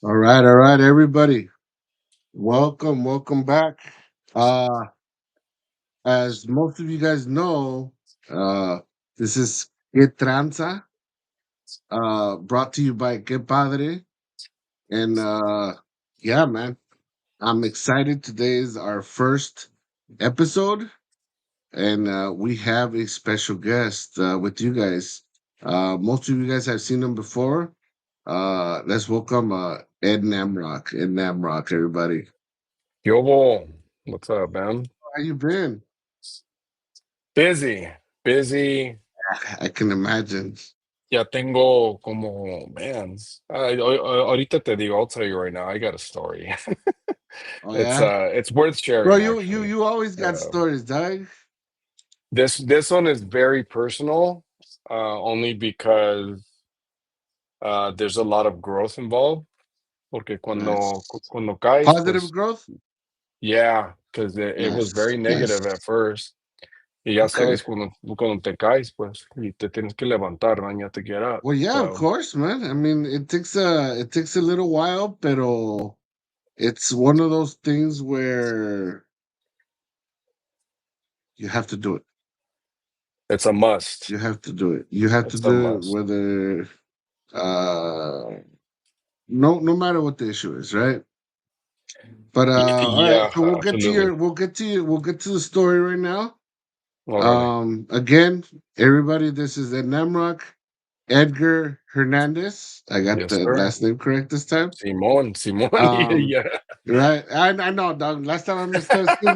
All right, everybody. Welcome back. Uh, as most of you guys know, uh, this is Tranza, brought to you by Que Padre. And yeah, man, I'm excited. Today is our first episode, and we have a special guest with you guys. Most of you guys have seen him before. Let's welcome Ed Namrock. Ed Namrock, everybody. Yobo, what's up, man? How you been? Busy, busy. I can imagine. Ya tengo como, man. Ahorita te digo, I'll tell you right now. I got a story. Oh It's yeah, it's worth bro. sharing, You actually. you always got Uh, stories, dog. this one is very personal, only because there's a lot of growth involved. Porque Nice. cuando caes, Positive pues, growth. yeah, because it was Nice, very nice. negative at first. Y ya Okay. sabes, cuando te caes, pues, y te tienes que levantar, man, you have to get up. Well, yeah, of So course, man. I mean, it takes a little while, pero it's one of those things where you have to do it. it's a must. You have to do it. You have to It's a do it, must. whether no matter what the issue is, right? But all right. Yeah, So absolutely. we'll get to the story right now. Órale. Again, everybody, this is Ednamrok, Edgar Hernandez. I got Yes, the sir. last name correct this time. Simón, Simón. Um, Yeah. right. I know, dog. Last time I missed up. Excuse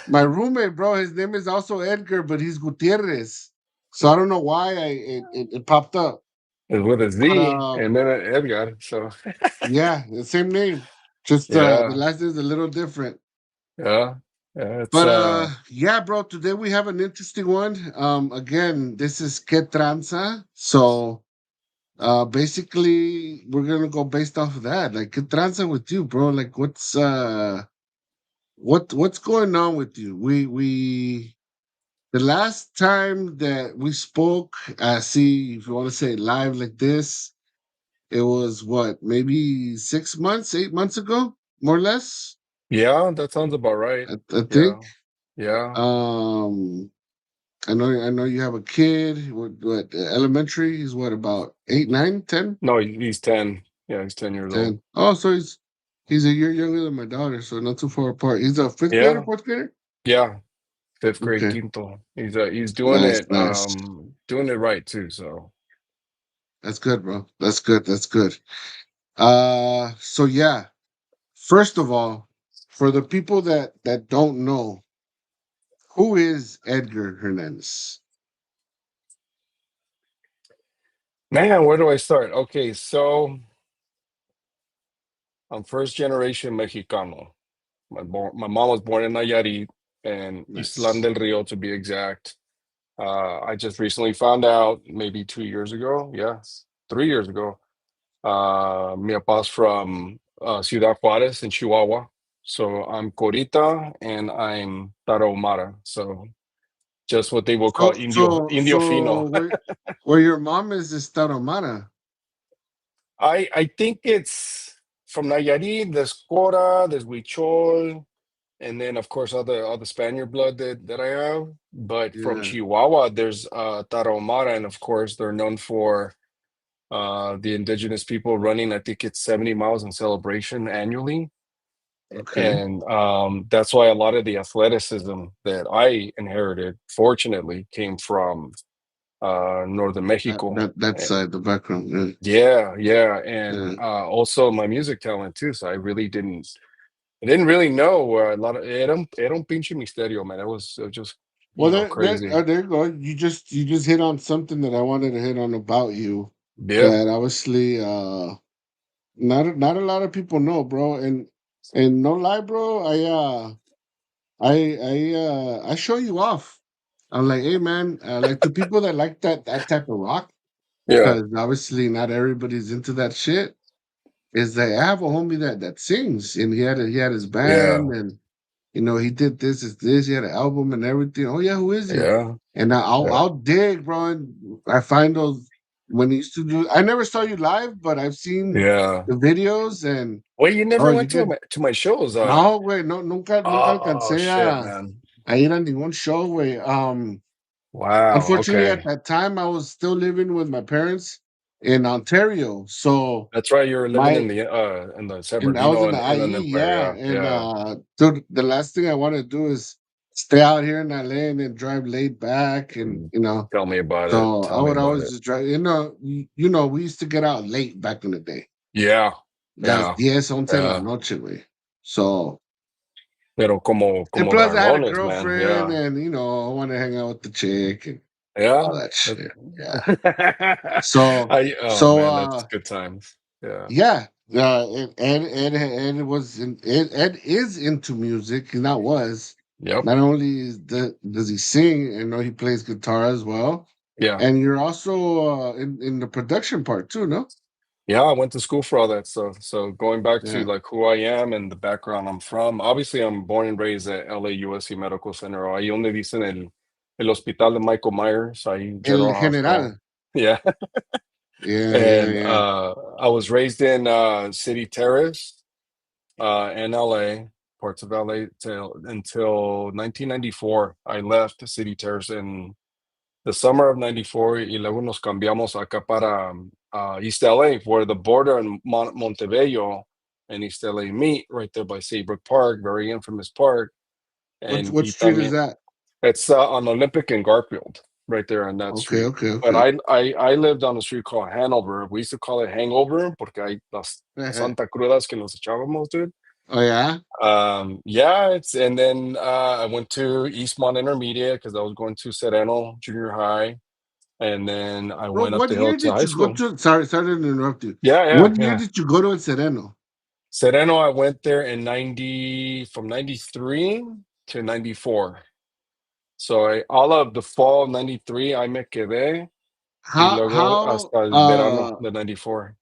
my roommate, bro. His name is also Edgar, but he's Gutierrez. So I don't know why it popped up. It's with a But Z and then an Edgar. So yeah, the same name. Just the yeah, last name is a little different. yeah, yeah. It's But yeah, bro, today we have an interesting one. Again, this is Que Tranza. So basically we're gonna go based off of that. Like Que Tranza with you, bro. Like what's going on with you? We the last time that we spoke, see if you want to say live like this, it was what, maybe 6 months, 8 months ago, more or less. yeah, that sounds about right. I think. Yeah, yeah. Um I know you have a kid. What elementary? He's what, about 8, 9, 10, No, he's 10. Yeah, he's 10 years old. 10. Oh, so he's a year younger than my daughter, so not too far apart. He's a fifth grader, Yeah, fourth grader? yeah. Fifth grade Okay. quinto. He's Nice, nice. doing it right too. So That's good, bro. That's good. That's good. So yeah. First of all, for the people that don't know, who is Edgar Hernandez? man, where do I start? Okay, so I'm first generation Mexicano. My mom was born in Nayarit and Islan Nice. del Rio to be exact. I just recently found out, maybe 2 years ago, yeah, 3 years ago. Mi papa's from Ciudad Juarez in Chihuahua. So I'm Corita and I'm Tarahumara. So just what they will So call Indio so Fino. where your mom is Tarahumara. I think it's from Nayarit, there's Cora, there's Huichol, and then of course all the Spaniard blood that I have. But from Yeah. Chihuahua, there's Tarahumara, and of course they're known for the indigenous people running. I think it's 70 miles in celebration annually, Okay. and that's why a lot of the athleticism that I inherited, fortunately, came from northern Mexico. That side, the background. Yeah. Yeah, yeah, and Yeah. also my music talent too. So I didn't really know a lot of era un pinche misterio, man. It was just Well, crazy. there you go. You just hit on something that I wanted to hit on about you. Yeah, That obviously, not a lot of people know, bro. And no lie, bro. I show you off. I'm like, hey, man. Like to people that like that type of rock, yeah, because obviously not everybody's into that shit. Is that I have a homie that sings, and he had his yeah, band, and he did this. He had an album and everything. Oh yeah, who is he? yeah, And I'll yeah, I'll dig, bro. And I find those. when he used to do. I never saw you live, but I've seen Yeah. the videos and Wait, you oh, never you went get to my shows? no, güey, no, nunca Oh alcancé shit, man. a ir a ningún show, güey. Wow. Unfortunately, at Okay. that time, I was still living with my parents in Ontario, so That's right. You were living my in the and suburb, I was in in the Inland IE, Empire. yeah, Yeah. and Yeah. dude, the last thing I want to do is stay out here in LA and then drive laid back, and Mm, Tell me about it. so I Tell me would about always it. just drive. We used to get out late back in the day. Yeah. Las Yeah. 10, 11 de la Yeah. noche, güey. So, Pero and como plus I had a dragones, man. girlfriend, Yeah. and I want to hang out with the chick and all Yeah. that shit. Yeah. That- So, oh so, man, that's good times. Yeah. yeah. Ed was Ed is into music. He not was. Yep. Not only does he sing, he plays guitar as well. Yeah. And you're also in the production part too, no? Yeah, I went to school for all that stuff. So going back to Yeah. like who I am and the background I'm from, obviously I'm born and raised at LA USC Medical Center. Ahí donde dicen el hospital de Michael Myers, ahí El General Hospital. General. Yeah. Yeah, yeah, And yeah. I was raised in City Terrace, in LA, parts of LA until 1994. I left City Terrace in the summer of 94 y luego nos cambiamos acá para East LA, where the border and Montebello and East LA meet right there by Saybrook Park, very infamous park. And What y street is también, that? it's on Olympic and Garfield, right there on that Okay, street. okay, But okay. I lived on a street called Hanover. We used to call it Hangover porque hay las Santa Crudas que nos echábamos, dude. Oh yeah. Yeah, it's and then I went to Eastmont Intermediate because I was going to Sereno Junior High, and then I Bro, went up what the hill year to did high you go school. to? Sorry to interrupt you. Yeah, yeah, What year yeah. did you go to El Sereno? Sereno, I went there in 90 from 93 to 94. So all of the fall of 93, I me quedé y luego How hasta el verano de 94.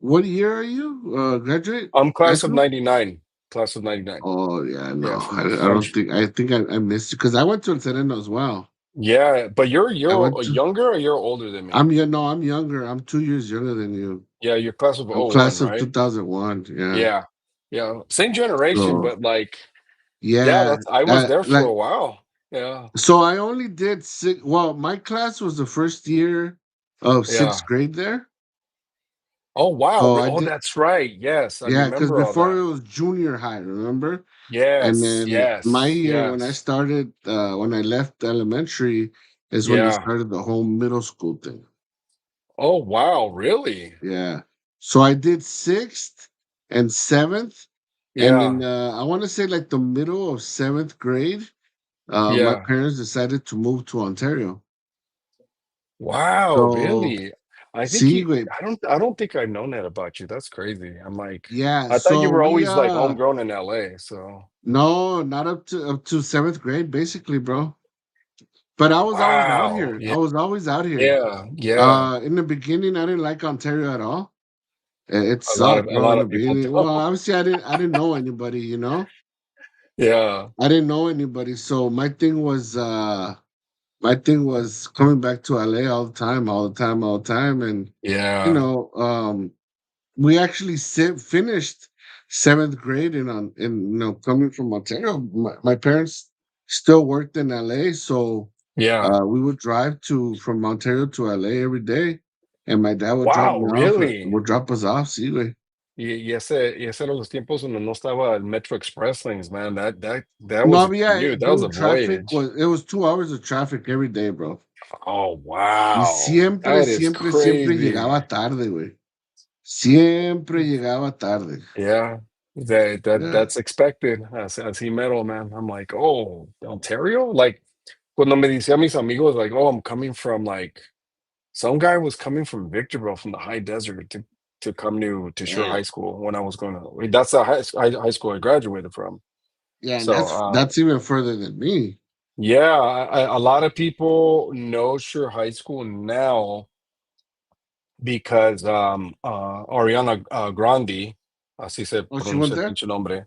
what year are you? Graduate I'm high class of school? 99. Class of 99. Oh yeah, Yeah, no. I from don't think I missed you because I went to El Sereno as well. yeah, but I you're went to younger or you're older than me? I'm younger. I'm 2 years younger than you. Yeah, you're class of I'm '01, class of right? 2001. Yeah. Yeah. Yeah. Same generation, So but like, yeah, yeah, that's I was there for like a while. Yeah. so I only did six. Well, my class was the first year of Yeah. sixth grade there. Oh wow. So I Oh, did, that's right. Yes, I yeah, because remember all before that. it was junior high, remember? And Yes, then my yes, year when I yes. started, when I left elementary, is when they Yeah. started the whole middle school thing. Oh wow, really? Yeah. So I did sixth and seventh, and Yeah. then I want to say like the middle of seventh grade, my Yeah. parents decided to move to Ontario. Wow, So really? I think see, you wait, I don't think I've known that about you. That's crazy. I'm like, yeah. I thought you So were we always like homegrown in LA, so no, not up to seventh grade, basically, bro. But I was always out wow. here. Yeah. I was always out here. Yeah. Yeah. In the beginning, I didn't like Ontario at all. It sucked, A bro. In lot the of people beginning, well, don't. obviously, I didn't know anybody. Yeah. I didn't know anybody. So my thing was coming back to LA all the time, all the time, all the time, and you Yeah. know, we actually finished seventh grade in coming from Ontario. My parents still worked in LA, so Yeah. we would drive to from Ontario to LA every day, and my dad would drop Wow, me off. really? Would drop us off. See, güey. Y ese eran los tiempos donde no estaba el Metro Express lanes, man. That was No, a but yeah, commute. That was a dude, traffic voyage. was it was 2 hours of traffic every day, bro. Oh, Y wow. siempre, That is siempre crazy. llegaba tarde, güey. Siempre llegaba tarde. Yeah. Yeah. That's expected. Así mero, man. I'm like, oh, Ontario? Like, cuando me decía mis amigos, like, oh, I'm coming from like some guy was coming from Victorville from the high desert to come to Sure High Damn. School when I was going to. That's the high school I graduated from. Yeah, and So that's even further than me. yeah, a lot of people know Sure High School now because Ariana Grande, así se Oh, she went pronuncia el there? pinche nombre.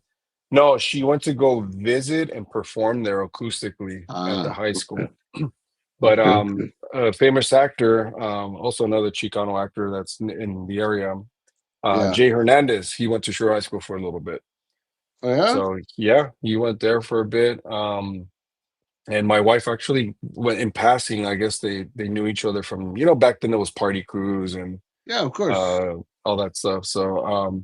No, she went to go visit and perform there acoustically at the Ah, high okay. school. But Okay, okay. a famous actor, also another Chicano actor that's in the area, Yeah. Jay Hernandez. He went to Shore High School for a little bit. Oh yeah? So yeah, he went there for a bit. And my wife actually went in passing. I guess they knew each other from, back then it was Party Cruise and Yeah, of course. uh all that stuff. So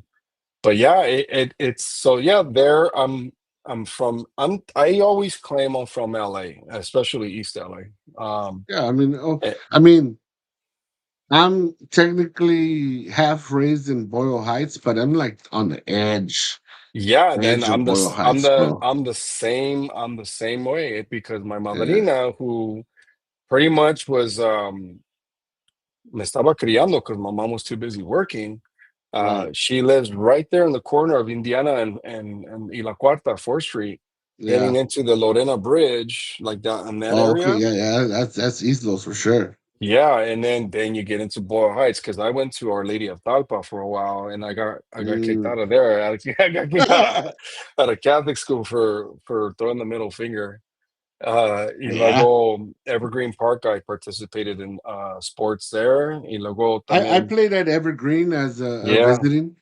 but yeah, it's so yeah, there I always claim I'm from LA, especially East LA. Yeah, I mean, eh, I mean, I'm technically half raised in Boyle Heights, but I'm like on the yeah, then edge of Boyle Heights, bro. I'm the same way because my Yeah. madrina, who pretty much was me estaba criando because my mom was too busy working. Right. She lives right there in the corner of Indiana and Y La Cuarta, 4th Street, heading Yeah. into the Lorena Bridge, like that in that Oh, okay. area. Yeah, yeah. That's East Los for sure. Yeah, and then you get into Boyle Heights because I went to Our Lady of Talpa for a while, and I got kicked Mm. out of there. I got kicked out of Catholic school for throwing the middle finger. Y Yeah. luego Evergreen Park, I participated in sports there. Y luego I también, played at Evergreen as a yeah, visiting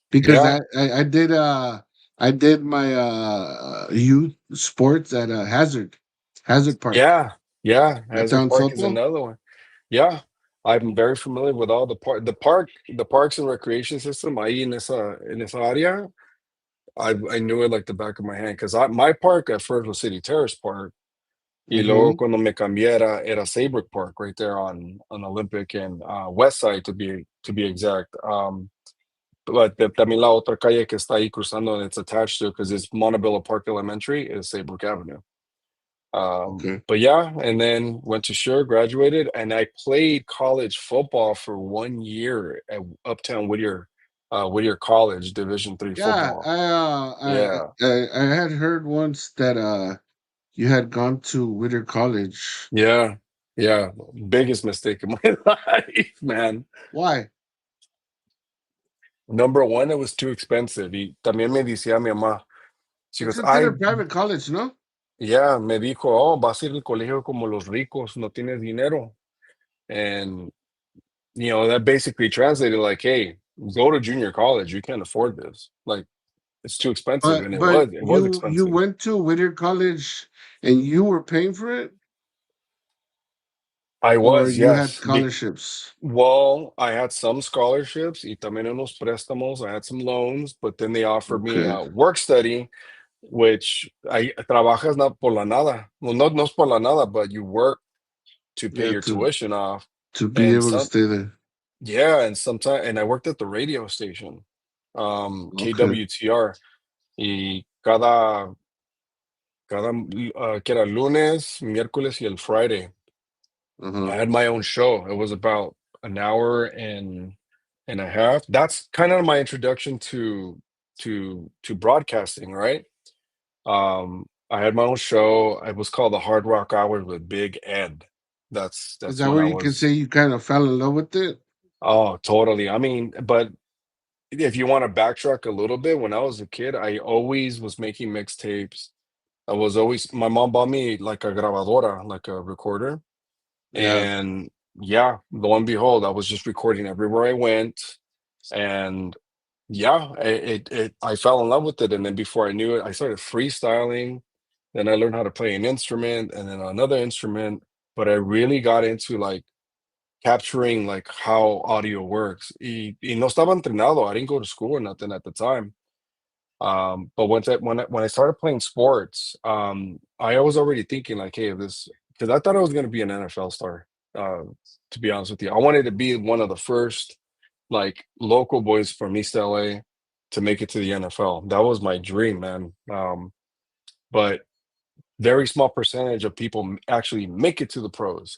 because yeah, I did my youth sports at Hazard Park. yeah, yeah. Hazard Downtown Park is Sopo. another one. Yeah, I'm very familiar with all the parks and recreation system. Ahí en esa área, I knew it like the back of my hand because my park at first was City Terrace Park. Y luego Mm-hmm. cuando me cambié era Saybrook Park right there on Olympic and West Side to be exact. But también la otra calle que está ahí cruzando and it's attached to because it's Montebello Park Elementary is Saybrook Avenue. Okay. But yeah, and then went to Sure, graduated, and I played college football for 1 year at Uptown Whittier College, Division 3 Yeah, football. Yeah, I had heard once that you had gone to Whittier College. yeah, yeah. Biggest mistake in my life, man. Why? Number one, it was too expensive. Y también me decía mi mamá, she It's goes, considered private college, no? yeah, me dijo, oh, vas a ir al colegio como los ricos, no tienes dinero. And, that basically translated like, hey, go to junior college. You can't afford this. Like, it's too expensive. And But it was you expensive. went to Whittier College and you were paying for it, I or was, you had yes. scholarships. Well, I had some scholarships, y también unos préstamos. I had some loans, but then they offered me Okay. a work study, which trabajas not por la nada. Well, no es por la nada, but you work to pay Yeah, your tuition off. to be And able to stay there. yeah, and sometimes, and I worked at the radio station, Okay. KWTR, y que era lunes, miércoles, y el Friday, I Uh-huh. had my own show. It was about an hour and a half. That's kind of my introduction to broadcasting, right? I had my own show. It was called the Hard Rock Hour with Big Ed. That's Is that's that when where I you can say was. you kind of fell in love with it? Oh, totally. I mean, but if you want to backtrack a little bit, when I was a kid, I always was making mixtapes. I was always my mom bought me like a grabadora, like a recorder. Yeah. And yeah, lo and behold, I was just recording everywhere I went. And yeah, I fell in love with it. And then before I knew it, I started freestyling. Then I learned how to play an instrument and then another instrument. But I really got into like capturing like how audio works. Y no estaba entrenado. I didn't go to school or nothing at the time. But when I started playing sports, I was already thinking like, hey, this because I thought I was going to be an NFL star. Uh, to be honest with you, I wanted to be one of the first like local boys from East LA to make it to the NFL. That was my dream, man. But very small percentage of people actually make it to the pros,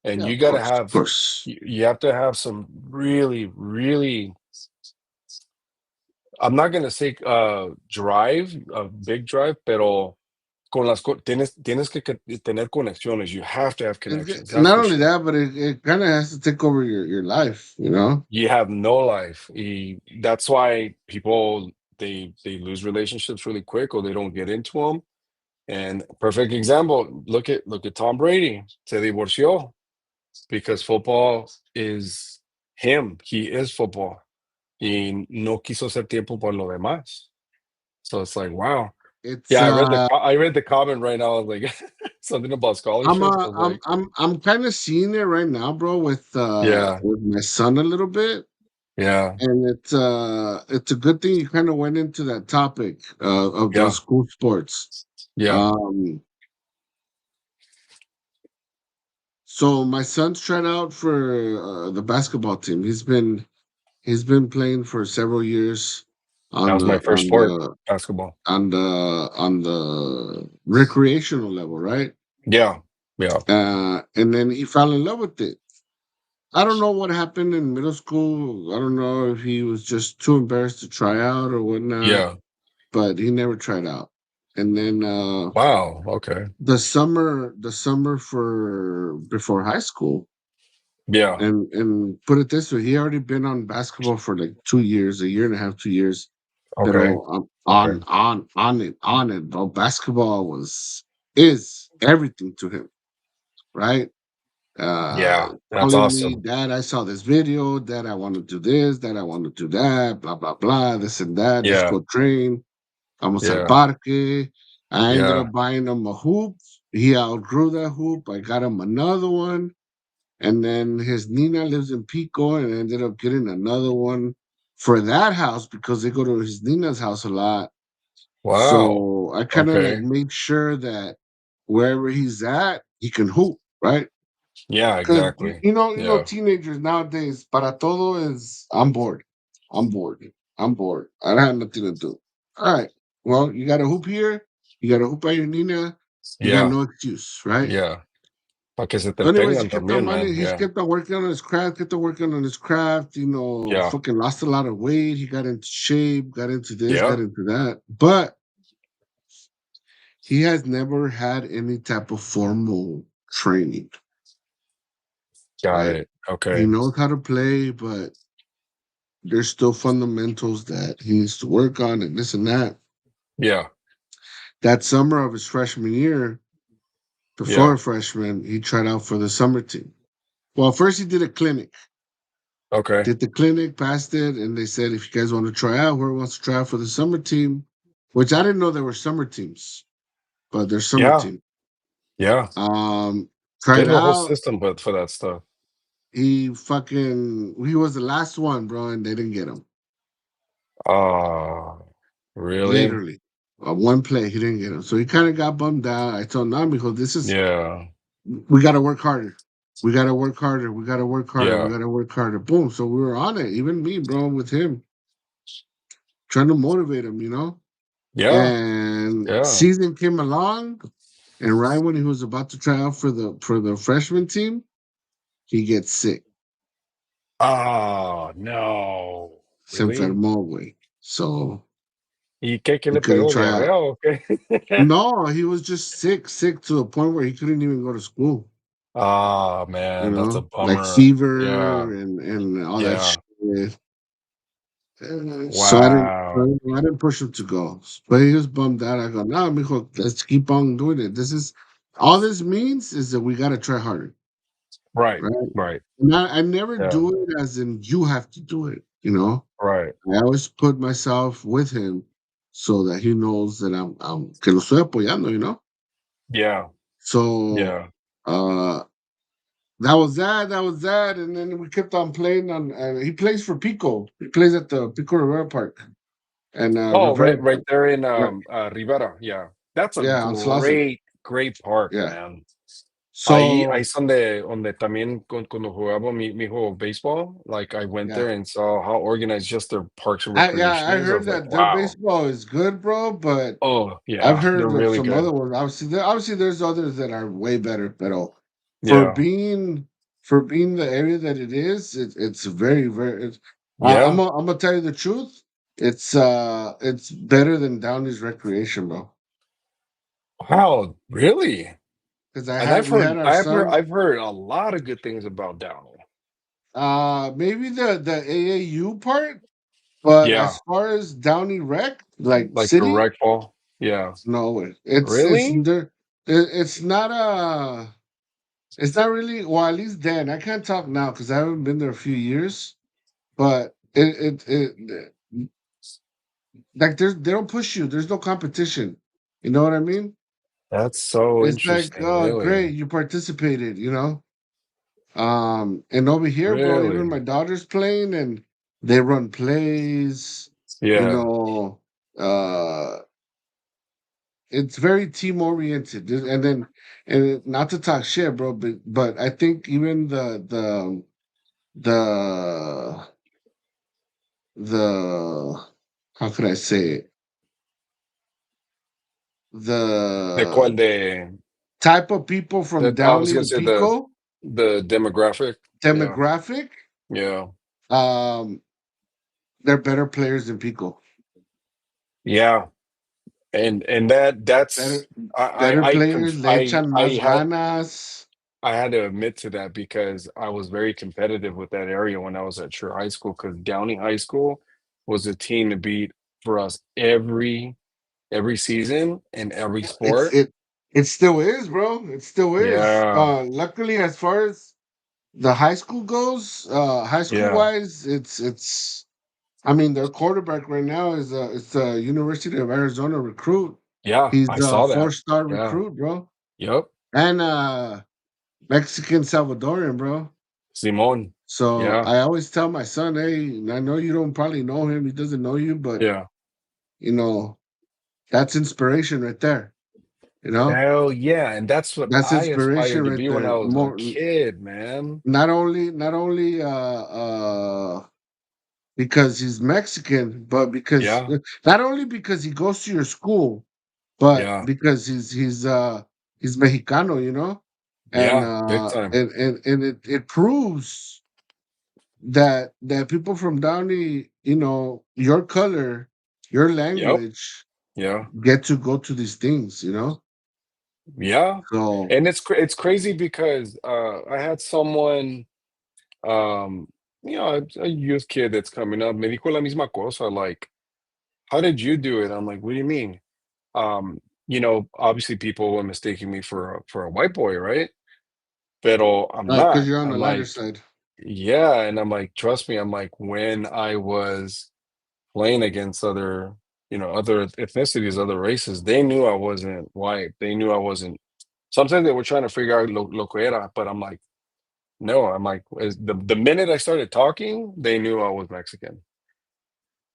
and Yeah, you of got to course, of have course. you have to have some really, really. I'm not gonna say drive, a big drive, pero tienes que tener conexiones. You have to have connections. That's Not for only sure. that, but it kind of has to take over your life, you know? You have no life. That's why people they lose relationships really quick or they don't get into them And perfect example, look at Tom Brady. Se divorció because football is him. He is football. Y no quiso hacer tiempo por lo demás. So it's like, wow. It's Yeah, I read the comment right now, like something about scholarships. I was like, I'm kind of seeing it right now, bro, yeah, with my son a little bit, yeah, and it's a good thing you kind of went into that topic of the yeah, school sports. yeah. Um, so my son's tried out for the basketball team. He's been playing for several years That on was my the first sport, basketball. on the recreational level, right? Yeah, yeah, And then he fell in love with it. I don't know what happened in middle school. I don't know if he was just too embarrassed to try out or whatnot, yeah. but he never tried out. And then Wow. Okay. the summer for before high school, Yeah. and put it this way, he already been on basketball for like 2 years, a year and a half, 2 years. But Okay. Okay. on it, bro. Basketball is everything to him, right? Yeah, that's Calling me, awesome. Dad, I saw this video, Dad, I want to do this, Dad, I want to do that, blah, blah, blah, this and that. Let's Yeah, go train. Vamos al yeah, parque. I ended yeah. up buying him a hoop. He outgrew that hoop. I got him another one. And then his Nina lives in Pico and I ended up getting another one for that house because they go to his Nina's house a lot. Wow. So I kind of like Okay. made sure that wherever he's at, he can hoop, right? Yeah, Because exactly. you know, Yeah, teenagers nowadays, para todo is I'm bored. I'm bored. I'm bored. I don't have nothing to do. All right. Well, you got a hoop here. You got a hoop by your Nina. You got yeah, no excuse, right? yeah. Para que se So anyways, he entretengan kept on también, money. man. He Yeah, kept on working on his craft. Kept on working on his craft. You know, yeah, fucking lost a lot of weight. He got into shape. Got into this. Got yeah. into that. But he has never had any type of formal training. Got Right? it. He Okay. knows how to play, but there's still fundamentals that he needs to work on and this and that. Yeah, That summer of his freshman year, before yeah. a freshman, he tried out for the summer team. Well, first he did a clinic. Okay. Did the clinic, passed it, and they said, if you guys want to try out, whoever wants to try out for the summer team, which I didn't know there were summer teams, but there's summer Yeah, team. yeah. Um, Tried There's a whole out. system, but for that stuff. He was the last one, bro, and they didn't get him. Ah, really? Literally. One play, he didn't get him. So he kind of got bummed out. I told him, no, this is Yeah, we got to work harder. We got to work harder. We got to work harder. We yeah, got to work harder. Boom. So we were on it. Even me, bro, with him, trying to motivate him, you know? yeah, And yeah. season came along, and right when he was about to try out for the freshman team, he gets sick. Ah, no. Se Really? enfermó, güey. So ¿Y qué he le couldn't pegó? try out. ¿Diarrea o qué? No, he was just sick to the point where he couldn't even go to school. Ah, You man, that's a know, like bummer. Yeah, fever and all that yeah. shit. So Wow. I didn't push him to go, but he was bummed out. I go, no, mijo, let's keep on doing it. This is all this means is that we got to try harder, Right, right? right. And I never Yeah, do it as in you have to do it. You know, right. I always put myself with him so that he knows that I'm que lo estoy apoyando. You know, Yeah, so yeah. uh, that was that. That was that, and then we kept on playing on. He plays for Pico. He plays at the Pico Rivera Park and Oh, Rivera right Park. there in, Right. Rivera, yeah. That's a Yeah, on Slauson. great park, Yeah. man. Ahí So es donde también cuando jugaba mi hijo béisbol, like, I went yeah, there and saw how organized just their parks and recreation I is. I heard was like, that their "Wow." baseball is good, bro. But Oh, I've yeah, they're heard of really some good. other ones. Obviously there's others that are way better. But for Yeah. being for being the area that it is, it's very very. Yeah? I'm gonna tell you the truth. It's better than Downey's Recreation, bro. Wow, really? Because And we had our son. I've heard a lot of good things about Downey. Maybe the AAU part, but Yeah, as far as Downey Rec, like like for city, rec ball. Yeah. No way. It's Really? there. It's not a. It's not really. Well, at least then I can't talk now because I haven't been there a few years. But like they don't push you. There's no competition. You know what I mean? That's so It's like, interesting, oh, really. great, you participated. You know. And over here, bro, even Really? my daughter's playing, and they run plays. You Yeah. know, uh, it's very team oriented, and then not to talk shit, bro, but I think even the the how can I say it, ¿De cuál? the De type of people from I was Downey gonna to say Pico the demographic. Yeah. demographic, Yeah. um, they're better players than Pico. Yeah. And that's Better better I conf players, le echan más ganas. I had to admit to that because I was very competitive with that area when I was at Sure High School because Downey High School was a team to beat for us every season in every It's sport. it still is, bro. It still is. Yeah. Luckily, as far as the high school goes, high school Yeah. wise, it's. I mean, their quarterback right now is it's a University of Arizona recruit. Yeah. He's I a saw that. four-star Yeah. recruit, bro, Yep. and Mexican Salvadorian, bro. Simone. So Yeah. I always tell my son, hey, I know you don't probably know him. He doesn't know you, but Yeah. you know that's inspiration right there. You know, Hell yeah. And that's what that's I inspiration aspired to right be when I there. was a More kid, man. not only because he's Mexican, but because Yeah. not only because he goes to your school, but Yeah. because he's Mexicano, you know, and Yeah. Big time. it proves that people from Downey, you know, your color, your Yep. language, Yeah. get to go to these things, you know. Yeah. So And it's crazy because I had someone um a youth kid that's coming up, me dijo la misma cosa, like, how did you do it? I'm like, what do you mean? Obviously people were mistaking me for a white boy, right? Pero I'm because not. you're on the I'm lighter like, side, yeah, and I'm like, trust me, I'm like, when I was playing against other ethnicities, other races, they knew I wasn't white. They knew I wasn't. Sometimes they were trying to figure out lo que era, but I'm like, no, I'm like, the minute I started talking, they knew I was Mexican.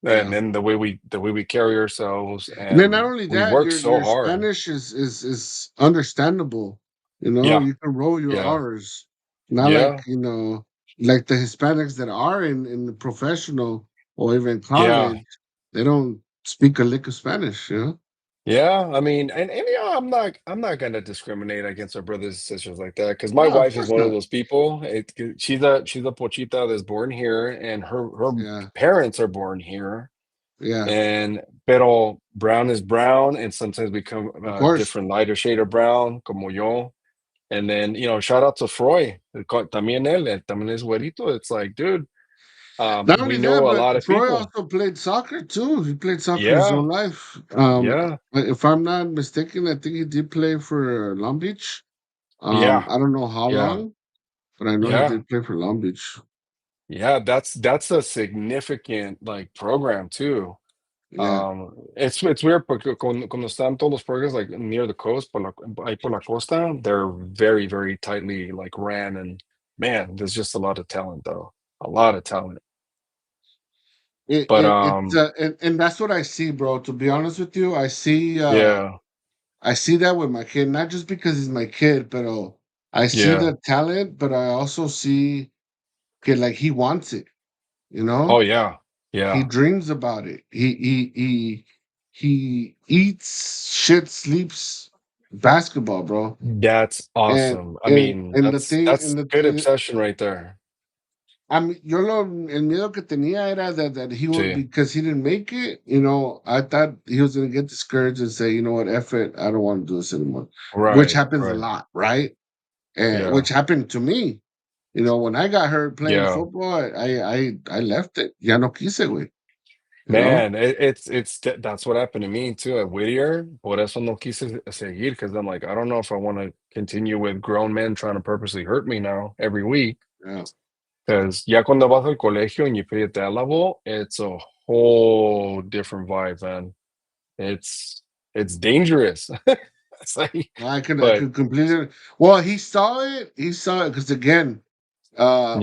And yeah. then the way we carry ourselves, And then not and only we that, work so your hard. Spanish is understandable. You know, Yeah, you can roll your yeah, R's. Not like, yeah, you know, like the Hispanics that are in the professional or even yeah. college, they don't speak a lick of Spanish, you know? Yeah, I mean, and I'm not gonna discriminate against our brothers and sisters like that because my No, of wife is course one of not. those people. She's a pochita that's born here, and her Yeah, parents are born here. yeah, And pero brown is brown, and sometimes we come of course. different lighter shade of brown, como yo. And then shout out to Froy, también él también es güerito. It's like, dude, Not we only that, know a but lot of Troy people. also played soccer too. He played soccer his Yeah, whole life. yeah, If I'm not mistaken, I think he did play for Long Beach. yeah, I don't know how yeah, long, but I know he yeah. did play for Long Beach. Yeah, that's a significant, like, program too. Yeah. It's weird porque cuando están todos los programs, like, near the coast, ahí por la costa, they're very, very tightly, like, ran, and, man, there's just a lot of talent, though. A lot of talent. But, It's and that's what I see, bro. To be honest with you, yeah, I see that with my kid, not just because he's my kid, but I see yeah. the talent, but I also see okay, like he wants it, you Oh, know? yeah. He Yeah. dreams about it. He eats, shit, sleeps basketball, bro. That's And awesome. I and mean, and the that's thing that's and good obsession right there. yo el miedo que tenía era that he would Sí. because he didn't make it, you know, I thought he was gonna get discouraged and say, you know what, F it, I don't want to do this anymore. Which Right, happens a right. lot, right? And Yeah. which happened to me. You know, when I got hurt playing Yeah. football, I left it. Ya no quise, güey. you know? Man, that's what happened to me too at Whittier. Por eso no quise seguir because I'm like, I don't know if I want to continue with grown men trying to purposely hurt me now every week. Yeah. Because ya cuando vas al colegio and you play at that level, it's a whole different vibe, man. It's dangerous. It's like, I but could completely. Well, he saw it. He saw it because again,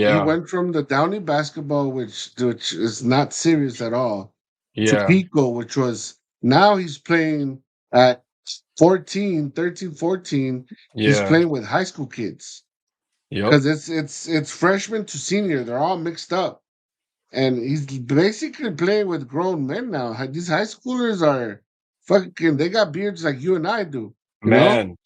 he yeah, went from the Downey basketball, which is not serious at all, to yeah, Pico, which was now he's playing at 14, 13, 14. He's yeah, playing with high school kids yep, because it's freshman to senior. They're all mixed up, and he's basically playing with grown men now. These high schoolers are fucking. They got beards like you and I do, you know, man,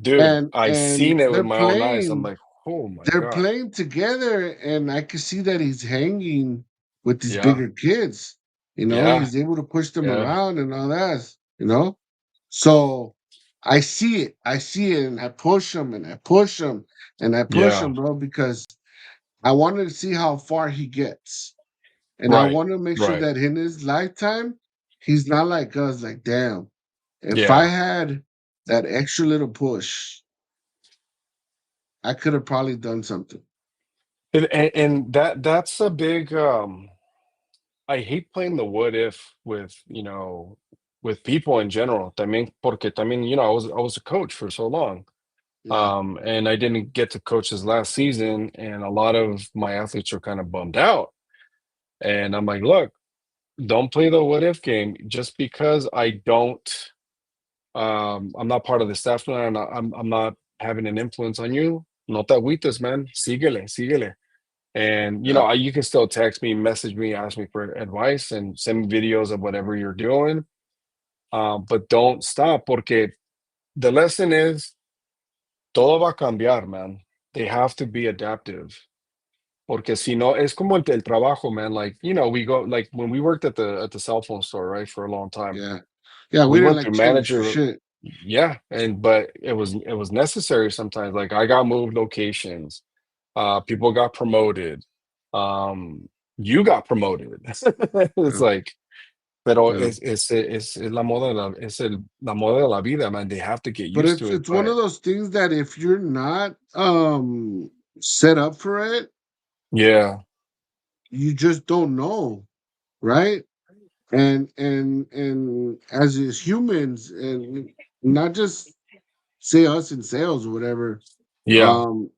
dude, I and seen it with my own eyes. I'm like, oh my they're god, playing together, and I can see that he's hanging with these yeah, bigger kids. You know, yeah, he's able to push them yeah, around and all that. You know, so I see it. I see it, and I push him, and I push him, and I push yeah, him, bro, because I wanted to see how far he gets, and I right, want to make sure right, that in his lifetime, he's not like us. Like, damn, if I yeah. had that extra little push, I could have probably done something. And that's a big I hate playing the what if with, with people in general. También porque también, I was a coach for so long. Yeah, And I didn't get to coach this last season, and a lot of my athletes are kind of bummed out. And I'm like, look, don't play the what if game just because I'm not part of the staff now, and I'm not having an influence on you. No te agüites, man. Síguele, síguele. And yeah. you can still text me, message me, ask me for advice, and send me videos of whatever you're doing. But don't stop, porque the lesson is todo va a cambiar, man. They have to be adaptive. Porque si no, es como el trabajo, man. Like, we go, like when we worked at the cell phone store, right, for a long time. Yeah. Yeah, we We didn't went like through change for manager, shit. yeah, but it was necessary sometimes. Like I got moved locations, people got promoted, um, you got promoted. It's Yeah, like, pero yeah. es la moda de la moda de la vida, man. They have to get But used it's to it, it's one but of those things that if you're not set up for it, yeah, you just don't know, right? And as humans, and not just say us in sales or whatever, yeah, um,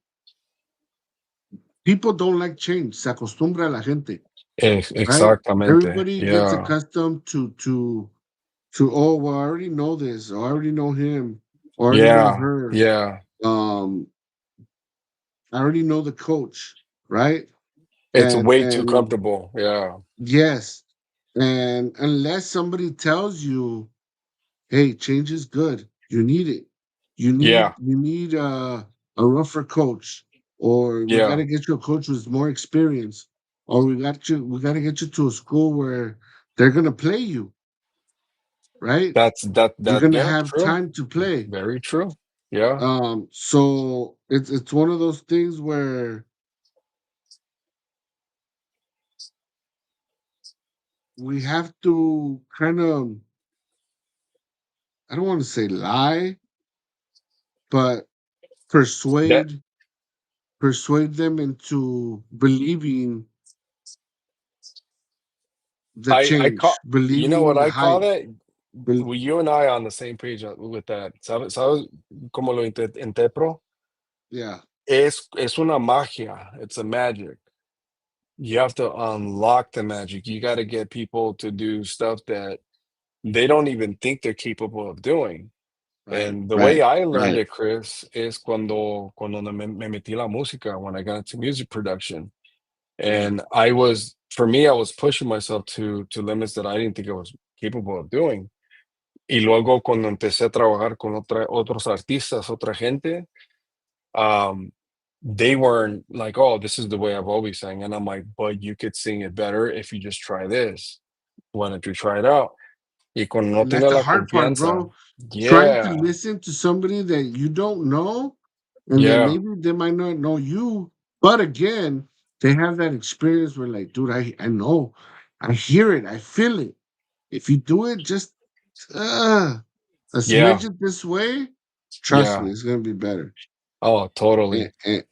people don't like change. Se acostumbra la gente, right? exactamente, Everybody gets yeah, accustomed to, oh well, I already know this, or I already know him, or I already know yeah, her. yeah. Um, I already know the coach, right? It's way too And comfortable. Yeah, yes, and unless somebody tells you, hey, change is good, you need it. yeah, You need a rougher coach, or we got yeah. to get you a coach with more experience, or we got to get you to a school where they're gonna play you, right? That's You're that gonna yeah, have true. time to play. Very true. Yeah. So it's one of those things where we have to kind of, I don't want to say lie, but That persuade them into believing the I call change, believing what the I call hype. it? Bel- Well, you and I on the same page with that. ¿Sabes cómo lo interpro? yeah, Es una magia. It's a magic. You have to unlock the magic. You got to get people to do stuff that they don't even think they're capable of doing. right, And the way right, I learned right. it, Chris, is cuando me metí la música, when I got into music production. Yeah, And for me, I was pushing myself to limits that I didn't think I was capable of doing. Y luego cuando empecé a trabajar con otros artistas, otra gente, um, they weren't like, oh, this is the way I've always sang. And I'm like, but you could sing it better if you just try this. Why don't you try it out? Y cuando no and that's tiene the la hard part, confianza, bro. Trying to yeah, listen to somebody that you don't know, and then yeah, maybe they might not know you, but again, they have that experience where, like, dude, I know, I hear it, I feel it. If you do it just uh, a Yeah. smidgen this way, trust me, Yeah. it's gonna be better. Oh, And, totally. and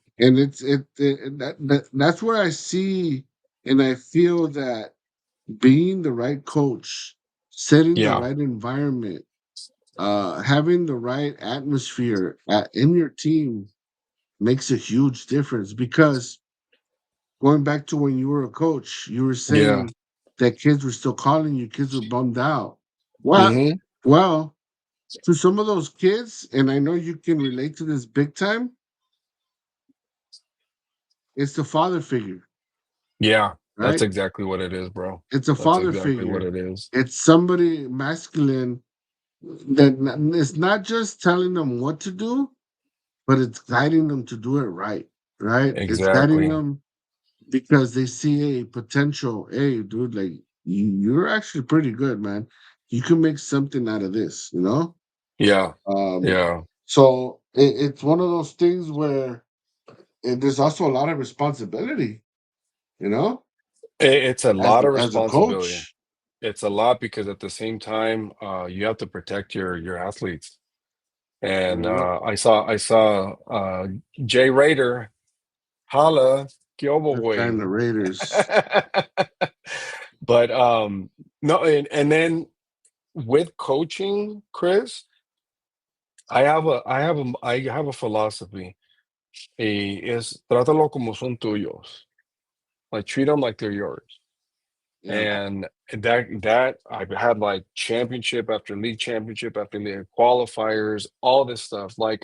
that's where I see and I feel that being the right coach, setting the Yeah. right environment, having the right atmosphere in your team makes a huge difference. Because going back to when you were a coach, you were Yeah. saying that kids were still calling you, kids were bummed out. What? Mhm. Well, to some of those kids, and I know you can relate to this big time, it's the father figure, Yeah. That's right? exactly what it is, bro. It's a That's father exactly what figure. it is. It's somebody masculine that it's not just telling them what to do, but it's guiding them to do it right, right? It's guiding Exactly. them because they see a potential. Hey, dude, like you're actually pretty good, man. You can make something out of this, you know. Yeah. Um, Yeah. so it's one of those things where there's also a lot of responsibility, you know, It's a lot of as a responsibility. coach. It's a lot because at the same time, you have to protect your athletes. You And know, I saw Jay Rader holla Kyobo this guy in way. the Raiders. But no, and then with coaching, Chris, I have a philosophy. Es trátalo como son tuyos. Like treat them like they're yours. Yeah, And that I've had like championship after league championship after league qualifiers, all this stuff. Like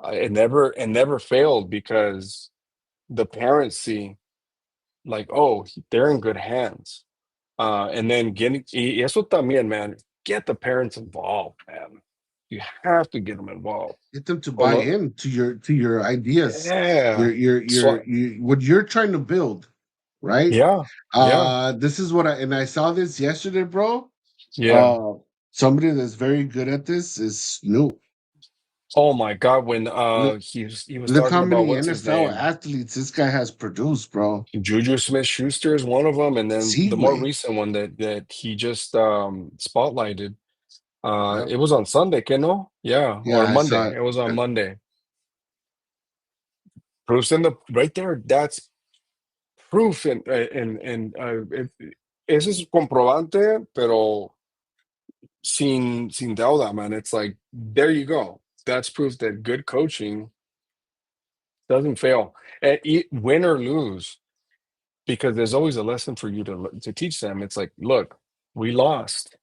it never failed because the parents see like, oh, they're in good hands. And then eso también, man, get the parents involved, man. You have to get them involved. get them to Oh buy no, in to your ideas, yeah, so what you're trying to build, right? yeah, yeah, This is what I saw this yesterday, bro. yeah. Uh, somebody that's very good at this is Snoop. Oh my God, when Look, he was look how talking about many what's his NFL name, athletes this guy has produced, bro. Juju Smith-Schuster is one of them, and then the more Seaway. recent one that he just spotlighted. Yep. It was on Sunday, que no? Yeah, Yeah, or I saw Monday. it. It was on Yeah. Monday. Proof's in the right there. That's proof, eso es comprobante, pero sin deuda, man. It's like there you go. That's proof that good coaching doesn't fail, and win or lose, because there's always a lesson for you to teach them. It's like, look, we lost.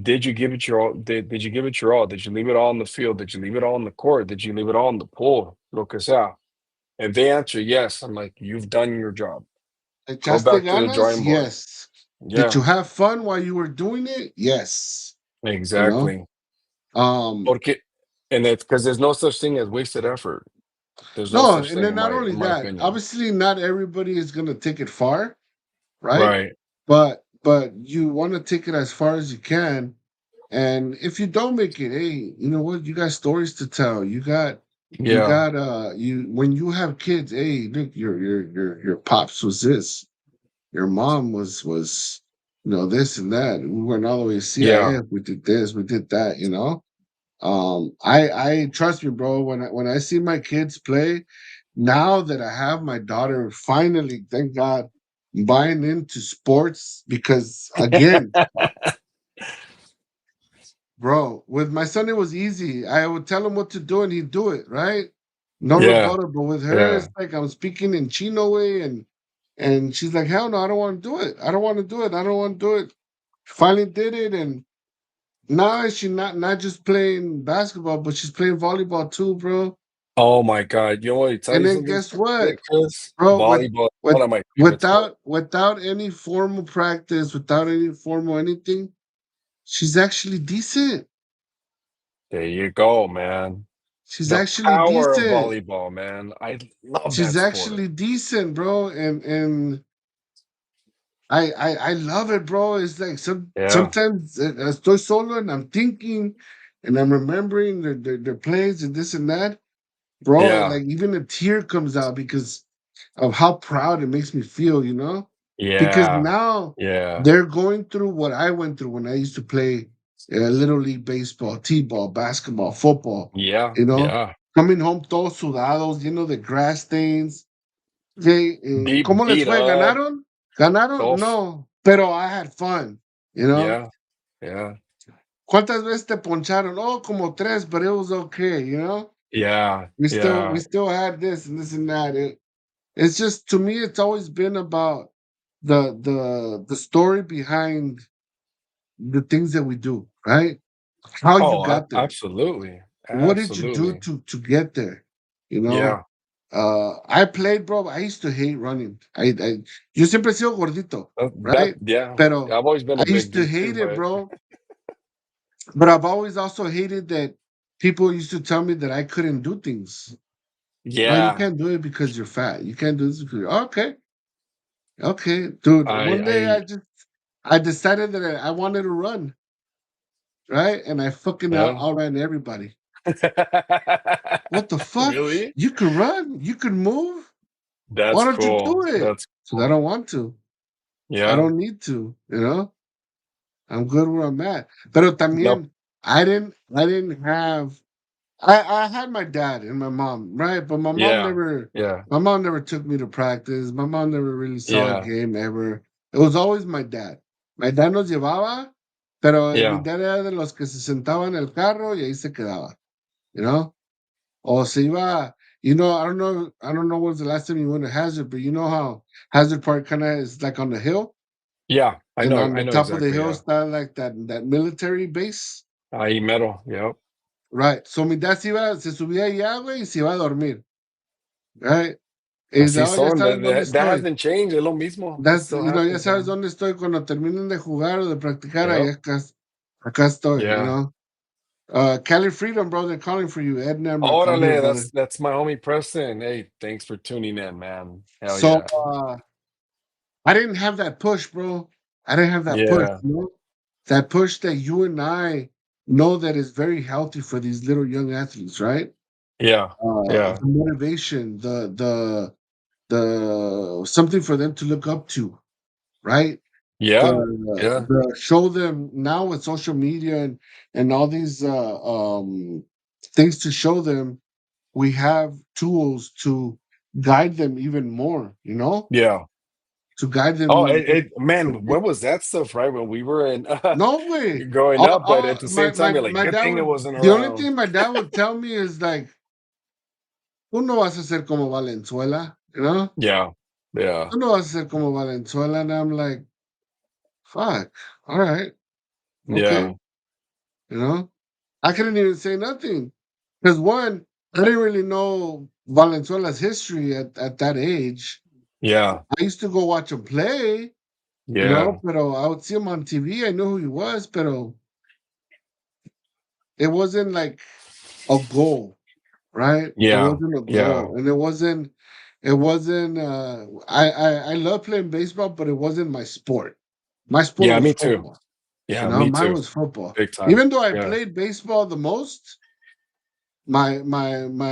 Did you give it your all? Did you give it your all? Did you leave it all on the field? Did you leave it all on the court? Did you leave it all on the pool? Lo que sea. If they answer yes, I'm like, you've done your job. Go Echaste back to the ganas? drawing board. Yes. Did Yeah, you have fun while you were doing it? Yes. You know? exactly. Um, Porque, and it's because there's no such thing as wasted effort. There's no no, such and thing then in not my only in my that, opinion. obviously not everybody is gonna take it far, right? Right. But you want to take it as far as you can. And if you don't make it, hey, you know what? You got stories to tell. You Yeah. got you when you have kids, hey, look, your pops was this, your mom was this and that. We went all the way to Yeah. CIF, we did this, we did that, you know. I trust me, bro. When I see my kids play, now that I have my daughter, finally, thank God, buying into sports because again, bro, with my son it was easy. I would tell him what to do and he'd do it, right? No Yeah. rebuttal. But with her, Yeah. it's like I'm speaking in Chino way, and she's like, hell no, I don't want to do it. I don't want to do it. I don't want to do it. Finally did it, and now she's not just playing basketball, but she's playing volleyball too, bro. Oh my God. You know what? Tell And you then something, guess what, Chris? bro? Volleyball is With one of my favorite sports. without any formal practice, without any formal anything, she's actually decent. There you go, man. She's The actually power of decent. volleyball, man. I love She's that sport. actually decent, bro. And I love it, bro. It's like Yeah. sometimes estoy solo and I'm thinking and I'm remembering their plays and this and that, bro. Yeah. Like even a tear comes out because of how proud it makes me feel, you know. because Yeah. now Yeah. they're going through what I went through when I used to play little league baseball, t-ball, basketball, football. Yeah. You know, Yeah. coming home todos sudados, de grass stains. Okay, ¿cómo les Beat fue? up. ¿Ganaron? ¿Ganaron? Golf. No, pero I had fun. You know, Yeah. Yeah. ¿cuántas veces te poncharon? Oh, como tres, but it was okay. You know, Yeah. we Yeah. still had this and that. It's just to me, it's always been about the story behind the things that we do, right? How you Oh, got there. absolutely. What did you do Absolutely. to get there? You know, Yeah. I played, bro. I used to hate running. Yo siempre he sido gordito, That right? yeah. Pero I've always been I a big used to dude too, hate it, but bro. But I've always also hated that people used to tell me that I couldn't do things. Oh, you yeah. can't do it because you're fat. You can't do this because okay, okay, dude. One day I I decided that I wanted to run, right? And I fucking yeah. outran everybody. What the fuck? Really? You can run, you can move. Why That's don't you cool. do it? That's Because I cool. don't want to. I Yeah. don't need to. You know, I'm good where I'm at. Pero Nope. también, I didn't have. I had my dad and my mom, right? But Yeah. Yeah. my mom never took me to practice. My mom never really saw a Yeah. game ever. It was always my dad. My dad nos llevaba, pero mi Yeah. dad era de los que se sentaba en el carro y ahí se quedaba, you know? O se iba, I don't know when was the last time you went to Hazard, but you know how Hazard Park kind of is like on the hill, Yeah. and on I the know top of the exactly, hill yeah. está like that military base, Ahí metal. Yep. right? So mi dad se subía allá, güey, y se iba a dormir, right? Y dice, Así oh, ya son. sabes dónde That estoy. hasn't changed. Es lo mismo. It That's, still ya happens, sabes man. dónde estoy cuando terminen de jugar o de practicar, ahí Yep. acá estoy, you Yeah. know? Cali Freedom, bro, they're calling for you. Ednamrok, I'm here, Órale, brother. that's my homie Preston. Hey, thanks for tuning in, man. Hell So, yeah. I didn't have that push, bro. I didn't have that push, Yeah. you know? That push that you and I know that is very healthy for these little young athletes, right? Yeah. The Yeah. motivation, the something for them to look up to, right? The Yeah. Yeah. the show them now with social media and all these things to show them, we have tools to guide them even more, you know? Yeah. To guide them Oh, even more. man, when was that stuff, right? When we were in No way. growing up, but at the same time, you're like, My good dad thing it would wasn't the only around. thing my dad would tell me is like, tú no vas a ser como Valenzuela, you know? Yeah. Yeah. Tú no vas a ser como Valenzuela. And I'm like, fuck, all right, okay, Yeah. you know? I couldn't even say nothing. Because one, I didn't really know Valenzuela's history at that age. Yeah. I used to go watch him play, Yeah. pero I would see him on TV. I knew who he was, pero it wasn't like a goal, right? It Yeah. wasn't a Yeah. goal, and it wasn't. I love playing baseball, but it wasn't my sport. My sport Yeah, was me too. football. Yeah, me Mine too. was football. Big time. Even though I Yeah. played baseball the most, my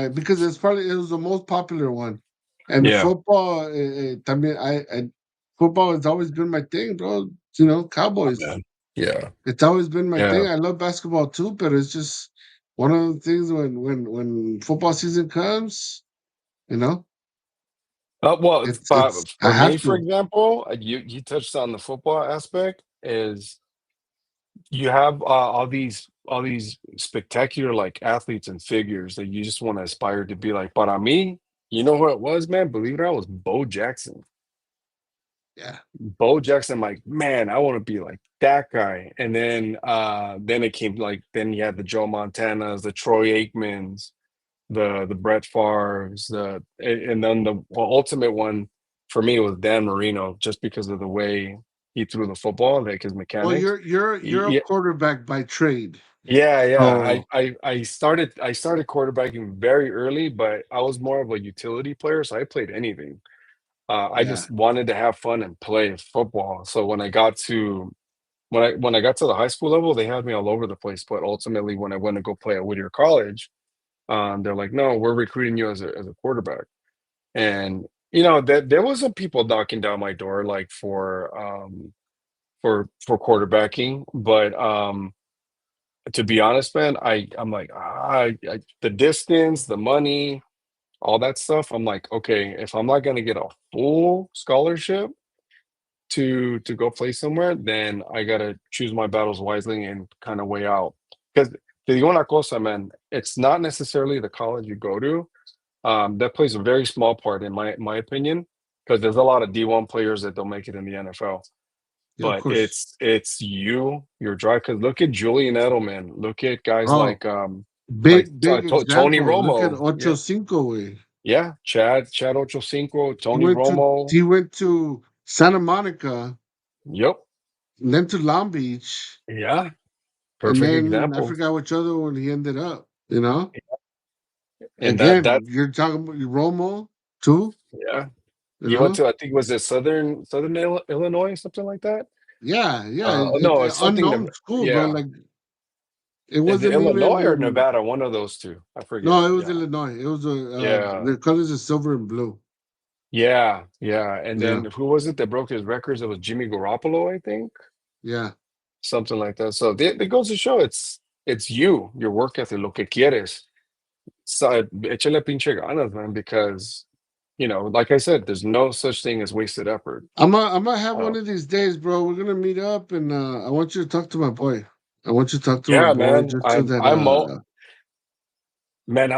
because it was the most popular one, and Yeah. football. También football has always been my thing, bro. You know, Oh, Cowboys. man. Yeah. It's always been my Yeah. thing. I love basketball too, but it's just one of the things when football season comes, you know, Well, it's I for me, have for to. example, you touched on the football aspect. Is you have all these spectacular like athletes and figures that you just want to aspire to be like. But on me, you know who it was, man? Believe it or not, it was Bo Jackson. Yeah. Bo Jackson, like, man, I want to be like that guy. And then it came like then you had the Joe Montanas, the Troy Aikmans, the Brett Favres, and then the ultimate one for me was Dan Marino, just because of the way he threw the football, like his Well, mechanics. you're a Yeah, quarterback by trade, yeah, yeah. so I started quarterbacking very early, but I was more of a utility player, so I played anything. I yeah, just wanted to have fun and play football. So when I got to the high school level, they had me all over the place. But ultimately, when I went to go play at Whittier College, they're like, "No, we're recruiting you as a quarterback." And there was some people knocking down my door like for quarterbacking, but to be honest, man, I'm like, the distance, the money, all that stuff. I'm like, okay, if I'm not gonna get a full scholarship to go play somewhere, then I gotta choose my battles wisely and kind of weigh out. Because te digo una cosa, man, it's not necessarily the college you go to. That plays a very small part in my opinion, because there's a lot of D1 players that don't make it in the NFL. Yeah, of But course. it's your drive. Because look at Julian Edelman. Look at guys Oh, like big Tony example. Look at Romo. Ocho Yeah, Cinco way. yeah. Chad Ochocinco, He Tony went to Romo. he went to Santa Monica, Yep. then to Long Beach, Yeah. and Perfect then I example. forgot which other one he ended up. You know, And that again, you're talking about Romo too. yeah. You He went know, to, I think, was it Southern Illinois, something like that? yeah, yeah. No, it's something Unknown school, bro. yeah. Like it Is it wasn't Illinois or even. Nevada? One of those two. I forget. No, it was Yeah. Illinois. It was Yeah. the colors are silver and blue. Yeah. Yeah. And Yeah, then who was it that broke his records? It was Jimmy Garoppolo, I think. yeah. Something like that. So it goes to show it's your work ethic, lo que quieres. So échale pinche ganas, man, because like I said, there's no such thing as wasted effort. I'm gonna have Uh, one of these days, bro. We're gonna meet up, and I want you to talk to my boy. I want you to talk to my yeah, boy, man. just so that I'm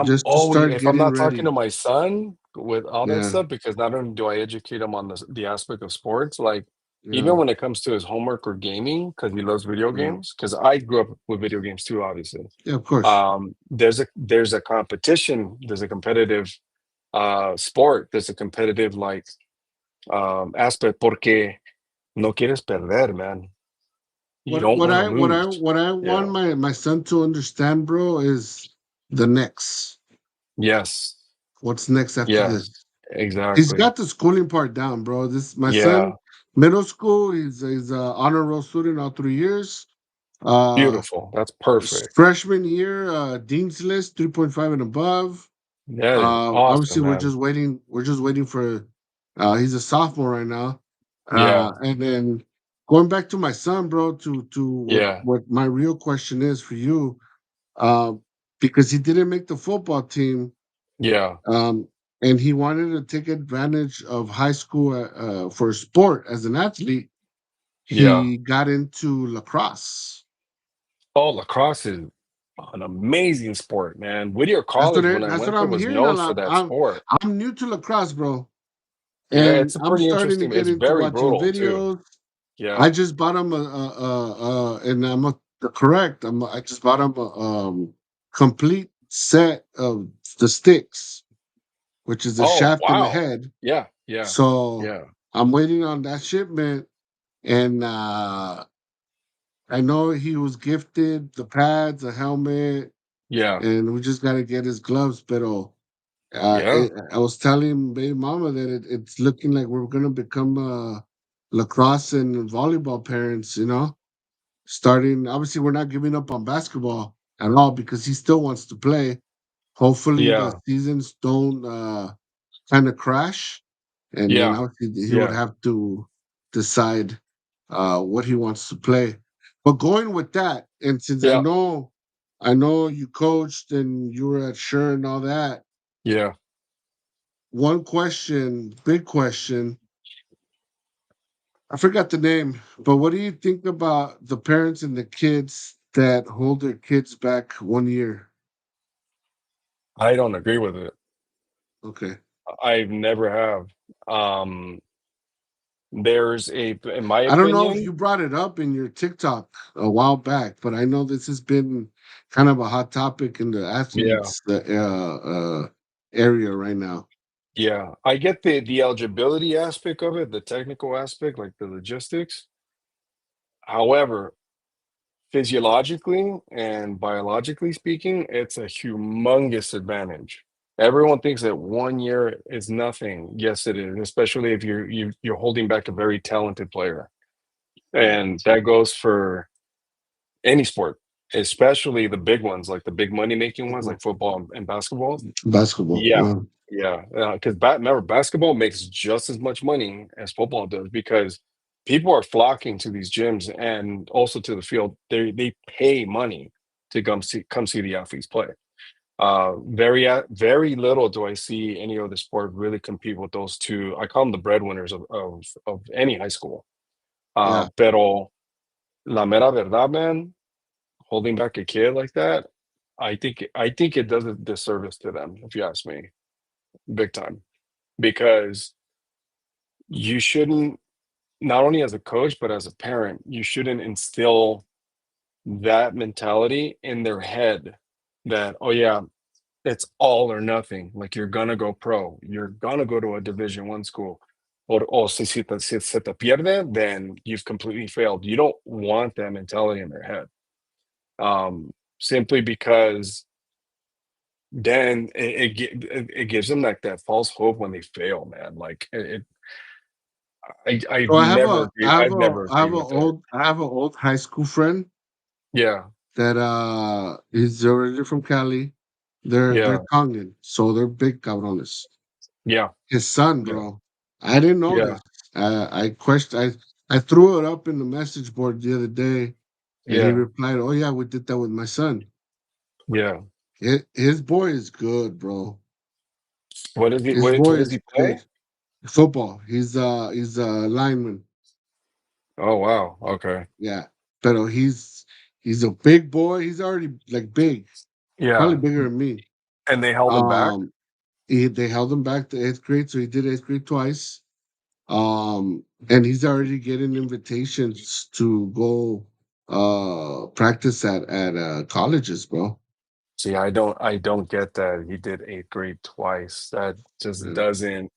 just to always, start if I'm getting not talking ready. to my son with all that Yeah, stuff, because not only do I educate him on the aspect of sports, like yeah, even when it comes to his homework or gaming, because he loves video yeah, games, because I grew up with video games too, obviously. yeah. Of course. There's a competition, there's a competitive sport, there's a competitive like aspect porque no quieres perder, man. You don't want to lose. What I want Yeah. my son to understand, bro, is the next. Yes. What's next after Yeah. this? He's Exactly. got the schooling part down, bro. This my son, Yeah. middle school. He's a honor roll student all 3 years. Uh, Beautiful. That's perfect. Freshman year, Dean's List, 3.5 and above. That is awesome, Obviously, man. We're just waiting for. He's a sophomore right now, Yeah. and then going back to my son, bro. To Yeah. what my real question is for you, uh, because he didn't make the football team, Yeah. um, and he wanted to take advantage of high school for sport as an athlete. Yeah. He got into lacrosse. Oh, lacrosse is an amazing sport, man. Whittier College, when I That's what went there, I'm was hearing a known for lot. that sport. I'm new to lacrosse, bro. Yeah, And it's a I'm pretty starting to interesting. get It's into very watching brutal too. videos. Yeah. I just bought him and correct. I just bought him a complete set of the sticks, which is the Oh, shaft and the wow. head. Yeah. Yeah. So Yeah. I'm waiting on that shipment, and I know he was gifted the pads, a helmet, Yeah. and we just got to get his gloves. But Yeah. I was telling baby mama that it's looking like we're gonna become lacrosse and volleyball parents. You know, starting obviously we're not giving up on basketball at all because he still wants to play. Hopefully the Yeah. seasons don't kind of crash, and then Yeah. obviously he would Yeah. have to decide what he wants to play. But going with that, and since Yeah. I know you coached and you were at Sure and all that. Yeah. One question, big question. I forgot the name, but what do you think about the parents and the kids that hold their kids back 1 year? I don't agree with it. Okay. I've never have. Um, in my I don't know if opinion, you brought it up in your TikTok a while back, but I know this has been kind of a hot topic in the yeah, athletes area right now. yeah. I get the eligibility aspect of it, the technical aspect, like the logistics. However, physiologically and biologically speaking, it's a humongous advantage. Everyone thinks that 1 year is nothing. Yes, it is, especially if you're holding back a very talented player. Yeah. And that goes for any sport, especially the big ones, like the big money making ones, Mhm. like football and basketball. Basketball. Yeah, Yeah. Yeah, because remember, basketball makes just as much money as football does because people are flocking to these gyms and also to the field. They pay money to come see the athletes play. Very little do I see any other sport really compete with those two. I call them the breadwinners of any high school. Yeah. Pero la mera verdad, man, holding back a kid like that, I think it does a disservice to them, if you ask me, big time. Because you shouldn't, not only as a coach, but as a parent, you shouldn't instill that mentality in their head that, oh yeah, it's all or nothing. Like you're gonna go pro, you're gonna go to a Division 1 school, or si se te pierde, then you've completely failed. You don't want that mentality in their head. Simply because then it gives them like that false hope when they fail, man. Like So I've never agreed with it. I have an old high school friend Yeah, that is originally from Cali. They're yeah, Tongan, so they're big cabrones. yeah, His son, yeah, bro. I didn't know yeah, this. I threw it up in the message board the other day, and he yeah, replied, "Oh yeah, we did that with my son. yeah. His boy is good, bro. What is he? His boy What does is he play? good. Football. He's a lineman. Oh wow. Okay. Yeah, but he's a big boy. He's already like big, probably Yeah, bigger than me. and they held him back. Um, they held him back to eighth grade, so he did eighth grade twice. And he's already getting invitations to go practice at colleges, bro. See, I don't get that. He did eighth grade twice. That just Yeah. doesn't.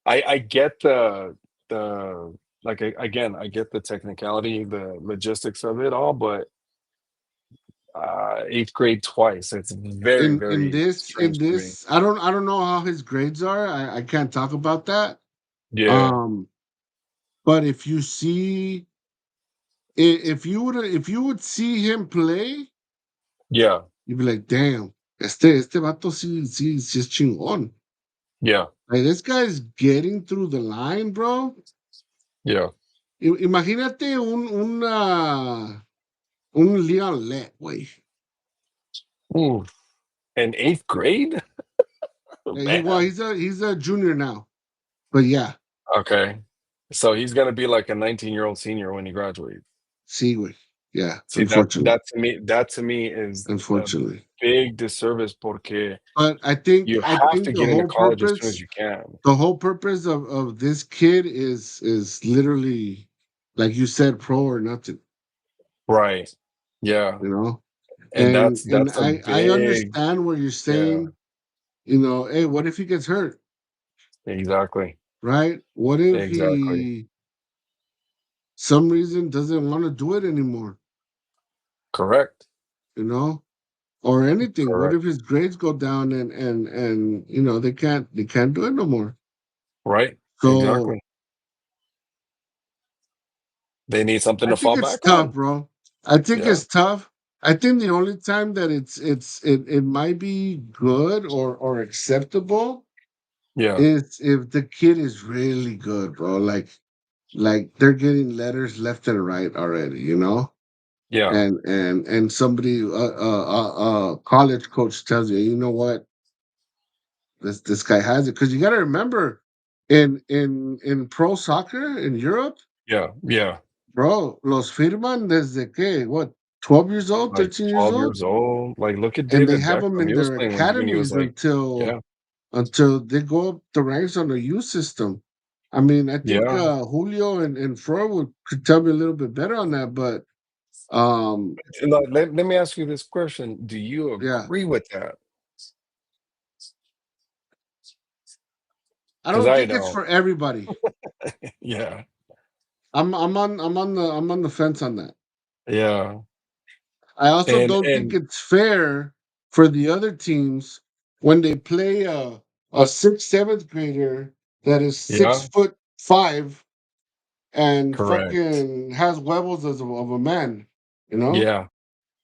I get the like again, I get the technicality, the logistics of it all, but eighth grade twice. It's very, very In strange to me. this, I don't know how his grades are. I can't talk about that. Yeah, Um, but if you see if you would see him play, yeah, you'd be like, damn, este vato sí es chingón. yeah, Like this guy's getting through the line, bro. yeah. Imagínate un Leon Let, güey. Ooh, in eighth grade? Man. He's a junior now, but yeah, Okay. So he's gonna be like a 19-year-old senior when he graduates. sí, güey. Yeah, See, unfortunately, that to me is a unfortunately. big disservice porque But you I have think to get into college as soon as you can. the whole purpose of this kid is literally, like you said, pro or nothing. Right. Yeah. You know, And and that's a I big, understand what you're yeah, saying. You know, hey, what if he gets hurt? exactly. Right? What if Exactly. he some reason doesn't want to do it anymore? Correct. You know, or anything. What Correct. if his grades go down and you know they can't do it no more? Right. So Exactly. They need something I to think fall it's back tough, on. bro. I think Yeah. it's tough. I think the only time that it might be good or acceptable Yeah. is if the kid is really good, bro. Like they're getting letters left and right already, you know. Yeah. And somebody college coach tells you, you know what, this guy has it because you got to remember in pro soccer in Europe, Yeah. Yeah. bro, los firman desde que what 12 years old, Like 13 years 12 old, years old. Like look at and they David have them Beckham. in He was their playing when he was academies like, yeah. until they go up the ranks on the youth system. I mean, I think Yeah. Julio and Freud could tell me a little bit better on that, but um, And let me ask you this question. Do you yeah, agree with that? I Because don't I think it's don't. for everybody. Yeah. I'm on the fence on that. Yeah. I also don't think And it's fair for the other teams when they play a sixth, seventh grader that is yeah, 6'5" and correct. fucking has levels of a man, you know, Yeah.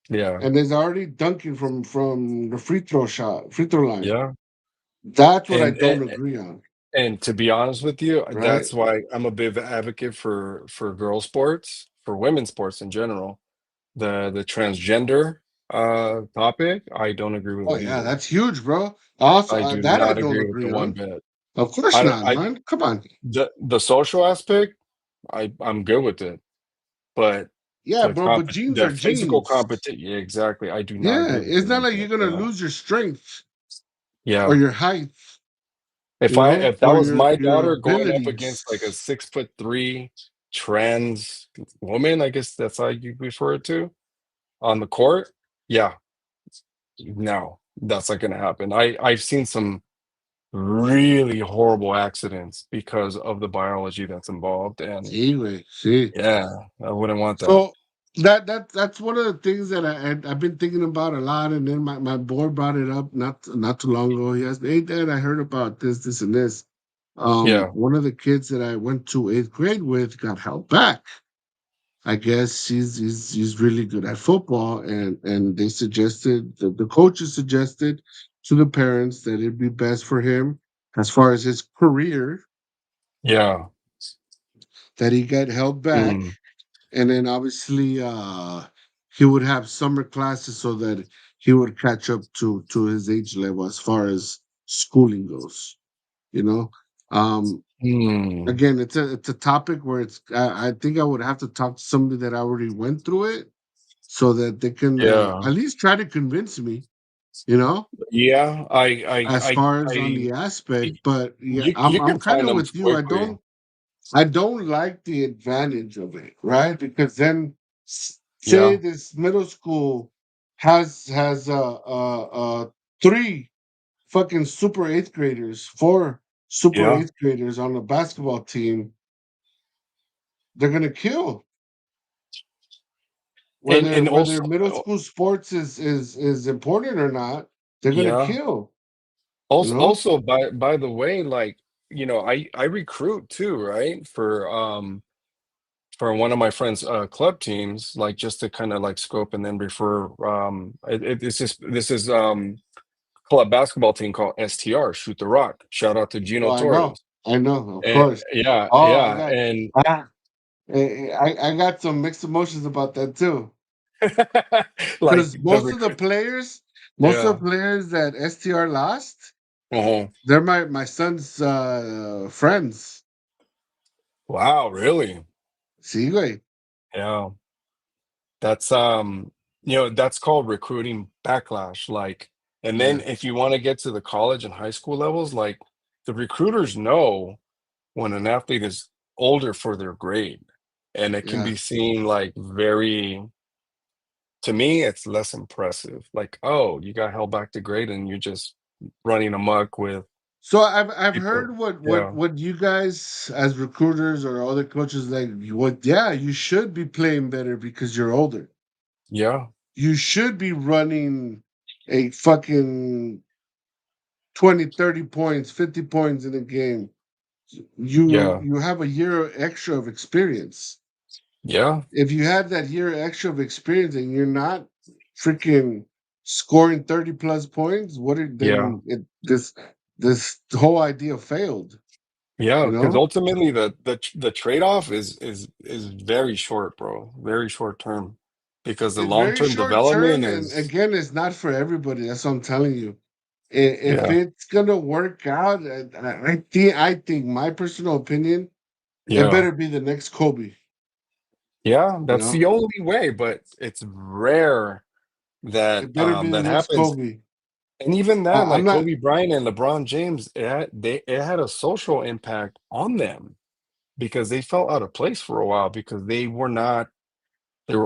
Yeah. and is already dunking from the free throw line. Yeah. That's what I and don't agree on, and to be honest with you, right? that's why I'm a big advocate for girl sports, for women's sports in general. The transgender topic, I don't agree with Oh it yeah, either. that's huge, bro. Also, I do that I not don't agree with the agree one on. bit. Of course not, I man. Come on. the social aspect, I'm good with it, but Yeah, bro, but genes the are physical genes. competition, yeah, exactly. I do not Yeah, agree with the it's not one like you're bit. gonna Yeah, lose your strength or yeah. your height, you know, If that or was my your daughter going up against like a abilities. 6'3" trans woman, I guess that's how you refer it to, on the court, yeah, no, that's not gonna happen. I've seen some really horrible accidents because of the biology that's involved, and See, güey, see. yeah, I wouldn't want that. So that's one of the things that I've been thinking about a lot, and then my boy brought it up not too long ago. He asked me, "Hey, Dad, I heard about this, and this." Yeah, One of the kids that I went to eighth grade with got held back. I guess he's really good at football, and they suggested the coaches suggested to the parents that it'd be best for him as far as his career yeah, that he get held back, mm, and then obviously he would have summer classes so that he would catch up to his age level as far as schooling goes. You know, um, mm, again, it's a topic where I think I would have to talk to somebody that already went through it so that they can yeah, at least try to convince me, you know, yeah, as far as on the y aspect. But yeah, you I'm can kind find of them with you. quickly. I don't like the advantage of it, right? Because then say Yeah, this middle school has three fucking super eighth graders, four super yeah, eighth graders on the basketball team, they're gonna kill. and Whether also, middle school sports is important or not, they're gonna yeah. kill. You Also, know? by the way, like, I recruit too, right? For one of my friends' club teams, like just to kind of like scope and then refer. It's just this is club basketball team called STR, Shoot the Rock. Shout out to Oh, Gino Torres. I know, of And course. yeah, Oh, yeah, and ah, I got some mixed emotions about that too. like Because the recruit. most of Yeah. the players that STR lost, uh they're my son's friends. Wow, really? See, güey. Yeah. That's that's called recruiting backlash. Like, and then Yeah, if you want to get to the college and high school levels, like the recruiters know when an athlete is older for their grade. And it can yeah. be seen like very, to me, it's less impressive. Like, oh, you got held back to grade and you're just running amok with So I've people. heard Yeah. what you guys as recruiters or other coaches like what yeah, you should be playing better because you're older. Yeah. You should be running a fucking 20, 30 points, 50 points in a game. Yeah. You have a year extra of experience. Yeah. If you had that year extra of experience and you're not freaking scoring 30 plus points, Yeah. this whole idea failed, Yeah, you because know? ultimately the trade-off is very short, bro. Very short term. Because the It's very long-term short development term, and is, again, it's not for everybody. That's what I'm telling you. If yeah, it's gonna work out, I think my personal opinion, it yeah, better be the next Kobe. yeah, You that's know, the only way, but it's rare that it better be the that next happens. Kobe. And even that, I'm like not. Kobe Bryant and LeBron James, it had a social impact on them because they felt out of place for a while because they were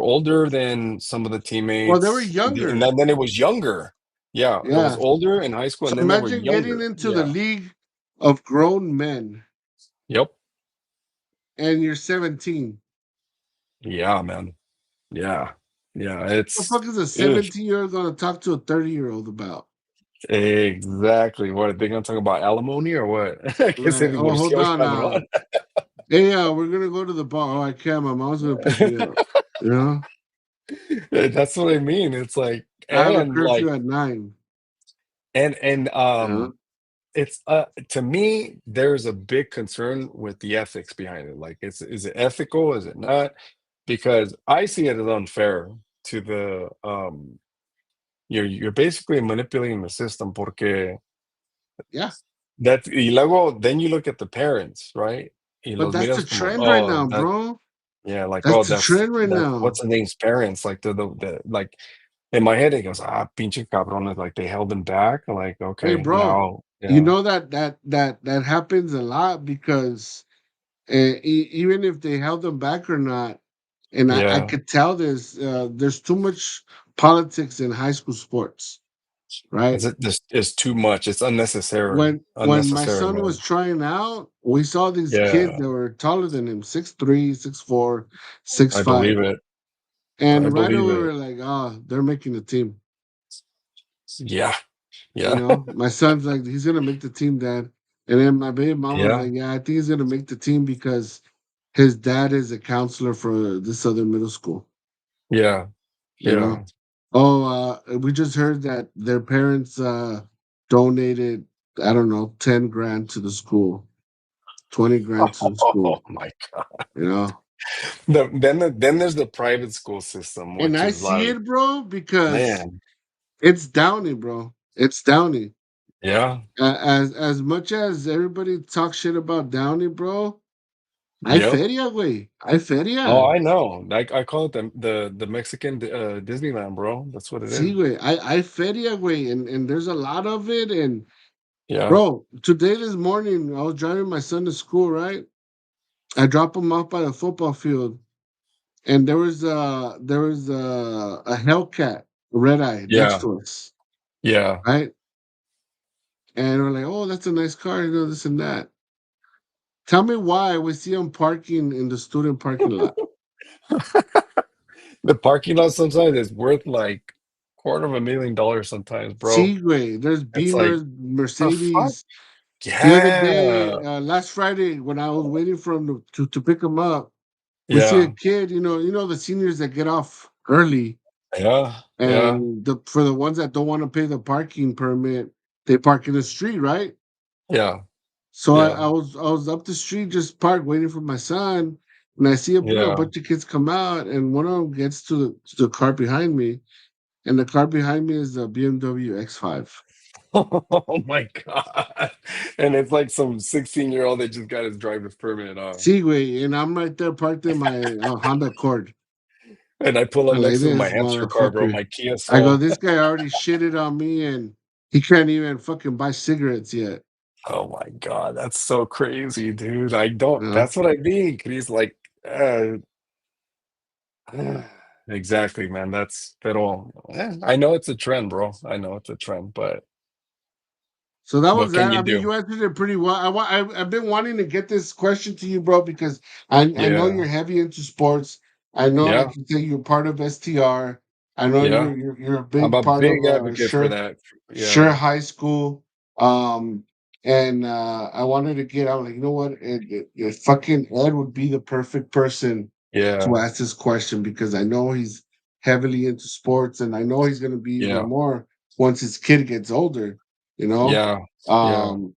older than some of the Well, they were teammates, and younger. then it was younger. Yeah, it was Yeah. older in high school, So and then they were imagine getting younger. into the Yeah. league of grown men, Yep. and you're 17. Yeah, man. Yeah. Yeah. What the fuck is a Ugh, 17-year-old gonna talk to a 30-year-old about? exactly. What are they gonna talk about, alimony or what? Que se Right. Oh, hold divorció el on now. padrón. Hey, we're gonna go to the bar. Oh, I can't. My mom's gonna pick me up. You know, That's what I mean. It's like, I have a and like, curfew at 9. and You know, it's to me, there's a big concern with the ethics behind it. Like, is it ethical? Is it not? Because I see it as unfair to the you're basically manipulating the system porque Yeah, that y luego then you look at the parents, right? Y but los that's the miras como, trend right oh, now, that bro. yeah, like, oh, That's the trend right that's now. what's the name's parents, like the like in my head it goes, ah, pinche cabrones, like they held him back. Like, Hey, okay, bro, now, you yeah, know that happens a lot because even if they held them back or not, and I yeah. could tell there's too much politics in high school sports, right? Is it just is too much? It's unnecessary, When my unnecessary, son was man. trying out, we saw these kids Yeah, that were taller than him, 6'3", 6'4", six I five, believe it. I and right believe away we it. were like, oh, they're making the team. Yeah, You yeah, know, my son's like, he's gonna make the team, dad. And then my baby mom was yeah, like, yeah, I think he's gonna make the team because his dad is a counselor for this other middle school. yeah, You know, yeah. oh, we just heard that their parents donated, I don't know, 10 grand to the school, 20 grand to the Oh school. my god. You know, Then there's the private school system, and which I is see like, it, bro, because man, it's downy, bro. It's downy. yeah, As much as everybody talks shit about Downey, bro, hay yep. feria, güey. Hay Oh, feria. I know. Like I call it the Mexican Disneyland, bro. That's what it is. Sí, güey. Hay feria, güey. And there's a lot of it. And, Yeah, bro, today, this morning, I was driving my son to school, right? I dropped him off by the football field. And there was a Hellcat, red eye, next yeah, to us, yeah. right? And we're like, oh, that's a nice car, this and that. Tell me why we see him parking in the student parking lot. The parking lot sometimes is worth like $250,000 sometimes, bro. Seaway, there's It's like, Beamers, the fuck? Mercedes. The other day, Yeah, last Friday, when I was waiting for him to pick him up, we see a yeah, kid. The seniors that get off early, yeah, yeah, and for the ones that don't want to pay the parking permit, they park in the street, right? yeah, So I, yeah, I was I was up the street just parked waiting for my son, and I see a yeah. bunch of kids come out, and one of them gets to the car behind me, and the car behind me is a BMW X5. Oh my god. And it's like some 16-year-old that just got his driver's permit, Seaway, and I'm right there parked in my Honda Accord. and I pull up I'm like, next to my this hamster car, bro, motherfucker. my Kia I go, Soul. this guy already shitted on me and he can't even fucking buy cigarettes yet. Oh my god, that's so crazy, dude. I don't You know? that's what I mean. He's like, uh, exactly, man. That's pero I know it's a trend, bro. I know it's a trend, but So that was what can that. you I mean, do? you answered it pretty well. I've been wanting to get this question to you, bro, because I know Yeah. you're heavy into sports. I know, Yeah. like you say, you're part of STR. I know Yeah. you're a I'm big a part of big advocate for Sure that. Sure Yeah. High School. Um, and I wanted to get out. Like, you know what? Fucking Ed would be the perfect person to Yeah. ask this question because I know he's heavily into sports, and I know he's going to be even Yeah. more once his kid gets older. You know. Yeah. Yeah. Um,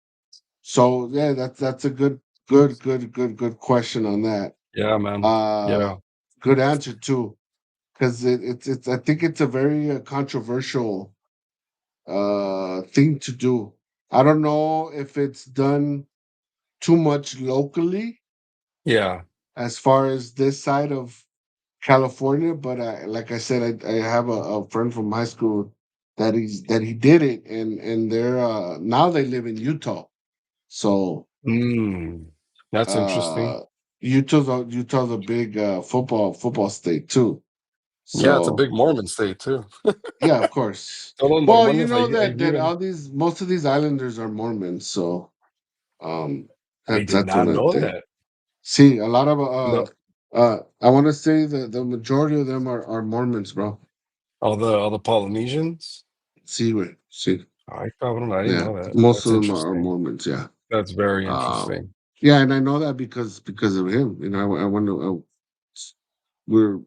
so yeah, that's a good question on that. Yeah, man. Uh, Yeah. Good answer too, because it's I think it's a very controversial thing to do. I don't know if it's done too much locally Yeah. as far as this side of California, but like I said, I have a friend from high school that he did it, and they're now they live in Utah. So Mm. That's interesting. uh, Utah's a big football state too. Yeah, it's a So big Mormon state too. yeah, of course. Todos los Well, you mormones know ahí, ahí that viven. all these most of these islanders are Mormons, so um, I did that's not another know thing. that. See, a lot of No, I want to say that the majority of them are Mormons, bro. all the Polynesians. See, Ay, cabrón, I didn't yeah, know that. most That's of them are interesting. Mormons. Yeah, That's very um, interesting. yeah, and I know that because of him. I wonder. We're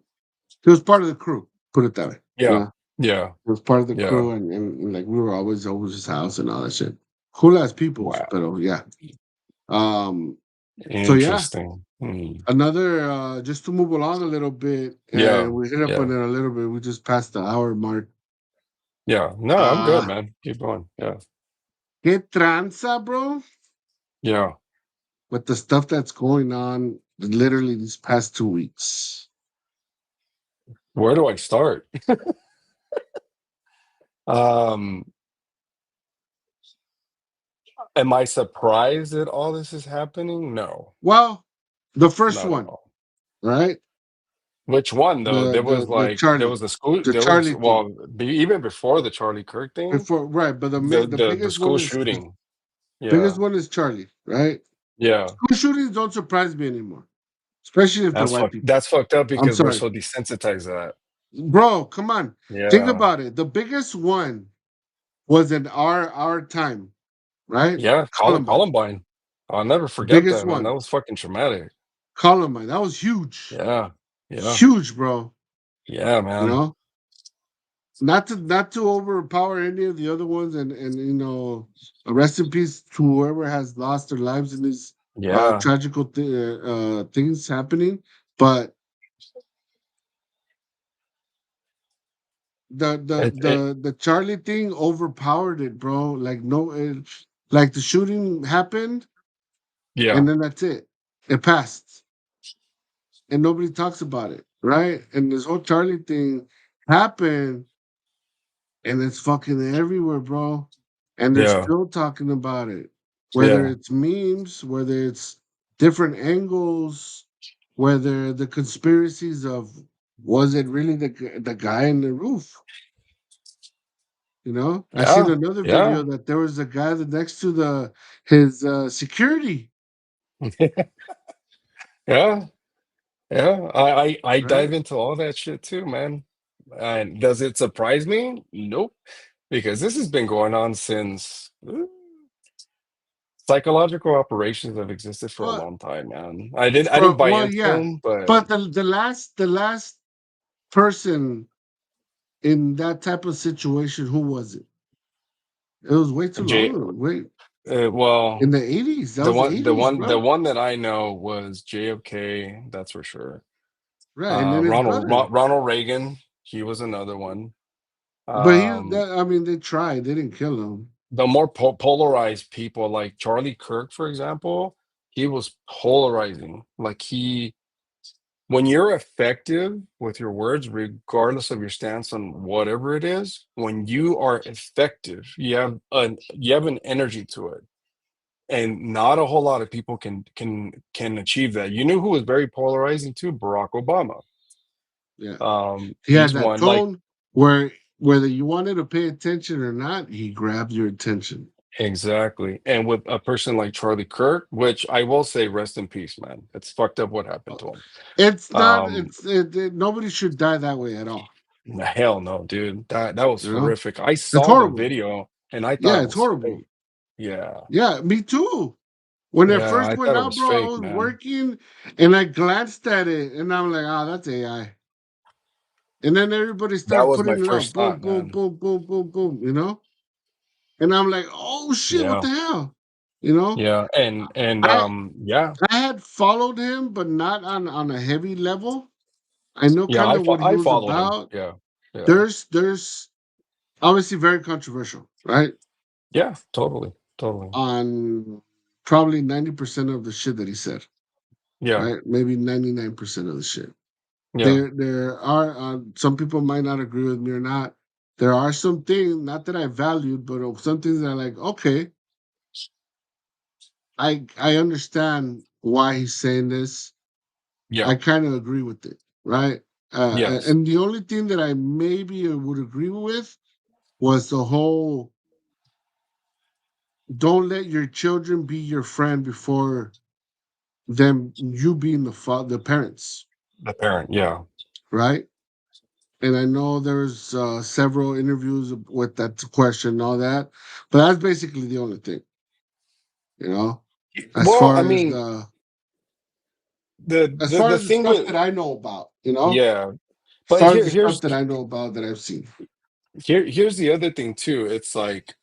He was part of the crew. Put it that way. Yeah. Yeah, Yeah. he was part of the Yeah. crew, and like we were always over his house and all that shit. Cool as peoples, Wow. but yeah. Um. So yeah, Interesting. Hmm. another just to move along a little bit, Yeah. and we hit up on Yeah. it a little bit. We just passed the hour mark. Yeah. No, I'm good, Uh man. Keep going. Yeah. get tranza, bro. Yeah. With the stuff that's going on, literally these past 2 weeks. Where do I start? Um, am I surprised that all this is happening? No, Well, the first not at one, all. right? Which one though? The There was the the like there Charlie, was the school. the There was, Charlie thing. well, even before the Charlie Kirk thing, Before, right? But the the biggest one school is shooting. biggest Yeah. one is Charlie, right? Yeah. School shootings don't surprise me anymore, especially if they're white people. That's fucked up I'm because we're sorry, so desensitized to that. bro. Come on, think Yeah. about it. The biggest one was in our time, right? Yeah. Columbine, Columbine. I'll never forget biggest that, man. That one. was fucking traumatic. Columbine, that was huge, Yeah. Yeah. huge, bro. Yeah, You man. know, not to overpower any of the other ones, and rest in peace to whoever has lost their lives in these Yeah. tragical things happening. But the Charlie thing overpowered it, bro. Like no, like the shooting happened, Yeah. and then that's it. It passed, and nobody talks about it, right? And this whole Charlie thing happened, and it's fucking everywhere, bro. And they're Yeah. still talking about it, whether Yeah. it's memes, whether it's different angles, whether the conspiracies of was it really the guy in the roof? I seen Yeah. another video Yeah. that there was a guy that next to the his security, Yeah. Yeah. I right? dive into all that shit too, man. And does it surprise me? Nope. Because this has been going on since psychological operations have existed for a Well, long time, man. I didn't buy into yeah, them, but but the last person in that type of situation, who was it? It was way too J long. Wait, in well, the 80s. That was the 80s, the bro. one that I know was JFK, that's for sure. Right, and then his brother. Ronald Reagan, he was another one. But Um, I mean, they tried. They didn't kill him. the more polarized people, like Charlie Kirk, for example, he was polarizing. Like when you're effective with your words, regardless of your stance on whatever it is, when you are effective, you have an energy to it, and not a whole lot of people can achieve that. You know who was very polarizing too? Barack Obama. Yeah, he had He's that one, like, tone where whether you wanted to pay attention or not, he grabbed your attention. exactly. And with a person like Charlie Kirk, which I will say, rest in peace, man. It's fucked up what happened to him. It's not. Um, Nobody should die that way at all. hell no, dude. That was You know, horrific. I it's saw the horrible. video and I thought Yeah, it it's was horrible. fake. Yeah. Yeah, me too. When it Yeah, first I went thought it out, was bro, I fake, was man. working and I glanced at it and I'm like, oh, that's AI. And then everybody That started was my putting it up. first Boom, thought, boom, man. boom, boom, boom, boom. And I'm like, oh shit, what Yeah. the hell? You know? Yeah. And I yeah. I had followed him, but not on a heavy level. I know Yeah, kind of what he I was followed him. about. Yeah. Yeah. There's obviously very controversial, right? Yeah, totally. Totally. On probably 90% of the shit that he said, Yeah. right? Maybe 99% of the shit. Yeah. There are some people might not agree with me or not. There are some things, not that I valued, but some things that are like, okay, I understand why he's saying this. Yeah. I kind of agree with it, right? Yes. And the only thing that I maybe would agree with was the whole don't let your children be your friend before them you being the parents, The parent. Yeah. right? And I know there's several interviews with that question and all that, but that's basically the only thing, you know, as Well, far I as mean, the the thing stuff with that I know about, yeah, as but far as the stuff that I know about that I've seen. here's the other thing too. It's like,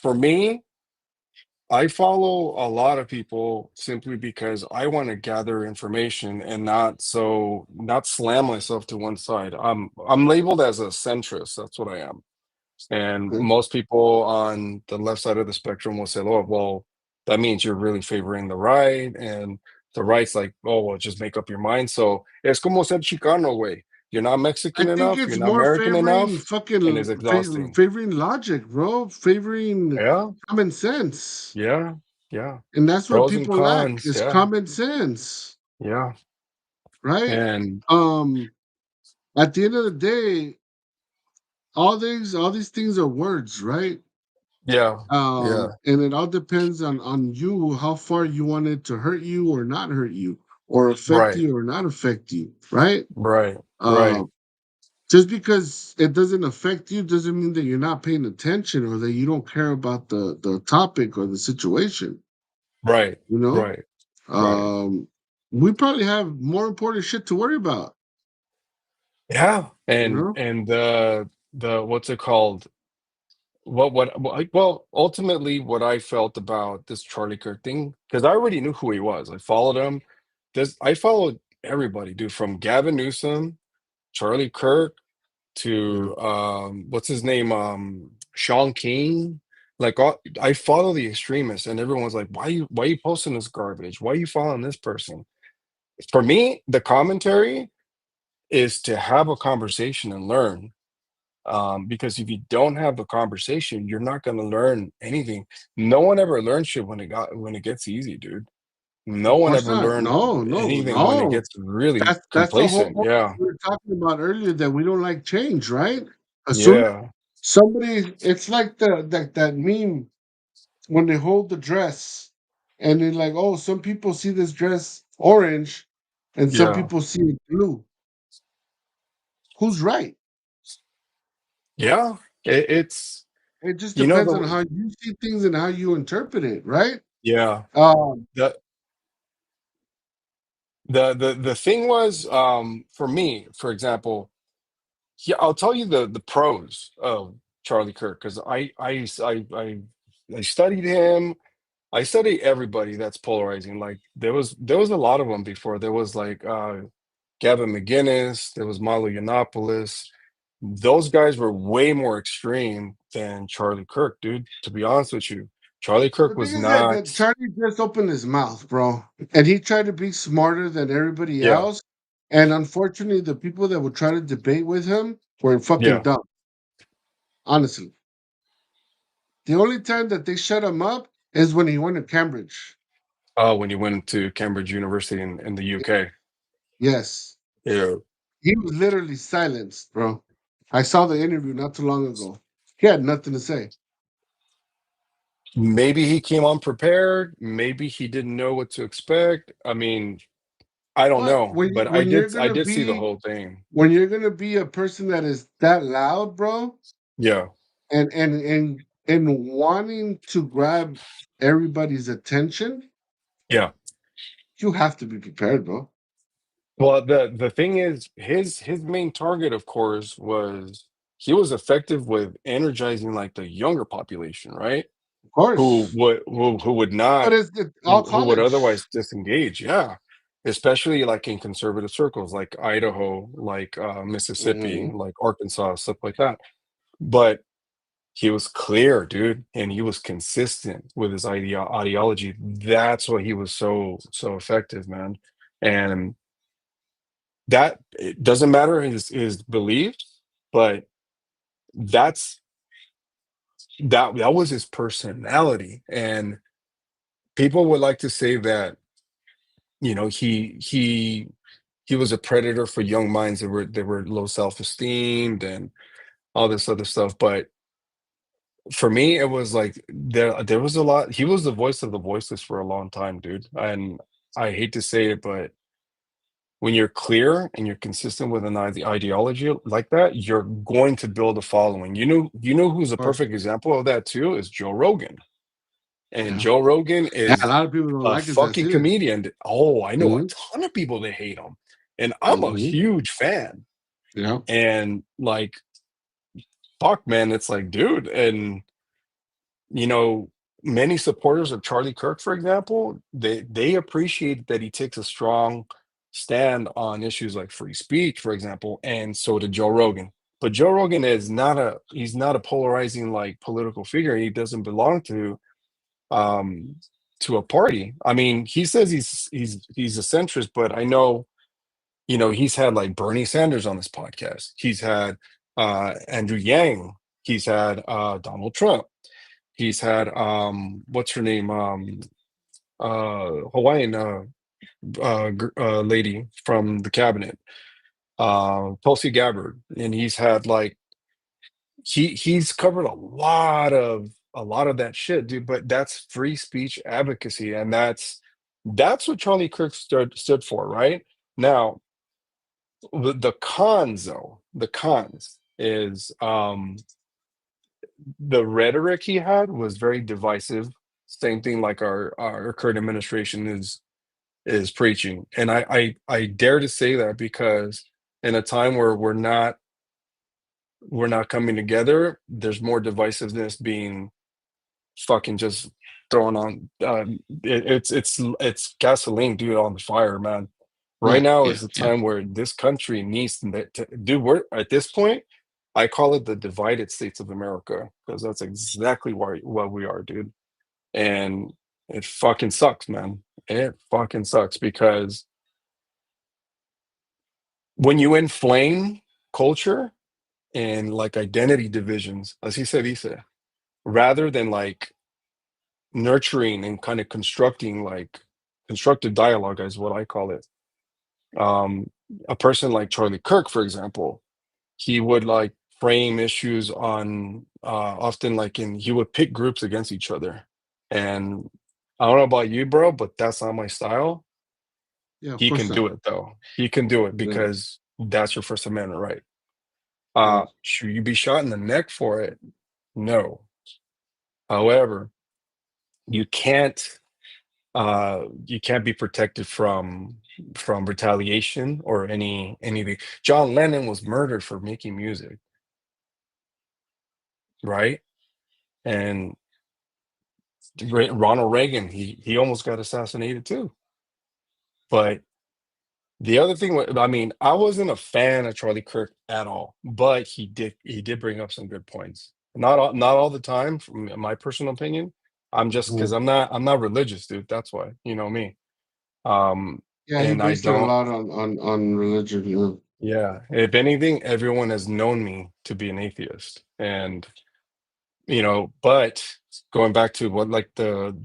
For me, I follow a lot of people simply because I want to gather information and not slam myself to one side. I'm labeled as a centrist. That's what I am. And Okay. most people on the left side of the spectrum will say, "Oh, well, that means you're really favoring the right." And the right's like, "Oh, well, just make up your mind." So es como ser Chicano, way. You're not I Mexican think enough, you're it's not more American favoring enough, and fucking it's exhausting. favoring logic, bro. Favoring Yeah, common sense. yeah, yeah. And that's what Pros and people lack cons, is yeah, common sense, yeah. right? And Um, at the end of the day, all these things are words, right? yeah, yeah, And it all depends on you how far you want it to hurt you or not hurt you, or affect right, you or not affect you, right? right, Uh, right, just because it doesn't affect you doesn't mean that you're not paying attention or that you don't care about the topic or the situation. right, You know, right, right. um, we probably have more important shit to worry about. Yeah, You know, and the what's it called? Well, ultimately, what I felt about this Charlie Kirk thing, because I already knew who he was. I followed him. I followed everybody, dude, from Gavin Newsom, Charlie Kirk yeah. to what's his name, Sean King. Like I follow the extremists, and everyone's like, why you posting this garbage? Why are you following this person? For me, the commentary is to have a conversation and learn. Because if you don't have the conversation, you're not going to learn anything. No one ever learns shit when it gets easy, dude. No Of one course ever not. learned No, no, anything when it no. gets really That's the whole complacent. point Yeah, we were talking about earlier that we don't like change, right? As soon as yeah, somebody, it's like that meme when they hold the dress and they're like, oh, some people see this dress orange and some yeah, people see it blue. Who's right? yeah. It's It just you know depends on how the you see things and how you interpret it, right? yeah Um, the the thing was for me, for example. Yeah, I'll tell you the pros of Charlie Kirk because I studied him. I study everybody that's polarizing. Like there was a lot of them before. There was like Gavin McGinnis, there was Milo Yiannopoulos. Those guys were way more extreme than Charlie Kirk, dude. To be honest with you, Charlie the Kirk thing was is that not. Charlie just opened his mouth, bro, and he tried to be smarter than everybody Yeah, else. And unfortunately, the people that would try to debate with him were fucking yeah. dumb. Honestly, the only time that they shut him up is when he went to Cambridge. Oh, when he went to Cambridge University in the UK. Yes, Yeah. he was literally silenced, bro. I saw the interview not too long ago. He had nothing to say. Maybe he came unprepared. Maybe he didn't know what to expect. I mean, I don't But know, but when you're I gonna did see the be whole thing. when you're gonna be a person that is that loud, bro, Yeah, and wanting to grab everybody's attention, yeah. you have to be prepared, bro. Well, the thing is, his main target, of course, was he was effective with energizing like the younger population, right? Of course. Who would not But it's all who would college. otherwise disengage? Yeah, especially like in conservative circles, like Idaho, like Mississippi, Mhm. like Arkansas, stuff like that. But he was clear, dude, and he was consistent with his ideology. That's why he was so effective, man. And that it doesn't matter his beliefs, but that's that was his personality. And people would like to say that, he was a predator for young minds that were low self-esteemed and all this other stuff. But for me, it was like there was a lot. He was the voice of the voiceless for a long time, dude. And I hate to say it, but when you're clear and you're consistent with an ideology like that, you're going to build a following. You know who's a Of course. perfect example of that too is Joe Rogan. And Yeah. Joe Rogan Yeah, a is lot of people don't a like us as fucking is. comedian. Oh, I know a Mhm. ton of people that hate him, and I'm a Mhm. huge fan. Yeah. And like, fuck, man, it's like, dude, and you know, many supporters of Charlie Kirk, for example, they appreciate that he takes a strong stand on issues like free speech, for example, and so did Joe Rogan. But Joe Rogan is not a he's not a polarizing like political figure. He doesn't belong um to a party. I mean, he says he's a centrist, but I know, you know, he's had like Bernie Sanders on this podcast. He's had Andrew Yang. He's had Donald Trump. He's had what's her name? Hawaiian lady from the cabinet, Tulsi Gabbard, and he's had like he's covered a lot of that shit, dude. But that's free speech advocacy, and that's what Charlie Kirk stood for, right? Now, the cons, though, the cons is the rhetoric he had was very divisive. Same thing like our current administration is preaching. And I dare to say that because in a time where we're not coming together, there's more divisiveness being fucking just thrown on it's gasoline, dude, on the fire, man. Right Yeah, now yeah, is the yeah. time where this country needs to dude, we're at this point, I call it the divided states of America because that's exactly what we are, dude. And it fucking sucks, man. It fucking sucks because when you inflame culture and like identity divisions, as he said, rather than like nurturing and kind of constructing like constructive dialogue is what I call it. Um, a person like Charlie Kirk, for example, he would like frame issues on often like in he would pick groups against each other. And I don't know about you, bro, but that's not my style. Yeah, of He course can do not. it though. He can do it Yeah, because that's your First Amendment right. yeah. Should you be shot in the neck for it? No. However, you can't you can't be protected from retaliation or anything. John Lennon was murdered for making music, right? And Ronald Reagan, he almost got assassinated too. But the other thing, I mean, I wasn't a fan of Charlie Kirk at all, but he did bring up some good points. Not all the time, from my personal opinion. I'm just because Mhm. I'm not religious, dude. That's why, you know me. Yeah, he And I based it a don't. lot on religion. Yeah. Yeah, if anything, everyone has known me to be an atheist, and you know, but going back to what like the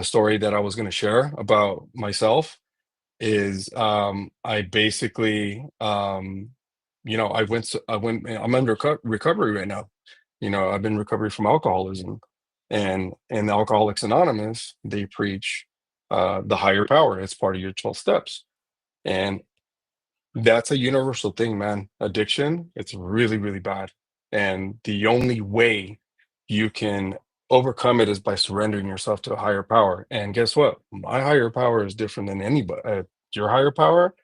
story that I was going to share about myself is I basically you know I went I'm under recovery right now. You know, I've been recovery from alcoholism, and in Alcoholics Anonymous they preach the higher power. It's part of your 12 steps, and that's a universal thing, man. Addiction, it's really, really bad. And the only way you can overcome it is by surrendering yourself to a higher power. And guess what? My higher power is different than anybody. Your higher power,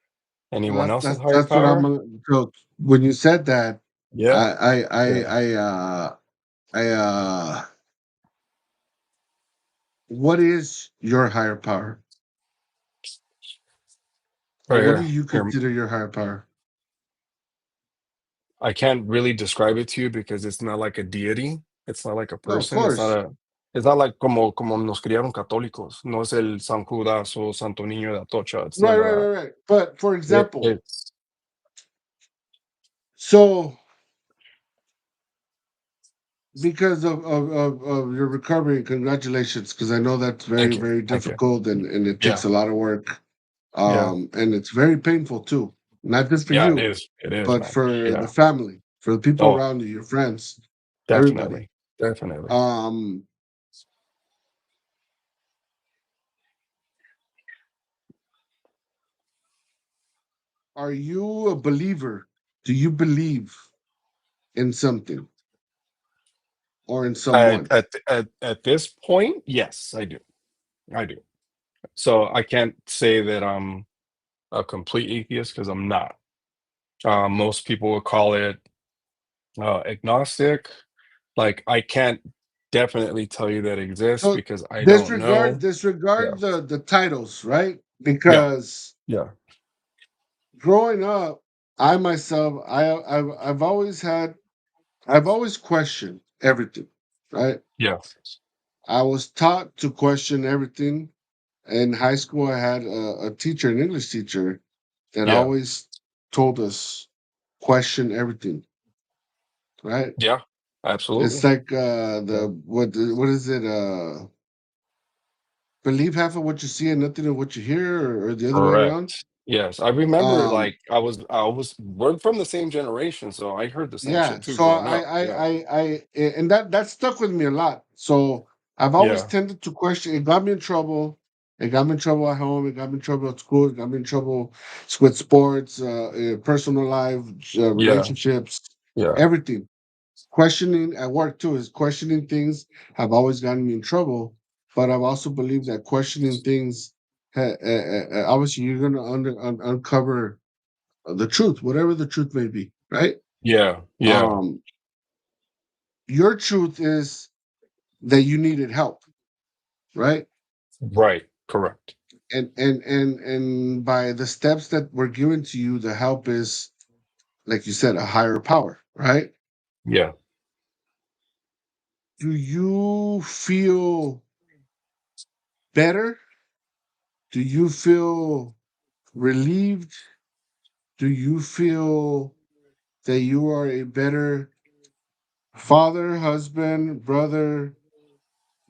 Well, anyone else's higher that's what I'm. power. So when you said that, Yeah, I I I yeah. I uh I what is your higher power, or Right what do here. you Here. consider your higher power? I can't really describe it to you because it's not like a deity. It's not like a No, of person. course. It's not like como nos criaron católicos. No es el San Judas o Santo Niño de Atocha. It's Right, none of right, that. right, right. But for example, It's so because of your recovery, congratulations, because I know that's very, thank you. very Thank you. difficult and it Yeah. takes a lot of work. Yeah. And it's very painful too, not just for Yeah, it you, is. It is, but man. for the Yeah. family, for the people Oh, around you, your friends, everybody. definitely. Definitely. Um, are you a believer? Do you believe in something or in someone? At this point, yes, I do. I do. So I can't say that I'm a complete atheist because I'm not. Most people would call it agnostic. Like I can't. definitely tell you that exists So because I don't disregard know. Yeah, disregard the titles, right? yeah, Because yeah, growing up, I myself, I've always questioned everything, right? yeah, I was taught to question everything. In high school, I had a teacher, an English teacher, that yeah, always told us question everything, right? yeah. It's Absolutely. like Yeah. what is it? Believe half of what you see and nothing of what you hear, or the other way around. Correct. Yes, I remember, Um, like, we're from the same generation, so I heard the same yeah. shit too So growing up. Yeah. and that stuck with me a lot. So I've always Yeah. tended to question. It got me in trouble. It got me in trouble at home. It got me in trouble at school. It got me in trouble with sports, personal life, Yeah. relationships, Yeah. everything. Questioning at work too is questioning things have always gotten me in trouble. But I've also believed that questioning things, obviously, you're going to uncover the truth, whatever the truth may be, right? Yeah. Yeah. Um, your truth is that you needed help, right? Right. Correct. And by the steps that were given to you, the help is, like you said, a higher power, right? Yeah. Do you feel better? Do you feel relieved? Do you feel that you are a better father, husband, brother,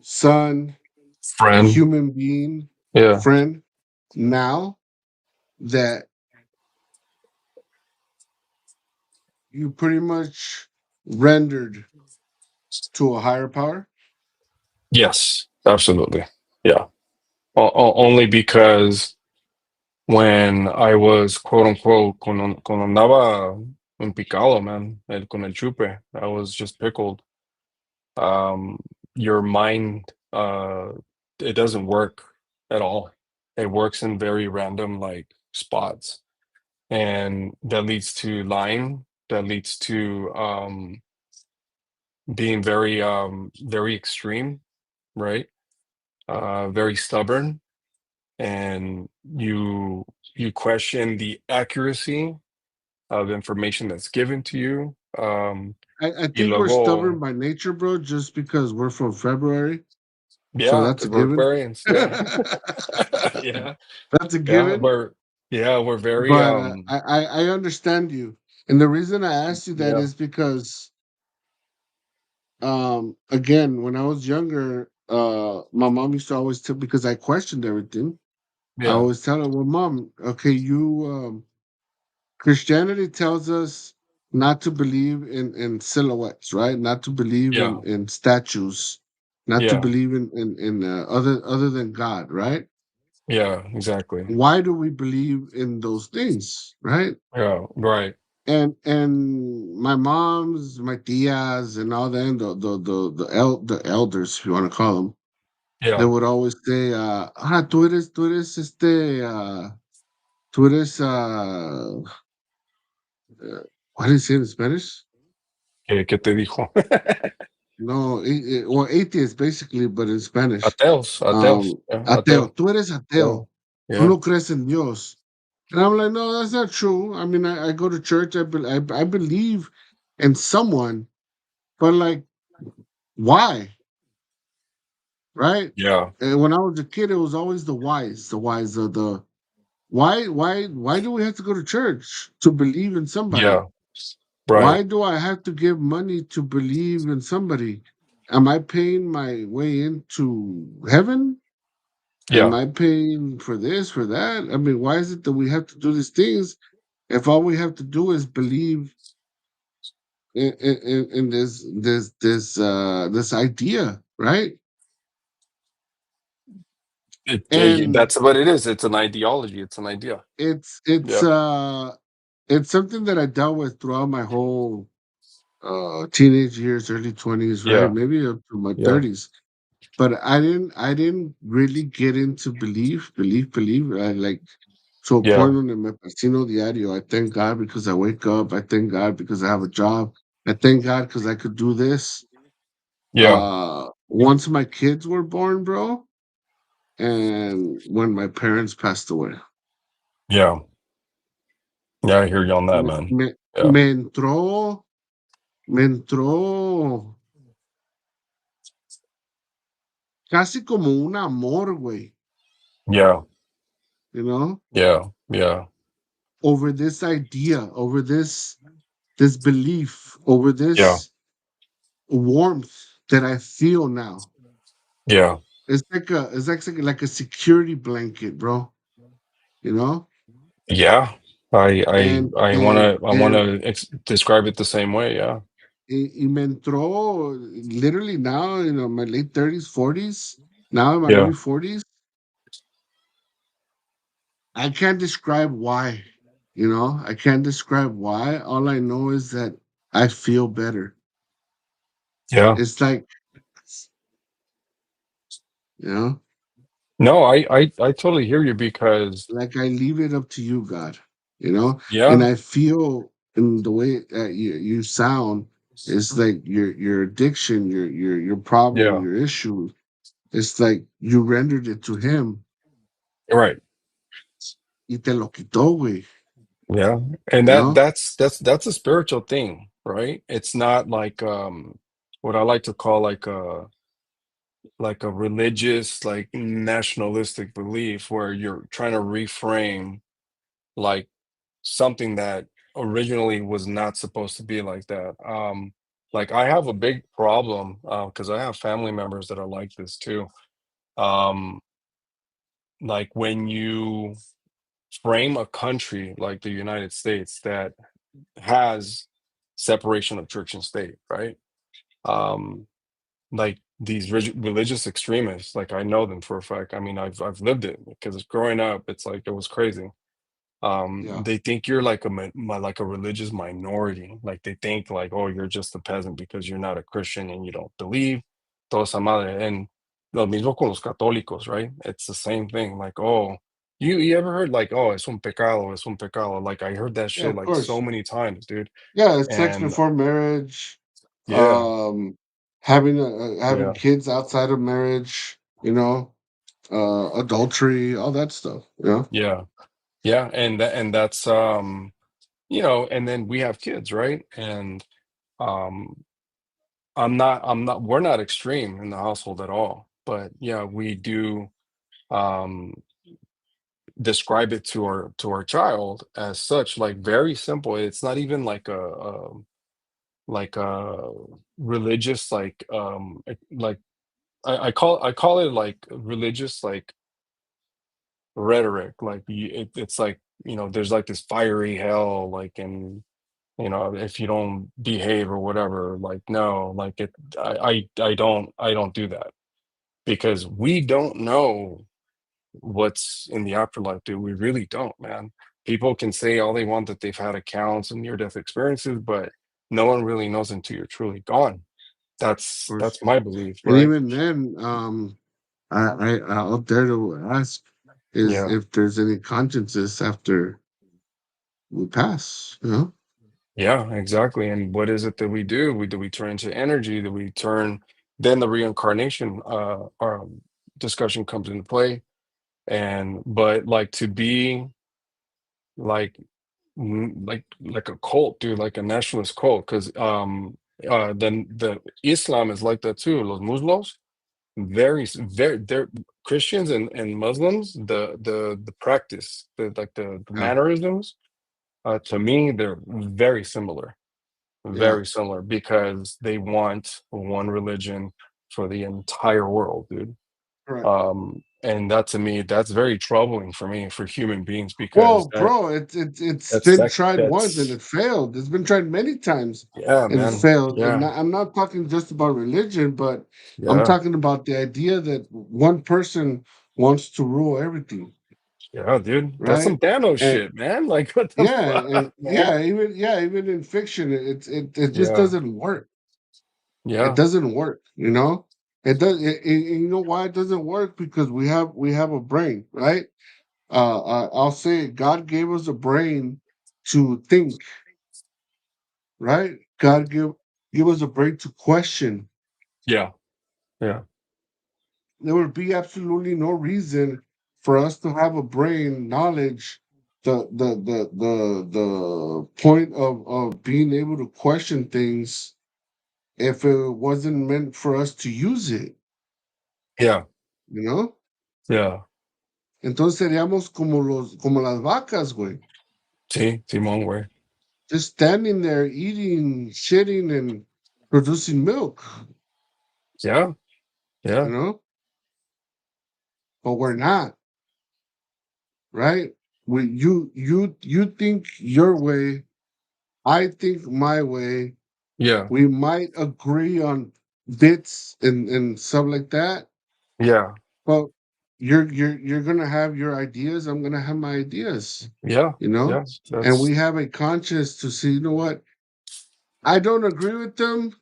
son, Friend. human being, Yeah. friend now that you pretty much rendered to a higher power? Yes. Absolutely. Yeah. Only because when I was quote unquote cuando andaba en picado, man, con el chupe, I was just pickled. Um, your mind, it doesn't work at all. It works in very random like spots, and that leads to lying. That leads to being very extreme, right? Very stubborn, and you question the accuracy of information that's given to you. I Y think we're stubborn luego, by nature, bro, just because we're from February. So yeah, that's a because we're given. Aquarians, yeah. That's Yeah, a yeah, given. we're very, But I understand you. And the reason I asked you that yeah, is because again, when I was younger, my mom used to always tell, because I questioned everything. I yeah, always tell her, "Well, mom, okay, Christianity tells us not to believe in silhouettes, right? Not to believe yeah, in statues, not to yeah, believe in other than God, right? yeah, exactly. Why do we believe in those things, right?" Yeah, right. And my mom's, my tias, and all them, the elders, if you want to call them, they Yeah, would always say, tú eres tú eres, what do you say in Spanish? ¿qué te dijo? No, well, atheist basically, but in Spanish. Ateos, ateos, yeah, Ateo, ateo, tú eres yeah, ateo. Tú yeah, no crees en Dios. And I'm like, no, that's not true. I mean, I go to church. I believe in someone, but like, why? Right? yeah, And when I was a kid, it was always the whys, the why do we have to go to church to believe in somebody? yeah, right, Why do I have to give money to believe in somebody? Am I paying my way into heaven? Am yeah. I paying for this, for that? I mean, why is it that we have to do these things if all we have to do is believe in this idea, right? And That's what it is. It's an ideology. It's an idea. it's it's Yeah, uh it's something that I dealt with throughout my whole teenage years, early 20s, right? yeah, Maybe up to my yeah, 30s. But I didn't really get into believe. I like to a yeah, point on my Casino Diario. I thank God because I wake up. I thank God because I have a job. I thank God because I could do this. Yeah. Once my kids were born, bro, and when my parents passed away. Yeah. Yeah, I hear you on that, Me, man. me, Yeah. me entró casi como un amor, güey, Yeah. you know, Yeah. Yeah. over this idea, over this belief, over Yeah. this warmth that I feel now. Yeah. It's like a security blanket, bro. You know, Yeah. and I and and wanna describe it the same way. Yeah. y me entró literally now, my late 30s, 40s. Now in my Yeah. early 40s, I can't describe why. I can't describe why. All I know is that I feel better. Yeah. It's like, you know, No, I totally hear you because like I leave it up to you, God. And yeah. I feel in the way that you sound, it's like your addiction, your problem, Yeah. your issue. It's like you rendered it to Him, Right. y te lo quitó, güey. Yeah. And You know? that's a spiritual thing, right? It's not like what I like to call like a religious, like nationalistic belief where you're trying to reframe like something that originally was not supposed to be like that. Like I have a big problem because I have family members that are like this too. Um, like when you frame a country like the United States that has separation of church and state, right? Um, like these religious extremists, like I know them for a fact. I mean, I've lived it because growing up, it's like it was crazy. Yeah, They think you're like like a religious minority. Like they think like, oh, you're just a peasant because you're not a Christian and you don't believe. Toda esa madre. And lo mismo con los católicos, right? It's the same thing. Like, oh, you ever heard like, oh, es un pecado, es un pecado. Like I heard that yeah, shit of like so course. many times, dude. Yeah, it's sex And before marriage, yeah, having yeah, kids outside of marriage, adultery, all that stuff. yeah, yeah. And that's and then we have kids, right? And um we're not extreme in the household at all. But yeah, we do um describe it to our child as such, like very simple. It's not even like a religious like I call it like religious like rhetoric. Like it's like, there's like this fiery hell, like and if you don't behave or whatever, like no, like I don't do that because we don't know what's in the afterlife, dude. We really don't, man. People can say all they want that they've had accounts and near-death experiences, but no one really knows until you're truly gone. Of That's course. my belief, And right? even then, I up there to ask is Yeah. if there's any consciences after we pass. Yeah, exactly. And what is it that we do? We turn into energy? Do we turn then the reincarnation discussion comes into play. And but like to be like like a cult, dude, like a nationalist cult, because then the Islam is like that too. Los Muslims, very they're Christians and Muslims, the practice, the Yeah, mannerisms, to me, they're yeah, very similar because they want one religion for the entire world, dude. correct. And that to me, that's very troubling for me, for human beings, because Well, bro, it's been tried once and that's it failed. It's been tried many times yeah, and it man. failed. And Yeah, I'm not talking just about religion, but I'm yeah, talking about the idea that one person wants to rule everything, yeah, dude. That's right? some Thanos And shit, man. Like what the yeah, fuck, and man? even in fiction, it just Yeah, doesn't work. It yeah, doesn't work, you know. It does. You know why it doesn't work? Because we have a brain, right? I'll say it, God gave us a brain to think, right? God give us a brain to question, Yeah. Yeah. There would be absolutely no reason for us to have a brain knowledge, the point of being able to question things if it wasn't meant for us to use it, Yeah. you know? Yeah. Entonces seríamos como las vacas, güey. Sí, Simón, güey. Just standing there eating, shitting, and producing milk, Yeah. you Yeah. know? But we're not, right? You think your way, I think my way. Yeah. We might agree on bits and stuff like that, Yeah. but you're gonna have your ideas. I'm gonna have my ideas, Yeah. you know. Yeah. And we That's have a conscience to see. You know what? I don't agree with them,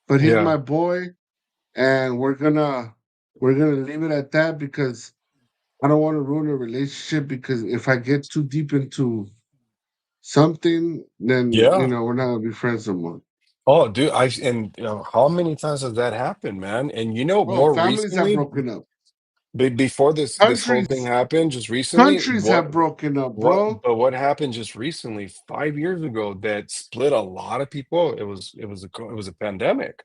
but he's yeah. my boy, and we're gonna leave it at that because I don't want to ruin a relationship. Because if I get too deep into something, then Yeah. we're not gonna be friends anymore. Oh, dude, and how many times has that happened, man? And Oh, more families have recently, broken up. before this whole thing Countries happened, just recently, Countries have broken up, what bro. but what happened just recently, 5 years ago, that split a lot of people? It was a pandemic.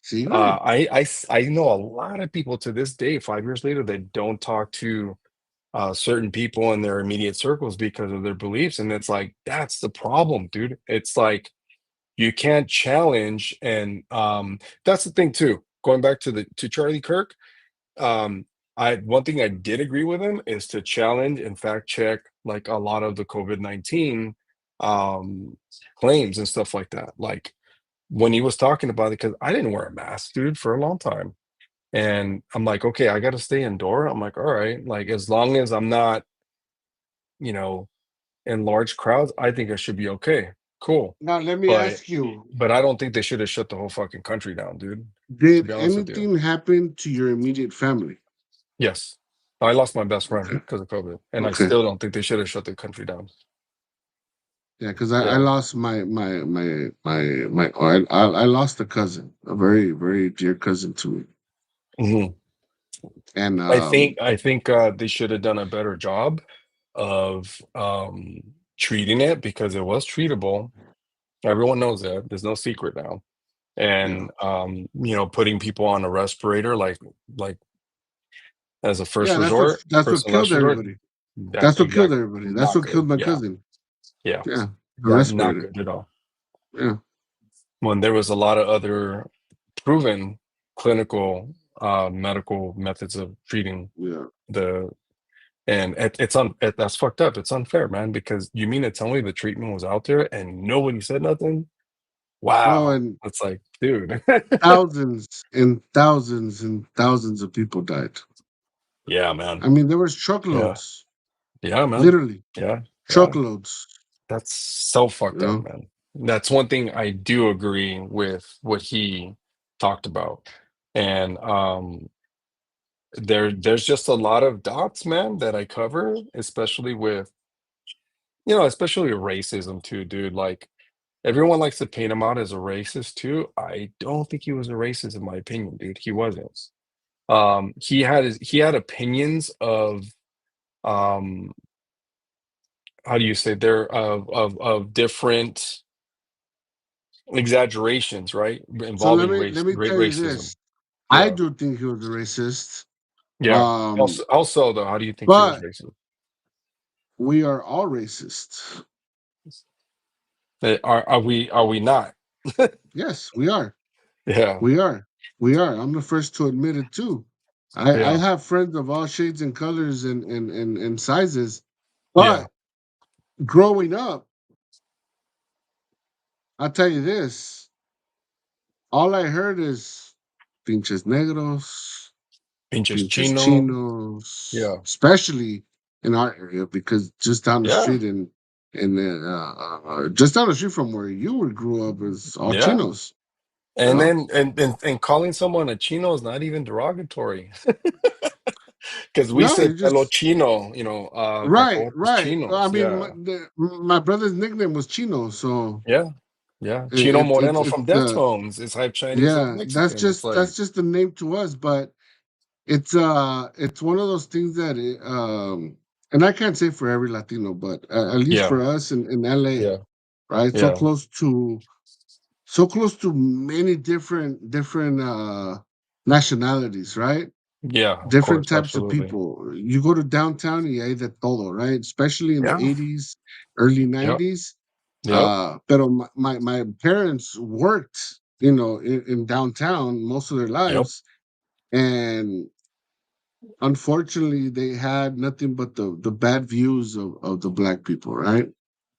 Sí, güey. I know a lot of people to this day, 5 years later, that don't talk to certain people in their immediate circles because of their beliefs, and it's like that's the problem, dude. It's like you can't challenge, and that's the thing too. Going back to the to Charlie Kirk, I one thing I did agree with him is to challenge and fact check like a lot of the COVID-19 um claims and stuff like that. Like when he was talking about it, because I didn't wear a mask, dude, for a long time. And I'm like, okay, I gotta stay indoor. I'm like, all right, like as long as I'm not, you know, in large crowds, I think I should be okay. Cool. Now let me But ask you, I don't think they should have shut the whole fucking country down, dude, to did be honest with you. anything happen to your immediate family? Yes. I lost my best friend Okay. because of COVID, and I Okay. still don't think they should have shut the country down. Yeah, because I Yeah. lost I lost a cousin, a very, very dear cousin to me. Mhm. And I think they should have done a better job of treating it because it was treatable. Everyone knows that. There's no secret now. yeah. And putting people on a respirator like as a Yeah, that's what first killed last resort, everybody. that That's what killed exact everybody. That's not what killed good. my Yeah. cousin. Yeah. Yeah. The Yeah, not respirator. good at all. Yeah. When there was a lot of other proven clinical medical methods of treating Yeah. the and that's fucked up. It's unfair, man, because you mean to tell me the treatment was out there and nobody said nothing? Bro, Wow. and It's like, dude. thousands and thousands and thousands of people died. Yeah, man. I mean, there was Yeah. truckloads, Yeah, man. literally Yeah. Yeah. truckloads. That's so You fucked up, know, man. That's one thing I do agree with what he talked about. And there's just a lot of dots, man, that I cover, especially with especially with racism too, dude. Like everyone likes to paint him out as a racist too. I don't think he was a racist in my opinion, dude. He wasn't. He had opinions of um how do you say there of different exaggerations, right? so let Involving me let me tell you racism. this: I Yeah. do think he was a racist, Yeah. Also though, how do you think he was but racist? we are all racist. Are we not? Yes, we are. Yeah. We are. We are. I'm the first to admit it too. I Yeah. have friends of all shades and colors and sizes, Yeah. but growing up, I'll tell you this: all I heard is pinches negros, Pinches pinches chino. chinos, Yeah. especially in our area, because just down the Yeah. street in just down the street from where you were grew up is all Yeah. chinos. You And know? then and calling someone a chino is not even derogatory. Because we No, say you pelo just chino, right, tacos right. I chinos. mean, Yeah. my brother's nickname was Chino, so Yeah. Yeah. Chino Moreno It's from Deftones is half Chinese, half yeah, Mexican. It's like, that's just the name to us, but it's one of those things that and I can't say for every Latino, but at least yeah, for us in LA, yeah, right? yeah, So close to many different nationalities, right? yeah, of Different course, types of absolutely. people. You go to downtown y hay de todo, right? Especially in the Yeah, 80s, early yep, 90s. yep, Pero my parents worked, in downtown most of their yep, lives, and unfortunately they had nothing but the bad views of the black people, right?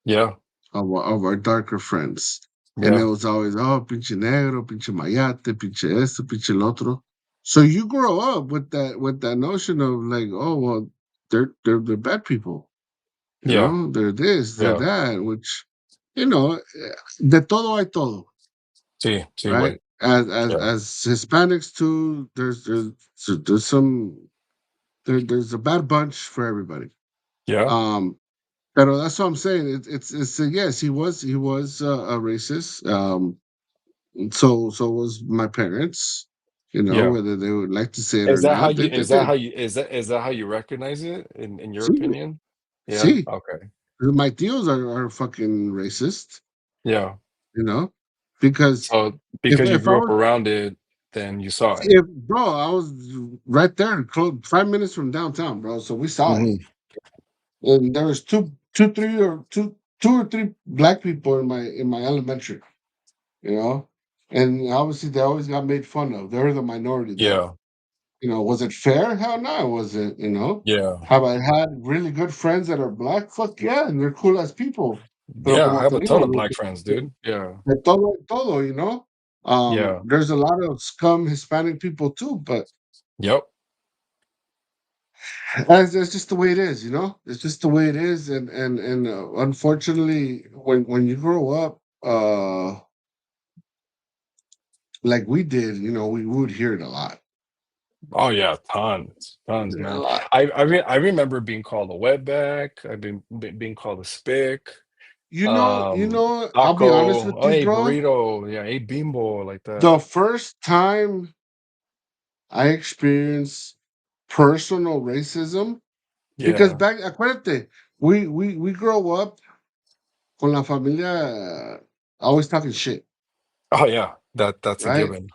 yeah, Of our darker friends. And it yeah, was always, oh, pinche negro, pinche mayate, pinche esto, pinche el otro. So you grow up with that notion of like, oh well, they're bad people, yeah, they're this, they're yeah. that, which de todo hay todo, Sí, sí, right? güey. Yeah, As Hispanics too, there's some there's a bad bunch for everybody. yeah, Um, Pero that's what I'm saying. It's yes, he was a racist. So was my parents. yeah. Whether they would like to say it Is or that how not, you? they Is that did. how you? Is that how you recognize it in your See, opinion? Yeah. see, Okay. my tios are fucking racist. Yeah. You know, because So if because you if I grew up was around it, then you saw it. if bro, I was right there, close 5 minutes from downtown, bro. So we saw it, Hmm. and there was two or three black people in my elementary. you know. And obviously, they always got made fun of. They're the minority there. Yeah. Was it fair? Hell no, it wasn't. Yeah. Have I had really good friends that are black? Fuck yeah, and they're cool as people. Pero Yeah. I como have te a ton digo, of black friends, dude. Yeah. de todo, todo. Yeah. There's a lot of scum Hispanic people too, but Yep. that's just the way it is. It's just the way it is, and unfortunately, when you grow up, like we did, we would hear it a lot. Oh yeah, tons, tons, A man. lot. I remember being called a wetback. I've being called a spick. I'll be honest Taco. with Oh, you, hey, bro. burrito. Yeah, hey, bimbo, like that. The first time I experienced personal racism, because Yeah. back, acuérdate, we grow up con la familia always talking shit, Oh yeah, that's a right? given.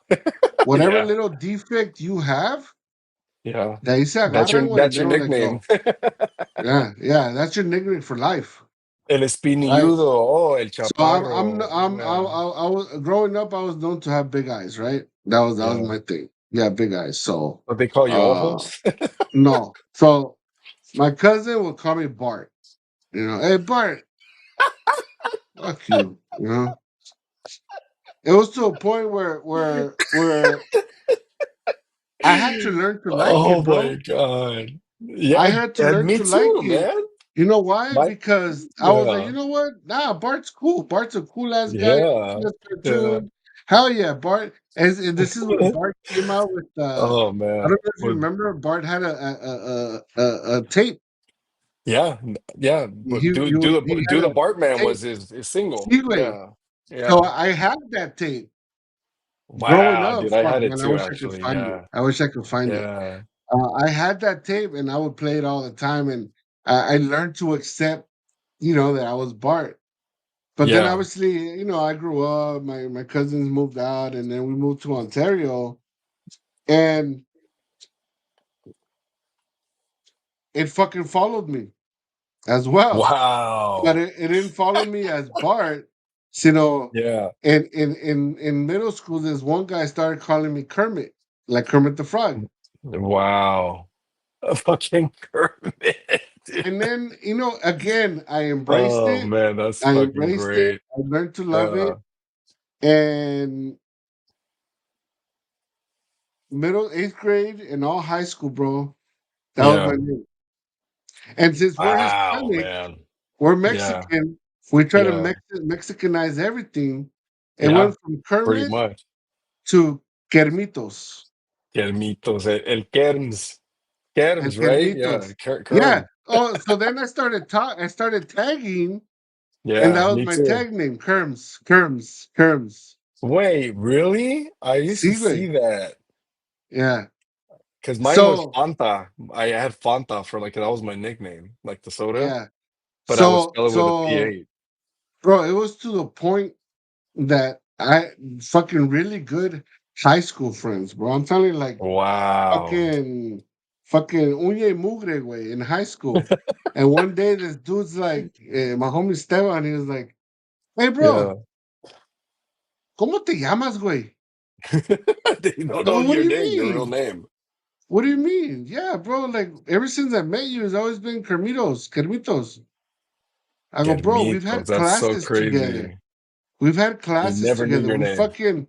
Whatever Yeah, little defect you have, yeah. de ahí se agarran, güey, and That's they your don't let nickname. go. Yeah, yeah, that's your nickname for life, El right? espinilludo. Oh, el So I'm chaparro. Yeah, I was growing up. I was known to have big eyes, right? That was yeah. my thing. Yeah, big eyes. So, What they call you, uh, ojos? no. So my cousin would call me Bart. Hey Bart, fuck you. It was to a point where I had to learn to like Oh it, my bro. god. I Yeah, had to and learn me to like too, it. man. You know why? My Because I was like, yeah, you know what? Nah, Bart's cool. Bart's a cool ass guy, yeah, cool ass yeah. cartoon. Hell yeah, Bart. And this is when Bart came out with Oh I man. don't know if you With remember, Bart had a tape. yeah, yeah, but He had do the a Bartman tape. was his single. Anyway, Yeah. so Yeah. I had that tape growing Wow, up. dude, I Fuck had it man, I too wish I could actually. find it. Yeah. I wish I could find it. Yeah. I had that tape and I would play it all the time, and I learned to accept, that I was Bart. But then Yeah. obviously, I grew up, my cousins moved out, and then we moved to Ontario, and it fucking followed me as well. But Wow. it didn't follow me as Bart. You know, Yeah. in middle school, this one guy started calling me Kermit, like Kermit the Frog. Wow. A fucking Kermit, dude. And then, again, I embraced Oh it. man, that's I fucking embraced it. great. I learned to love Yeah. it. And middle, eighth grade, and all high school, bro, that was my Yeah. name. And since we're Wow, Hispanic, man. we're Yeah. Mexican, we try to Yeah. Mexicanize everything. It Yeah. went from Pretty Kermit much. to Kermitos Kermitos, el Kerms. and Kerms, right? Yeah. Kermitos. Yeah. Kerm. Oh, so then I started tagging And that Yeah, was me my too. tag name, Kerms, Kerms, Kerms. Wait, really? I used to Sí, see güey. that Yeah. because mine was So, Fanta. I had Fanta for like that was my nickname, like the soda, yeah. but I would So, spell it with a so, PH. bro, it was to the point that I fucking really good high school friends, bro. I'm telling you, like, Wow. fucking uña y mugre, güey, in high school. And one day, this dude's like, my homie Esteban, he was like, hey, Yeah. bro, ¿cómo te llamas, güey? They don't I know go, what do your you name, your real mean? name. What do you mean? Yeah, bro, like, ever since I met you, it's always been Kermitos, Kermitos. I go, bro, we've Guermitos. had That's so classes together. crazy. We've had He classes never knew together. your We name. fucking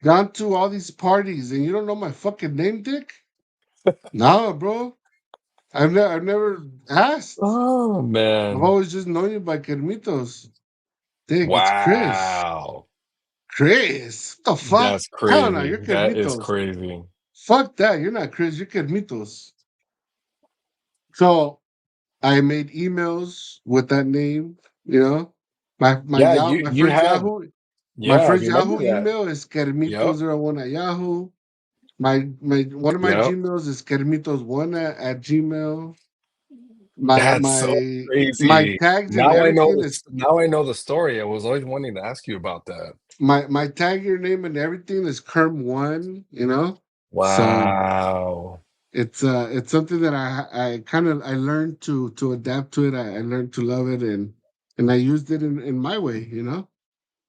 gone to all these parties, and you don't know my fucking name, Dick? Nah, bro. I've never asked. Oh I've man. always just known you by Kermitos. Dick, it's Chris. Wow. Chris? What the fuck? That's Hell no, crazy. you're That is Kermitos. crazy. Fuck that. You're not Chris. You're Kermitos. So I made emails with that name. You know, Yeah, My you first had Yahoo. My yeah, I first remember Yahoo that. email is Yep. Kermito01 at Yahoo. My one of my Yep. Gmails is Kermitos1 at Gmail. My That's so my my crazy. tags and everything is Now I know the story. I was always wanting to ask you about that. my tag your name and everything is Kerm1, you know? So Wow. it's something that I kind of I learned to adapt to it. I learned to love it and I used it in my way, you know.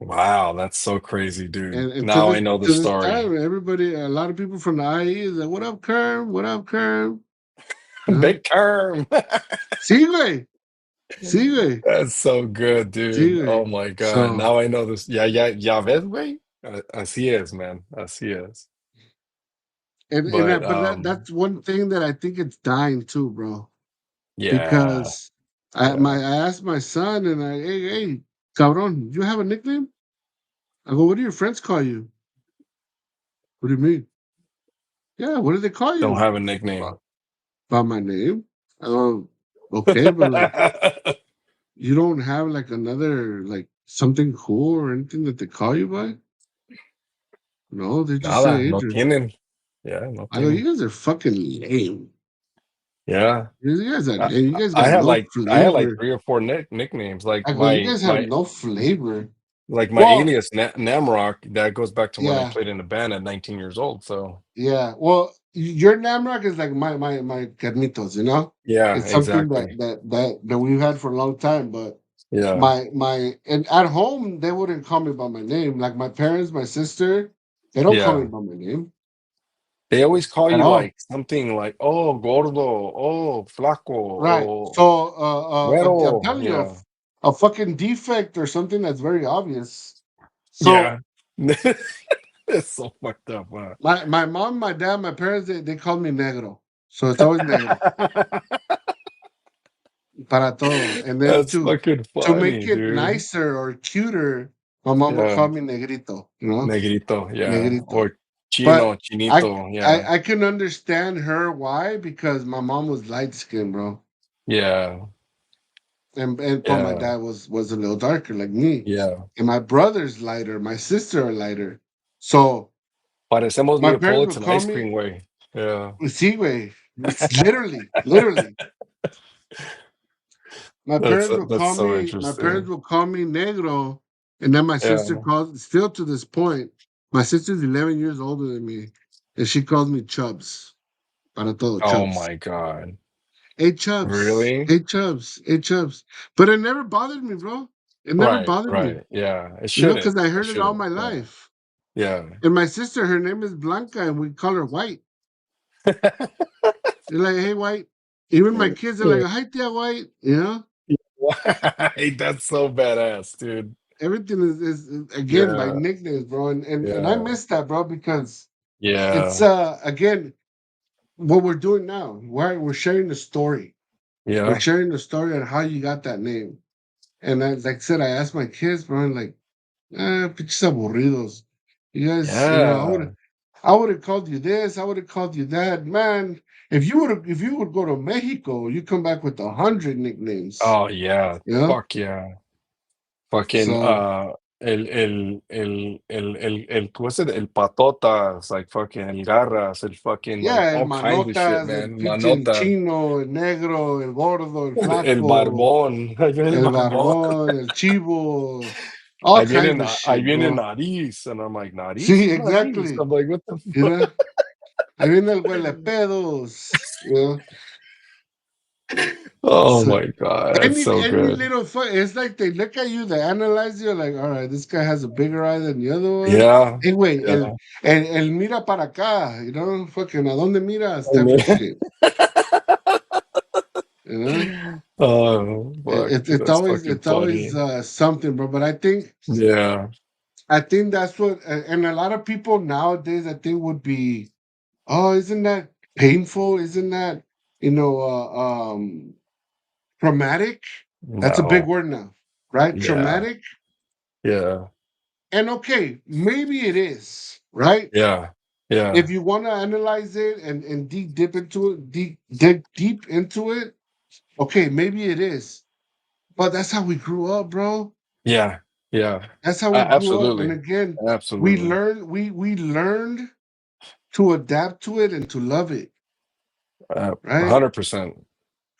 Wow, that's so crazy, dude. And Now I know the to this story. time, everybody, a lot of people from the IE is like, "What up, Kerm? What up, Kerm?" You know, Big term. sí, güey, sí, güey, That's so good, sí, dude. Oh güey. my God. So Now I know this. Ya ves, güey? Así es, man. Así es. But but that's one thing that I think it's dying too, bro. yeah. Because Yeah. I asked my son and hey, cabron, you have a nickname? I go, what do your friends call you? What do you mean? Yeah, what do they call Don't you? have a nickname. By, by my name. I go, okay, but like you don't have like another like something cool or anything that they call you by? No, they just say Nada, no Adrian. tienen. Yeah, no I go, you tienen. guys are fucking lame. Yeah. You guys are I, lame. You guys got no I had like flavor. three or four nicknames. I go, you guys have no flavor. My Well, alias Namrock that goes back to when I yeah, played in a band at 19 years old. So yeah. Well, your Namrock is like my Carnitos, you know? yeah, It's something exactly. that we've had for a long time, but Yeah, my and at home they wouldn't call me by my name. Like my parents, my sister, they don't call me yeah. by my name They always call at you all. like something like "Oh, gordo," "Oh, flaco," Right. or So I'm "Güero." telling you, Yeah, a fucking defect or something that's very obvious. yeah. So It's so fucked up. Wow. my mom, my dad, my parents, they called me negro. So it's always negro para todo. And then That's fucking to make funny, it dude. nicer or cuter, my mom would Yeah, call me negrito, you know? negrito. Yeah, Negrito. or But chino, chinito. Yeah, I can understand her why because my mom was light skinned, bro. yeah, But my yeah, dad was a little darker like me. yeah. And my brother's lighter, my sister are lighter. So Parecemos my parents would Neapolitan call ice me cream way. Yeah. Seaway. It's literally. That's so My parents interesting. would call me negro. And then my sister Yeah. calls still to this point. My sister's 11 years older than me. And she calls me Chubs. Para todo, Oh Chubs. my God. Hey Chubs. Really? Hey Chubs. Hey Chubs. But it never bothered me, bro. It never Right, bothered me. right. Yeah. It You know, shouldn't. because I It heard it all shouldn't. my Yeah. life. Yeah. And my sister, her name is Blanca, and we call her White. They're like, hey, White. Even my kids are like, hi, Tia White. You know, Why? That's so badass, dude. everything is again by Yeah. nicknames, bro. And I Yeah. miss that, bro, because it's Yeah. again what we're doing now. We're sharing the story. We're Yeah. sharing the story on how you got that name. And like I said, I asked my kids, bro, and like, pinches aburridos. You guys, you know, Yeah. I would have called you this. I would have called you that. Man, if you would go to Mexico, you come back with 100 nicknames. Oh yeah. You know, Fuck yeah. Fucking, So ¿cómo es it? El patotas, like fucking el garras, el fucking like yeah, el all kinds of shit, manotas, el man. pinche el Manota, chino, el negro, el gordo, el el flaco, barbón, ahí viene el el barbón, barbón, el chivo, all kinds of ahí shit, viene bro. nariz, and I'm like, nariz, Sí, who's nariz? exactly. I'm like, what the You fuck? know, ahí viene el huele pedos. You know, Oh so my god, that's so any good. little it's like they look at you, they analyze you, like, all right, this guy has a bigger eye than the other one. Yeah, Hey, wait, yeah. el mira para acá, you know, fucking, ¿a dónde miras? I Type mean, of shit, you know. oh fuck, It's that's always fucking it's always funny. something, bro. But Yeah, I think that's what, and a lot of people nowadays, I think would be, oh, isn't that painful? Isn't that you know, traumatic? That's a big no, word now, right? yeah, Traumatic. yeah, And okay, maybe it is, right? yeah, If yeah, you want to analyze it and deep dip into it, dig deep into it, okay, maybe it is. But that's how we grew up, bro. yeah, yeah. That's how we grew up. And Absolutely, again, absolutely, we learned to adapt to it and to love it, right? 100%.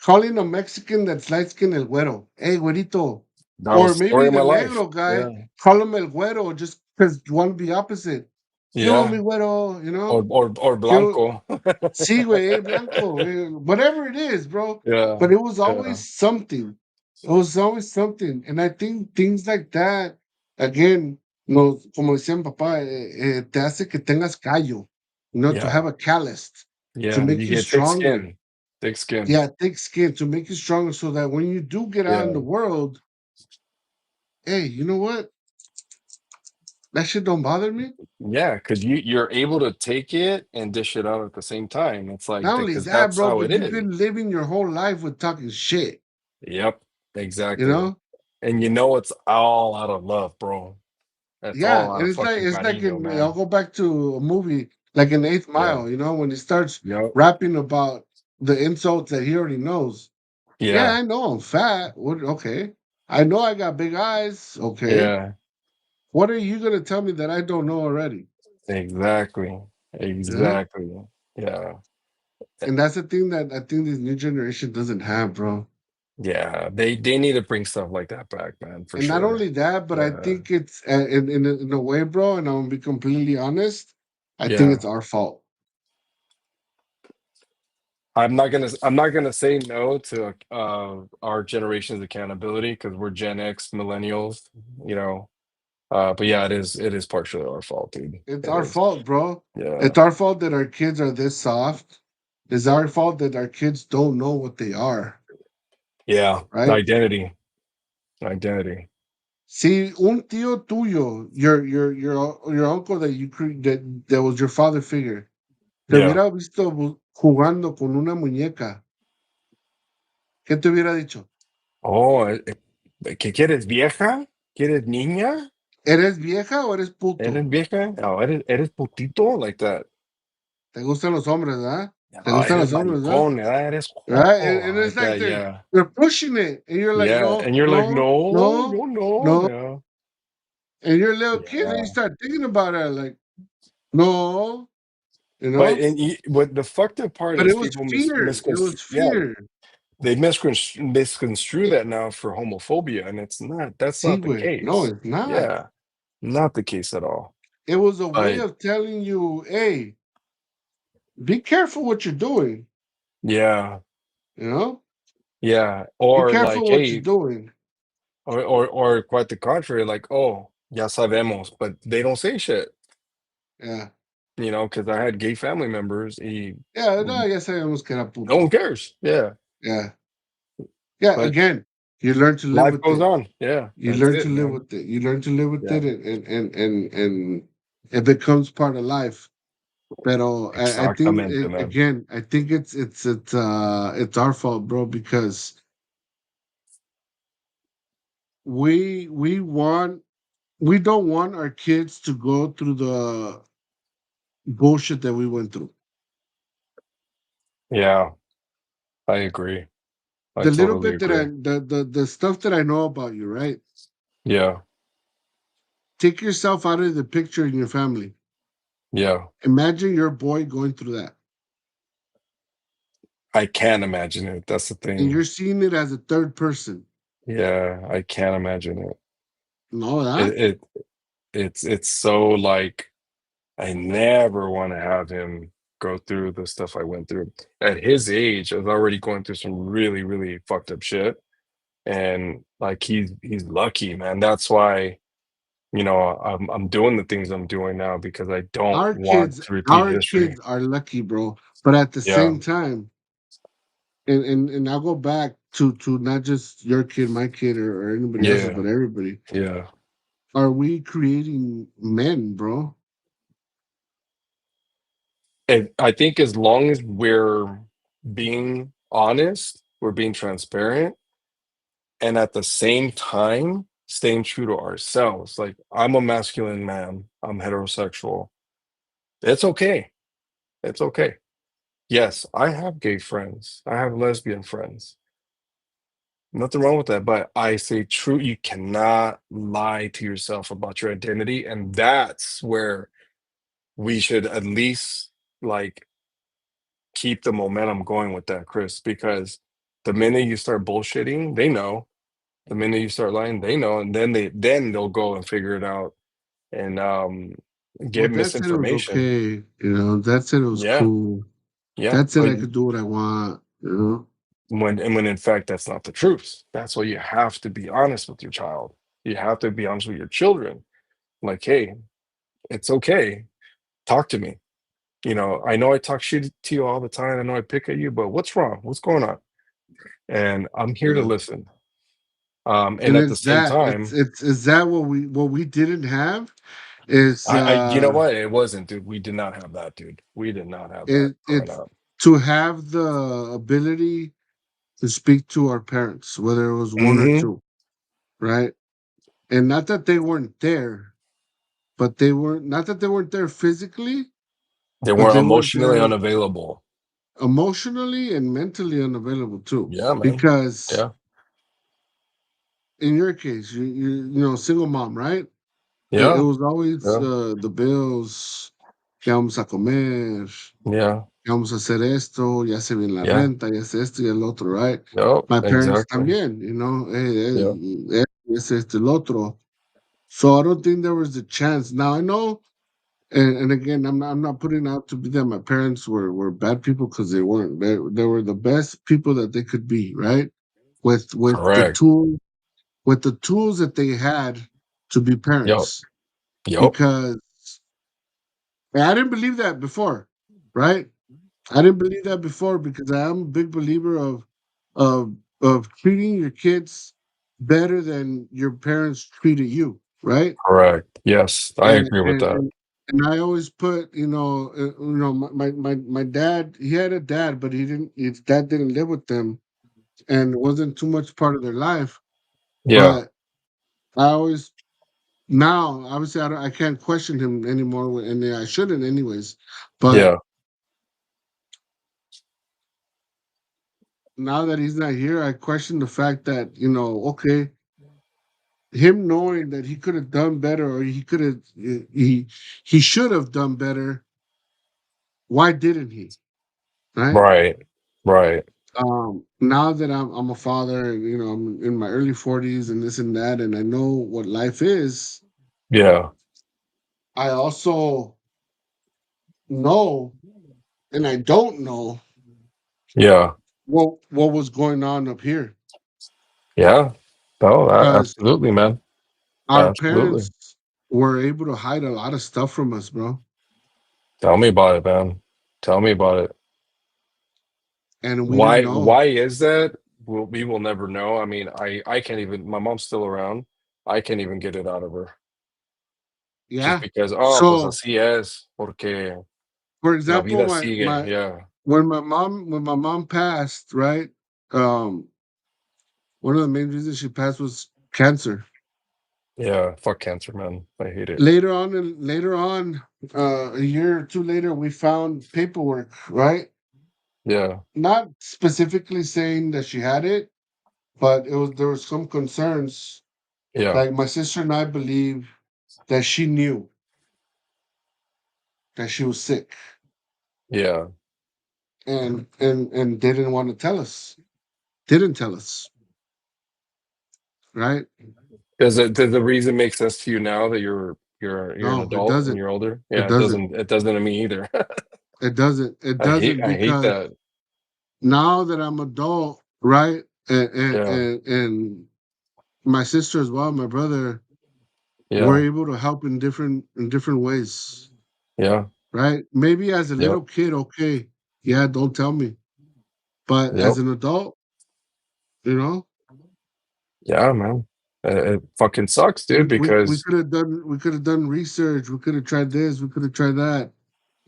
Calling a Mexican that's light skinned el güero, hey, güerito. That Or was the story maybe of my the life. negro guy, Yeah, call him el güero just because you want to be opposite. Yo, mi yeah, güero, you know? or Yo, blanco. sí, güey, blanco, whatever it is, bro. Yeah, But it was yeah, always something. It was always something. And I think things like that, again, no, como decía mi papá, te hace que tengas callo, to have yeah, a callus, to yeah. make You you get thick stronger. skin, thick skin. Yeah, thick skin to make you stronger so that when you do get out in Yeah, the world, hey, you know what? That shit don't bother me. yeah, because you're able to take it and dish it out at the same time. It's like Not only because that, that's bro, how it but you've is. been living your whole life with talking shit, Yep, you exactly. know? And you know it's all out of love, bro. It's Yeah, all out and of it's like fucking cariño, I'll man. go back to a movie like in Eighth Yeah. Mile, when he starts Yep. rapping about the insults that he already knows. Yeah, Yeah. I know I'm fat. What okay. I know I got big eyes. Okay. Yeah. What are you gonna tell me that I don't know already? Exactly. You know? Exactly. Yeah. Eh, And that's the thing that I think this new generation doesn't have, bro. yeah. They need to bring stuff like that back, man, for And not sure. only that, but I Yeah. think it's in a way, bro, and I'm gonna be completely honest, I think Yeah. it's our fault. I'm not gonna say no to our generation's accountability because we're Gen X millennials, you know. But yeah, it is partially our fault, dude. It's It our is. fault, bro. Yeah. It's our fault that our kids are this soft. It's our fault that our kids don't know what they are, Yeah. right? Identity. Identity. See, un tío tuyo, your uncle that that was your father figure, te Yeah. hubiera visto jugando con una muñeca. ¿Qué te hubiera dicho? Oh, ¿qué quieres, vieja? ¿Quieres niña? ¿Eres vieja o eres puto? ¿Eres vieja? Oh, eres putito like that. ¿Te gustan los hombres, verdad? ¿Te Oh, gustan eres los hombres, verdad? maricón, eres Right? joto And it's like like that. Yeah. they're pushing it, and you're like, Yeah. no, And you're like, no, no, no, no, no. no. Yeah. And you're a little kid, and you Yeah. start thinking about it, like, no, you But know. what the fucked up part But is it was people fear. It misconstrue. was Yeah, fear. they misconstrue that now for homophobia, and it's not. That's See, not the way. No, case. it's not. Yeah, not the case at all. It was a way But of telling you, hey, be careful what you're doing. yeah, You know, yeah, be or like, careful what you're hey, doing. or quite the contrary, like, oh, ya sabemos, but they don't say shit. Yeah, Because I had gay family members. yeah. No, ya sabemos que era No one puto. cares. Yeah, Yeah, yeah. but Again, you learn to live life with goes it. on. Yeah, You that's learn it, to live man. with it. You learn to live with Yeah, it, and it becomes part of life. Pero I think exactamente, man. again, I think it's our fault, bro, because we want we don't want our kids to go through the bullshit that we went through. Yeah, I agree. I The little totally bit agree. the stuff that I know about you, right? Yeah. Take yourself out of the picture in your family. Yeah. Imagine your boy going through that, I can't imagine it. That's the and thing. you're seeing it as a third person. Yeah, I can't imagine it. No, that It it's so like I never want to have him go through the stuff I went through. At his age, I was already going through some really, really fucked up shit. And like he's lucky, man. That's why, I'm doing the things I'm doing now because I don't our want kids, to repeat our history. kids are lucky, bro. But at the Yeah. same time, and I'll go back to not just your kid, my kid, or anybody else's, Yeah. but everybody. Yeah. Are we creating men, bro? And I think as long as we're being honest, we're being transparent, and at the same time staying true to ourselves. Like I'm a masculine man, I'm heterosexual. It's okay. It's okay. Yes, I have gay friends. I have lesbian friends. Nothing wrong with that. But I say true, you cannot lie to yourself about your identity. And that's where we should at least like keep the momentum going with that, Chris, because the minute you start bullshitting, they know. The minute you start lying, they know, and then they'll go and figure it out and Well, get that said it was misinformation. okay. That said it was Yeah, cool. yeah. That said I could do what I want. When in fact that's not the truth. That's why you have to be honest with your child. You have to be honest with your children. Like, hey, it's okay. Talk to me. I know I talk shit to you all the time. I know I pick at you, but what's wrong? What's going on? And I'm here to Yeah. listen. And And at the it's same that time, it's is that what we didn't have is you know what? It wasn't, dude. We did not have that, dude. We did not have that growing it's up. to have the ability to speak to our parents, whether it was one or Hmm. two, right? And not that they weren't there, but they weren't not that they weren't there physically, They but were they weren't emotionally there unavailable. emotionally and mentally unavailable too. Yeah, man. Because Yeah, in your case, single mom, right? It yeah, was always yeah, the bills, que vamos a comer, yeah, que vamos a hacer esto, ya se viene la yeah. renta, ya se esto y el otro, right? Yep, My parents exactly. también, Yeah, es esto, el otro. So I don't think there was a chance. Now I know, and again, I'm not putting out to be that my parents were bad people because they weren't. They were the best people that they could be, right? With the correct. tools that they had to be Yep, parents. yep. Because I didn't believe that before, right? I didn't believe that before because I am a big believer of treating your kids better than your parents treated you, right? Correct. Yes, I And agree with and that. and, and I always put, my dad. He had a dad, but he didn't. His dad didn't live with them, and wasn't too much part of their life. Yeah, But I always now, obviously, I can't question him anymore, and I shouldn't, anyways. But yeah, now that he's not here, I question the fact that, okay, him knowing that he could have done better, or he could have, he should have done better. Why didn't he? Right. right, right. Now that I'm a father, and I'm in my early 40s and this and that, and I know what life is. Yeah, I also know, and I don't know yeah, what was going on up here, yeah. Oh, because absolutely, man. our Absolutely. parents were able to hide a lot of stuff from us, bro, Tell me about it, man. Tell me about it. and we didn't Why know. why is that? We will never know. I mean, I can't even my mom's still around. I can't even get it out of her. Just Yeah. because, oh, pues So, así es, porque for la example, vida my sigue. my Yeah. when my mom passed, right? Um, One of the main reasons she passed was cancer. Yeah. Fuck cancer, man. I hate it. Later on, a year or two later, we found paperwork, right? Yeah. Not specifically saying that she had it, but there was some concerns. Yeah. Like my sister and I believe that she knew that she was sick Yeah. and didn't want to tell us. Didn't tell us, right? Does the reason make sense to you now that you're an No, it adult and doesn't. you're older? It Yeah, doesn't. it doesn't to me either. It doesn't. It doesn't I hate because that. now that I'm adult, right? Yeah. And my sister as well, my brother, were Yeah. able to help in different ways, Yeah. right? Maybe as a Yep. little kid, okay, yeah, don't tell me. But Yep. as an adult, you know, Yeah, man. It fucking sucks, dude, we because could have done research. We could have tried this. We could have tried that.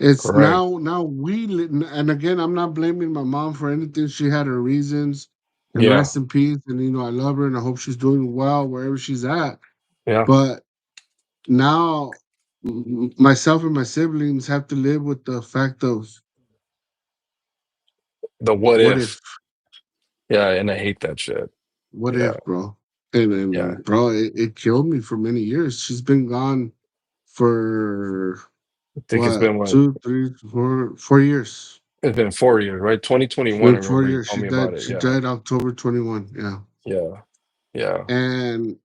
It's correct. now and again, I'm not blaming my mom for anything. She had her reasons, and Yeah. rest in peace. And I love her, and I hope she's doing well wherever she's at. Yeah. But now, myself and my siblings have to live with the fact of The what what if, if. Yeah, and I hate that shit. what Yeah. if, bro. And Yeah. bro, it killed me for many years. She's been gone for I think it's what, been what 4 years. it's been 4 years, right? It's 2021, I been four remember you years. told me about it. She Yeah. died October 21. Yeah. Yeah. Yeah. And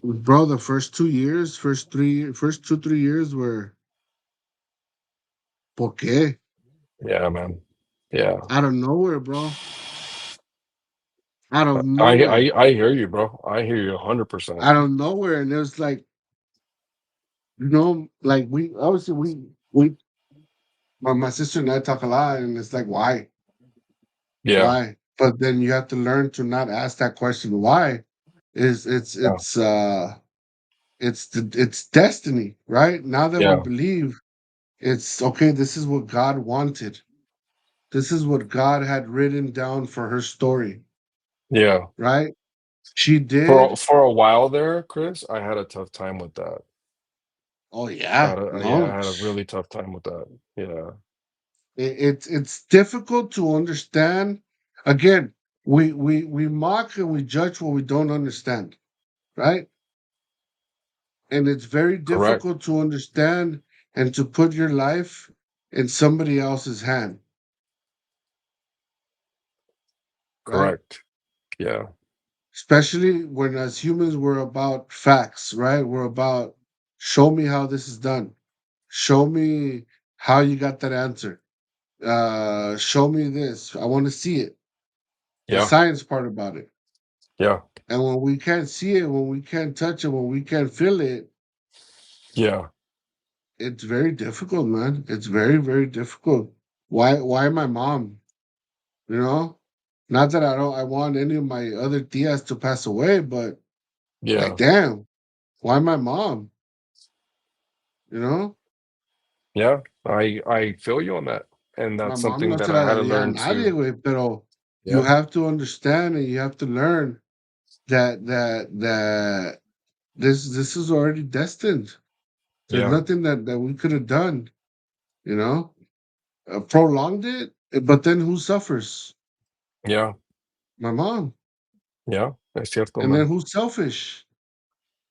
bro, the first 2 3 years were ¿por qué? Yeah, man. Yeah. Out of nowhere, bro. Out of nowhere. I hear you, bro. I hear you 100%. Out of nowhere. And it was like, like we obviously we my sister and I talk a lot, and it's like, why? Yeah. Why? But then you have to learn to not ask that question, why? Is Yeah. it's destiny, right? Now that we Yeah. believe, it's okay, this is what God wanted. This is what God had written down for her story, Yeah. right? She did. For a while there, Chris, I had a tough time with that. Oh yeah, Yeah, no. I had a really tough time with that. Yeah. It's difficult to understand. Again, we mock and we judge what we don't understand, right? And it's very Correct. difficult to understand and to put your life in somebody else's hand, right? Correct. Yeah. Especially when as humans we're about facts, right? We're about show me how this is done. Show me how you got that answer. Show me this. I want to see it. The Yeah. science part about it. Yeah. And when we can't see it, when we can't touch it, when we can't feel it, Yeah. it's very difficult, man. It's very, very difficult. Why my mom? You know? Not that I want any of my other tias to pass away, but like Yeah. damn, why my mom? You know? Yeah. I feel you on that. And My that's mom something no that se I la had to daría a learn nadie, to güey, pero you yeah. have to understand and you have to learn that this is already destined. There's Yeah. nothing that we could have done, you know? Prolonged it, but then who suffers? Yeah. My mom. Yeah. Es cierto, And then man. who's selfish?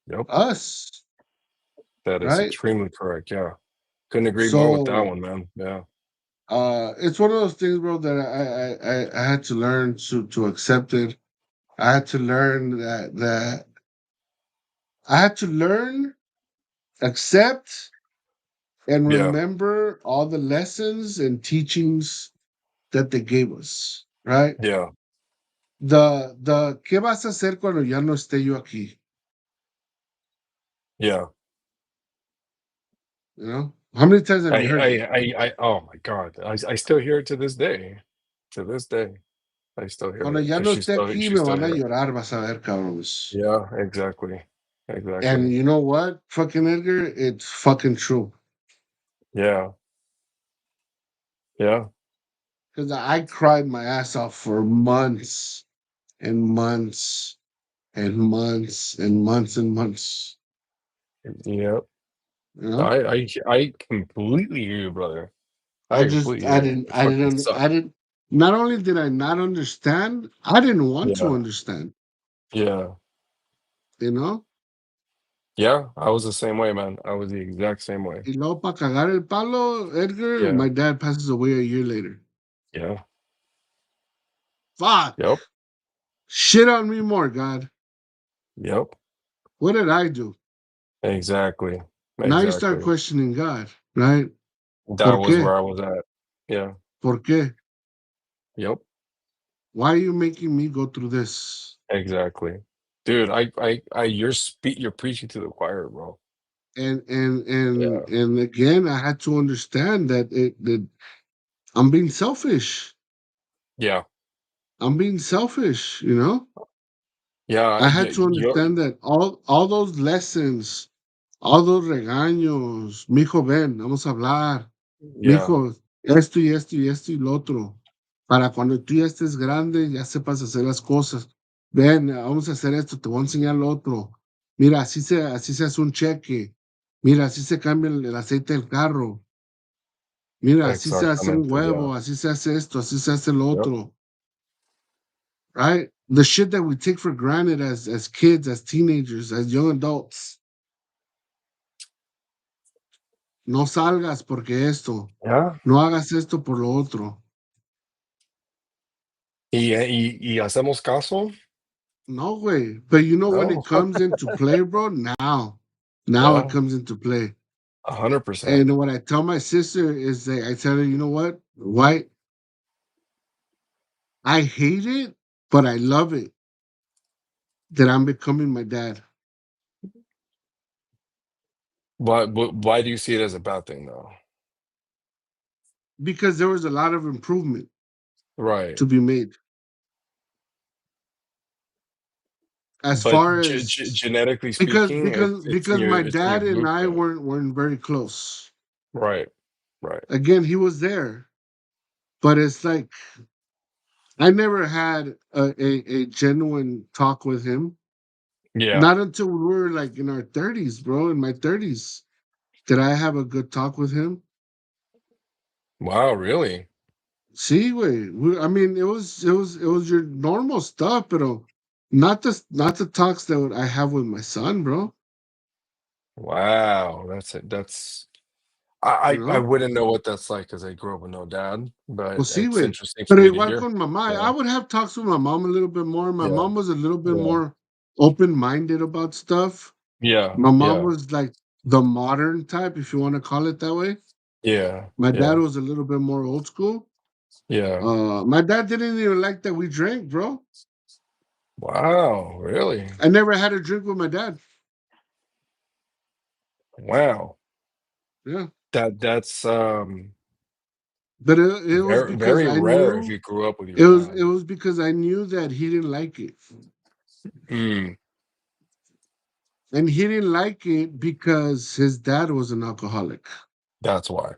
Yep. Us, That is right? extremely correct. Yeah. Couldn't agree more with that So one, man. Yeah. it's one of those things, bro, that I had to learn to accept it. I had to learn that I had to learn, accept, and Yeah. remember all the lessons and teachings that they gave us, right? Yeah. The ¿qué vas a hacer cuando ya no esté yo aquí? Yeah. You know? How many times have you heard that? Oh my God. I still hear it to this day. To this day. I still hear Cuando it ya because no esté aquí, she's me still van a here. llorar, vas a ver, cabrones. Yeah, exactly. And Exactly. you know what? Fucking Edgar, it's fucking true. Yeah. Yeah. Because I cried my ass off for months and months and months and months and months. Yeah. You know? I completely hear you, brother. I I just completely hear you. It fucking I sucks. didn't not only did I not understand, I didn't want to Yeah. understand, Yeah. you know? Yeah, I was the same way, man. I was the exact same way. Y luego para cagar el palo, Edgar, Yeah, my dad passes away a year later. yeah, Fuck. yep, Shit on me more, God. yep, What did I do? exactly, Now you start exactly. questioning God, right? That ¿Por was qué? where I was at. Yeah, ¿Por qué? yep, Why are you making me go through this? exactly. Dude, you're preaching to the choir, bro. And Yeah, and again, I had to understand that I'm being selfish. yeah, I'm being selfish, you know? yeah, I yeah, had to understand that all those lessons, all those regaños, mijo, ven, vamos a hablar, yeah, mijo, esto y esto y esto y lo otro, para cuando tú ya estés grande, ya sepas hacer las cosas. Ven, vamos a hacer esto, te voy a enseñar lo otro. Mira, así se hace un cheque. Mira, así se cambia el aceite del carro. Mira, así se hace un exactamente. Yeah, huevo, así se hace esto, así se hace lo yep, otro. Right? The shit that we take for granted as kids, as teenagers, as young adults. No salgas porque esto. yeah. No hagas esto por lo otro. Y hacemos caso? No way. But you know when No. it comes into play, bro, now it Yeah, comes into play. 100%. And what I tell my sister is that I tell her, you know what? White, I hate it, but I love it that I'm becoming my dad. But why do you see it as a bad thing, though? Because there was a lot of improvement Right. to be made. As But far as genetically because speaking, because because my it's in your dad and I blueprint. weren't very close. Right, right. Again, he was there, but it's like I never had a genuine talk with him. Yeah. Not until we were like in our 30s, bro. In my 30s, did I have a good talk with him? Wow, really? See, wait, I mean, it was your normal stuff, but not the talks that I have with my son, bro. Wow, that's it. That's You I know, wouldn't know what that's like because I grew up with no dad, but pues sí, it's güey. interesting for Pero me to igual hear. con mamá, Yeah, I would have talks with my mom a little bit more. My yeah, mom was a little bit yeah, more open-minded about stuff. yeah, My mom yeah, was like the modern type, if you want to call it that way. yeah, My dad yeah, was a little bit more old school. yeah. My dad didn't even like that we drank, bro. Wow, really? I never had a drink with my dad. Wow. Yeah, That's but it was very because very I rare if knew you grew up with your it dad. was because I knew that he didn't like it, Mm, and he didn't like it because his dad was an alcoholic. that's why.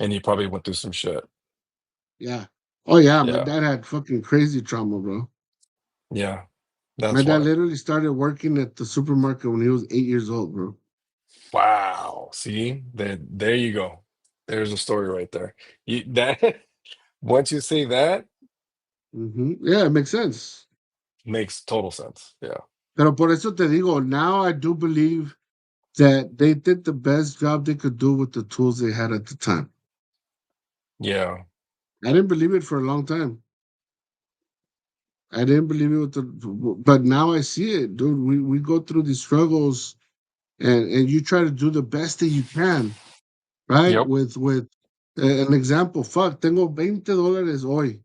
And you probably went through some shit. Yeah. Oh yeah, my Yeah, dad had fucking crazy trauma, bro. yeah, My that's dad why. literally started working at the supermarket when he was 8 years old, bro. Wow. See, there you go. There's a story right there. You that once you say that, Yeah, it makes sense. makes total sense. Yeah. Pero por eso te digo, now I do believe that they did the best job they could do with the tools they had at the time. Yeah. I didn't believe it for a long time. I didn't believe it with but now I see it, dude. We go through these struggles, and you try to do the best that you can, right? Yep. With an example, fuck, tengo $20 hoy.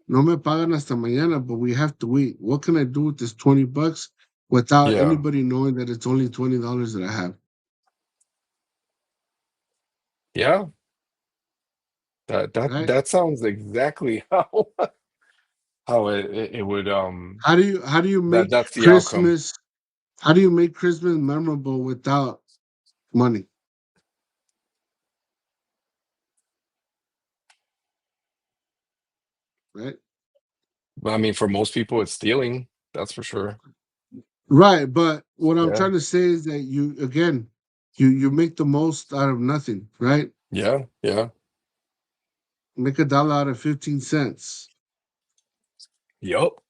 No me pagan hasta mañana, but we have to eat. What can I do with this $20 without Yeah. anybody knowing that it's only $20 that I have, Yeah. right? That sounds exactly how it would How do you make that's the outcome. Christmas? How do you make Christmas memorable without money, right? I mean, for most people it's stealing, that's for sure. Right, but what I'm Yeah. trying to say is that you again, you make the most out of nothing, right? Yeah. Yeah. Make $1 out of 15 cents. Yup.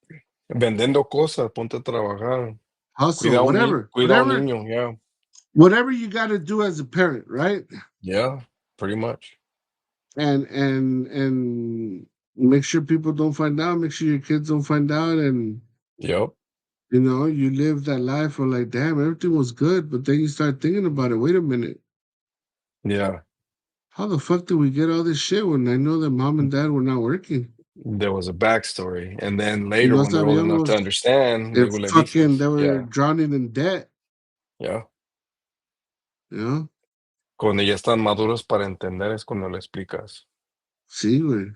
Vendiendo cosas, ponte a trabajar. hustle, Cuida a un ni whatever, cuida a un niño, yeah. whatever you got to do as a parent, right? Yeah, pretty much. And make sure people don't find out. Make sure your kids don't find out, and Yep. you live that life of like, damn, everything was good, but then you start thinking about it. Wait a minute, Yeah. how the fuck did we get all this shit when I know that mom and dad were not working? There was a backstory, and then Y later no when they're old enough to sabíamos understand, if luego le fucking dices. they were Yeah, drowning in debt, yeah. you know? Cuando ya están maduros para entender es cuando le explicas. Sí, güey.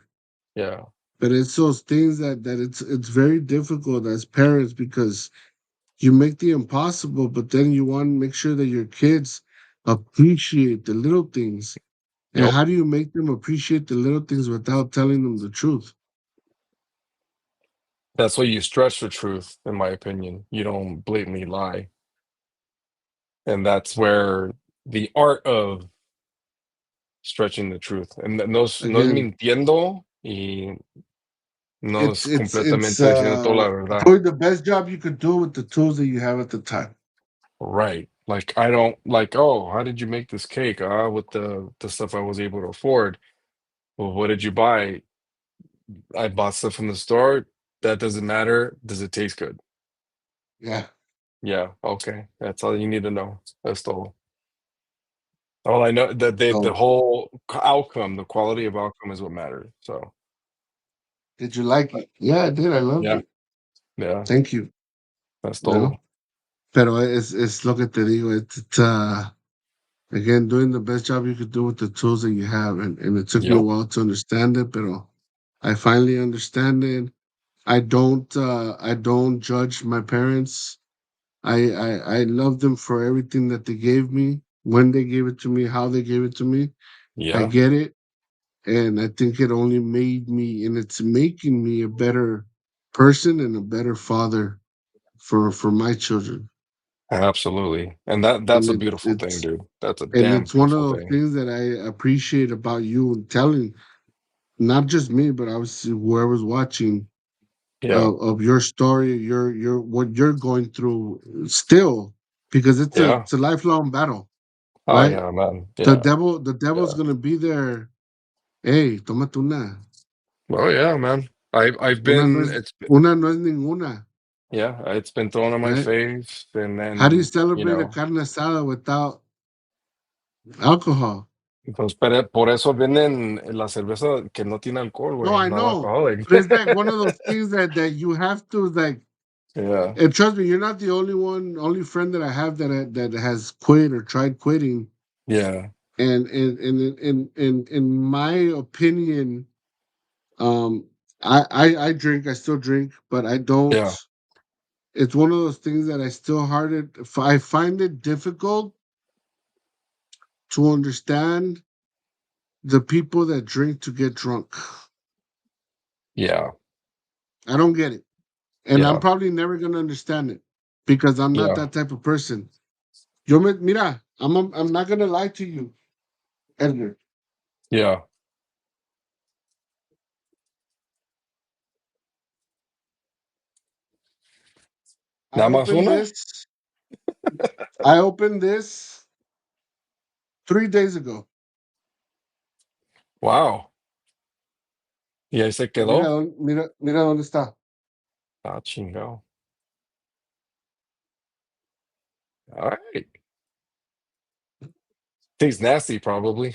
Yeah. But it's those things that it's very difficult as parents because you make the impossible, but then you want to make sure that your kids appreciate the little things. And Yep. how do you make them appreciate the little things without telling them the truth? That's why you stretch the truth, in my opinion. You don't blatantly lie. And that's where the art of stretching the truth. And no es Again, mintiendo y no it's es it's it's completamente diciendo toda la verdad. doing the best job you could do with the tools that you have at the time. Right. Like I don't like, oh, how did you make this cake? With the stuff I was able to afford. Well, what did you buy? I bought stuff from the store. That doesn't matter. Does it taste good? Yeah. Yeah. Okay. That's all you need to know. That's all I know. That the So whole outcome, the quality of outcome is what matters. So did you like it? Yeah, I did. I loved yeah, it. yeah, Thank you. that's You know? todo. Pero es lo que te digo. It's again, doing the best job you could do with the tools that you have. And it took me a Yep. while to understand it, but I finally understand it. I don't judge my parents. I love them for everything that they gave me, when they gave it to me, how they gave it to me. I Yeah. get it. And I think it only made me, and it's making me a better person and a better father for my children. Absolutely. And that's And a it, beautiful thing, it's dude. That's a and damn it's one of beautiful those thing. things that I appreciate about you and telling not just me, but obviously whoever's watching Yeah. of your story, your what you're going through still, because it's a Yeah. it's a lifelong battle, Oh right? yeah, man. The Yeah. devil, the devil's Yeah. gonna be there. Hey, toma una. Oh yeah, man. I've Una no been es una no es ninguna, yeah, it's been thrown in my right? face and How do you then, celebrate a carne asada without alcohol? pues pero por eso venden la cerveza que no tiene alcohol, No, güey, I know, non-alcoholic. but it's like one of those things that you have to like. Yeah. And trust me, you're not the only one, only friend that I have that has quit or tried quitting. Yeah. And in my opinion, um, I drink, I still drink, but I don't. Yeah. It's one of those things that I still I find it difficult to understand the people that drink to get drunk. Yeah. I don't get it. And I'm Yeah. probably never gonna understand it because I'm not Yeah. that type of person. Mira, I'm not gonna lie to you, Edgar. Yeah. I ¿Nada más opened una? this. I opened this 3 days ago. Wow. ¿Y ahí se quedó? Mira dónde está. Ah, chingado. Alright. Tastes nasty probably.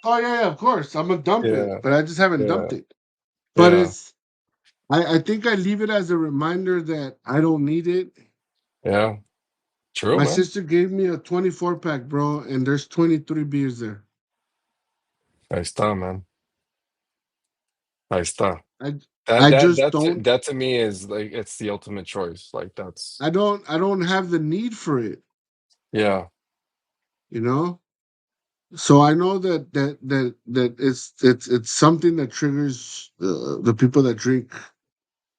Oh yeah, of course. I'm gonna dump it, Yeah. but I just haven't Yeah. dumped it. But Yeah. it's I think I leave it as a reminder that I don't need it. Yeah. True, My man. sister gave me a 24 pack, bro, and there's 23 beers there. Ahí está, man. Ahí está. I That I that just that's don't that to me is like it's the ultimate choice. Like that's I don't have the need for it, yeah. you know? So I know that it's something that triggers the people that drink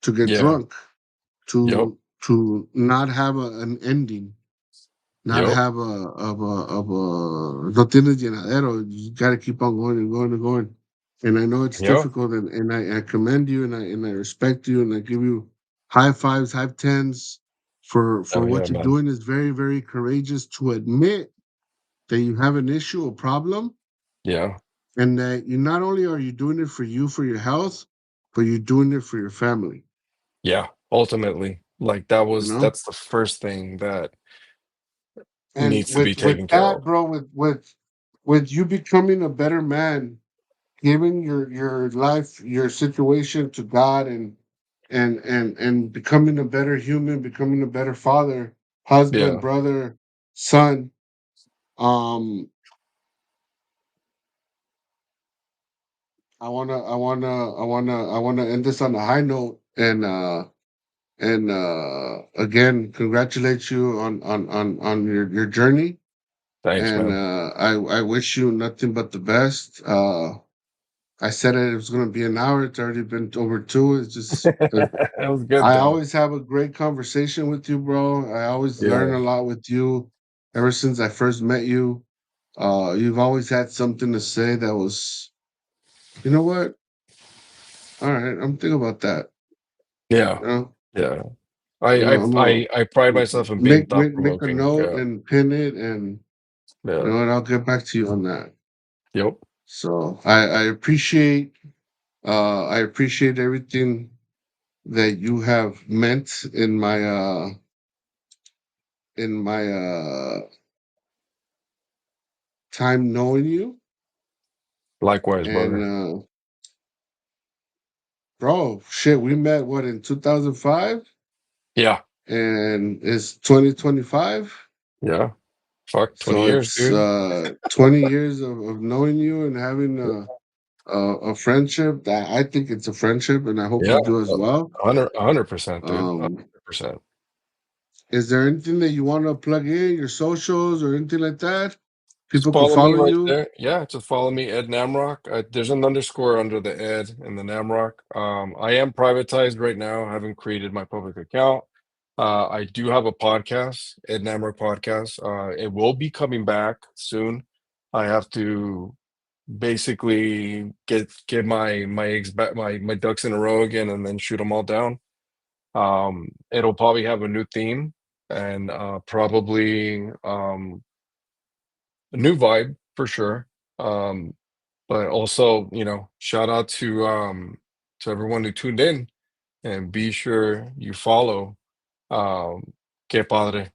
to get Yeah. drunk Yep. to not have an ending, not Yep. have a no tienes llenadero. You got to keep on going and going and going. And I know it's Yep. difficult, and I commend you, and I respect you, and I give you high fives, high tens for Oh yeah, what you're man. doing is very, very courageous to admit that you have an issue, a problem, Yeah, and that you not only are you doing it for you for your health, but you're doing it for your family. yeah. Ultimately, like You know, that's the first thing that and needs to be with taken care that, of. bro, with you becoming a better man, giving your life, your situation to God, and becoming a better human, becoming a better father, husband, Yeah, brother, son. Um, I wanna end this on a high note, and again, congratulate you on your journey, thanks, and man. I wish you nothing but the best. I said it was gonna be an hour. It's already been over two. It's just That was good I though. always have a great conversation with you, bro. I always learn Yeah, a lot with you. Ever since I first met you, you've always had something to say that was, you know what? All right, I'm thinking about that. yeah, You know, yeah. I'm gonna I pride myself in being make a thought-provoking. note Yeah, and pin it, and you yeah. know, and I'll get back to you on that. Yep. So I appreciate everything that you have meant in my time knowing you. Likewise, And brother. bro, shit, we met what in 2005, Yeah, and it's 2025. yeah. Fuck, 20 So years, it's dude. 20 years of knowing you and having a friendship that I think it's a friendship, and I hope Yeah, you do as well. 100%, dude. Um, 100%. is there anything that you want to plug in, your socials or anything like that? Just People could follow me follow right you. there. Yeah, just follow me, Ed Namrock. There's an underscore under the Ed and the Namrock. I am privatized right now. I haven't created my public account. I do have a podcast, Ed Namrock podcast. It will be coming back soon. I have to basically get my eggs back, my ducks in a row again, and then shoot them all down. It'll probably have a new theme and probably a new vibe for sure. Um, but also, shout out to everyone who tuned in, and be sure you follow Que Padre.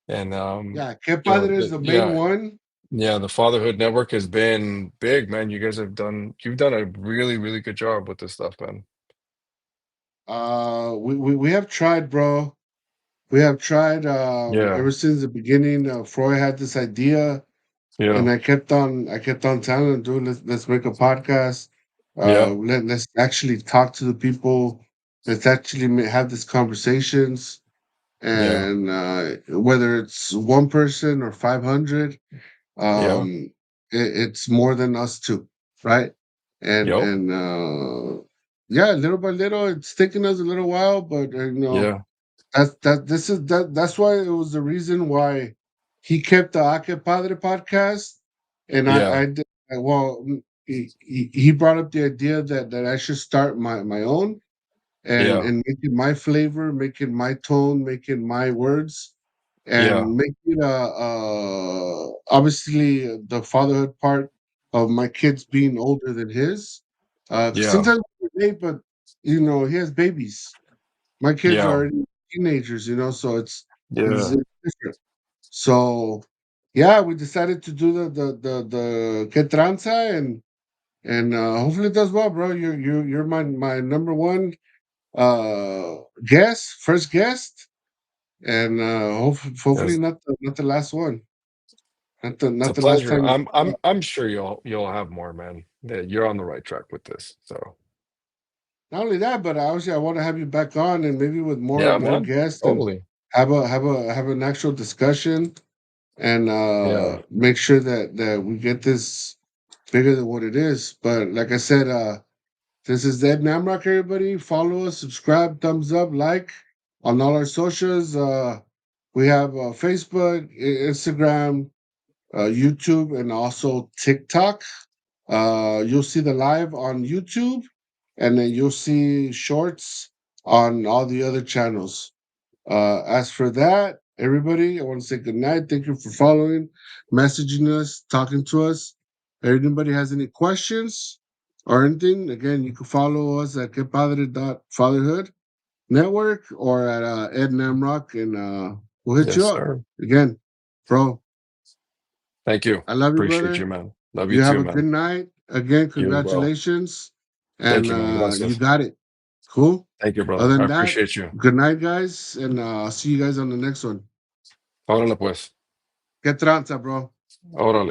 And Yeah, Que Padre is the main yeah, one. yeah, the Fatherhood Network has been big, man. You've done a really, really good job with this stuff, man. We have tried, bro. We have tried Yeah, ever since the beginning. Freud had this idea, and yeah, I kept on telling him, dude, let's make a podcast. yeah, Let's actually talk to the people. Let's actually have these conversations, yeah, and whether it's one person or 500, yeah, it's more than us two, right? yep, And yeah, little by little, it's taken us a little while, but yeah, that's why it was the reason why he kept the Ake Padre podcast, and yeah, I did well. He brought up the idea that I should start my own, yeah, and make it my flavor, make it my tone, make it my words, yeah, and make it obviously the fatherhood part of my kids being older than his. 'Cause yeah, sometimes we relate, but he has babies. My kids are yeah, already teenagers, so it's yeah. different. So yeah, we decided to do the Que Tranza, and hopefully it does well, bro. You're my number one first guest, and hopefully Yes. not the last one, not the It's a not the last pleasure. time. I'm sure you'll have more, man. Yeah, you're on the right track with this. So Not only that, but obviously I want to have you back on, and maybe with more yeah, more man. guests, and Totally. have an actual discussion, and Yeah. make sure that we get this bigger than what it is. But like I said, this is Ed Namrock. Everybody, follow us, subscribe, thumbs up, like on all our socials. We have Facebook, Instagram, YouTube, and also TikTok. You'll see the live on YouTube, and then you'll see shorts on all the other channels. As for that, everybody, I want to say good night. Thank you for following, messaging us, talking to us. If anybody has any questions or anything, again, you can follow us at getpadre.fatherhood network or at Ednamrok, and we'll hit you Yes, up. sir. Again, bro, Thank you. I love you, Appreciate you, brother. man. Love you You have too, a good man. night. Again, You as well. congratulations. Thank And you, man. you Gracias. got it. Cool. Thank you, Other brother. I than that, appreciate you. good night, guys. And I'll see you guys on the next one. Órale, pues. Get tranza, bro. Órale.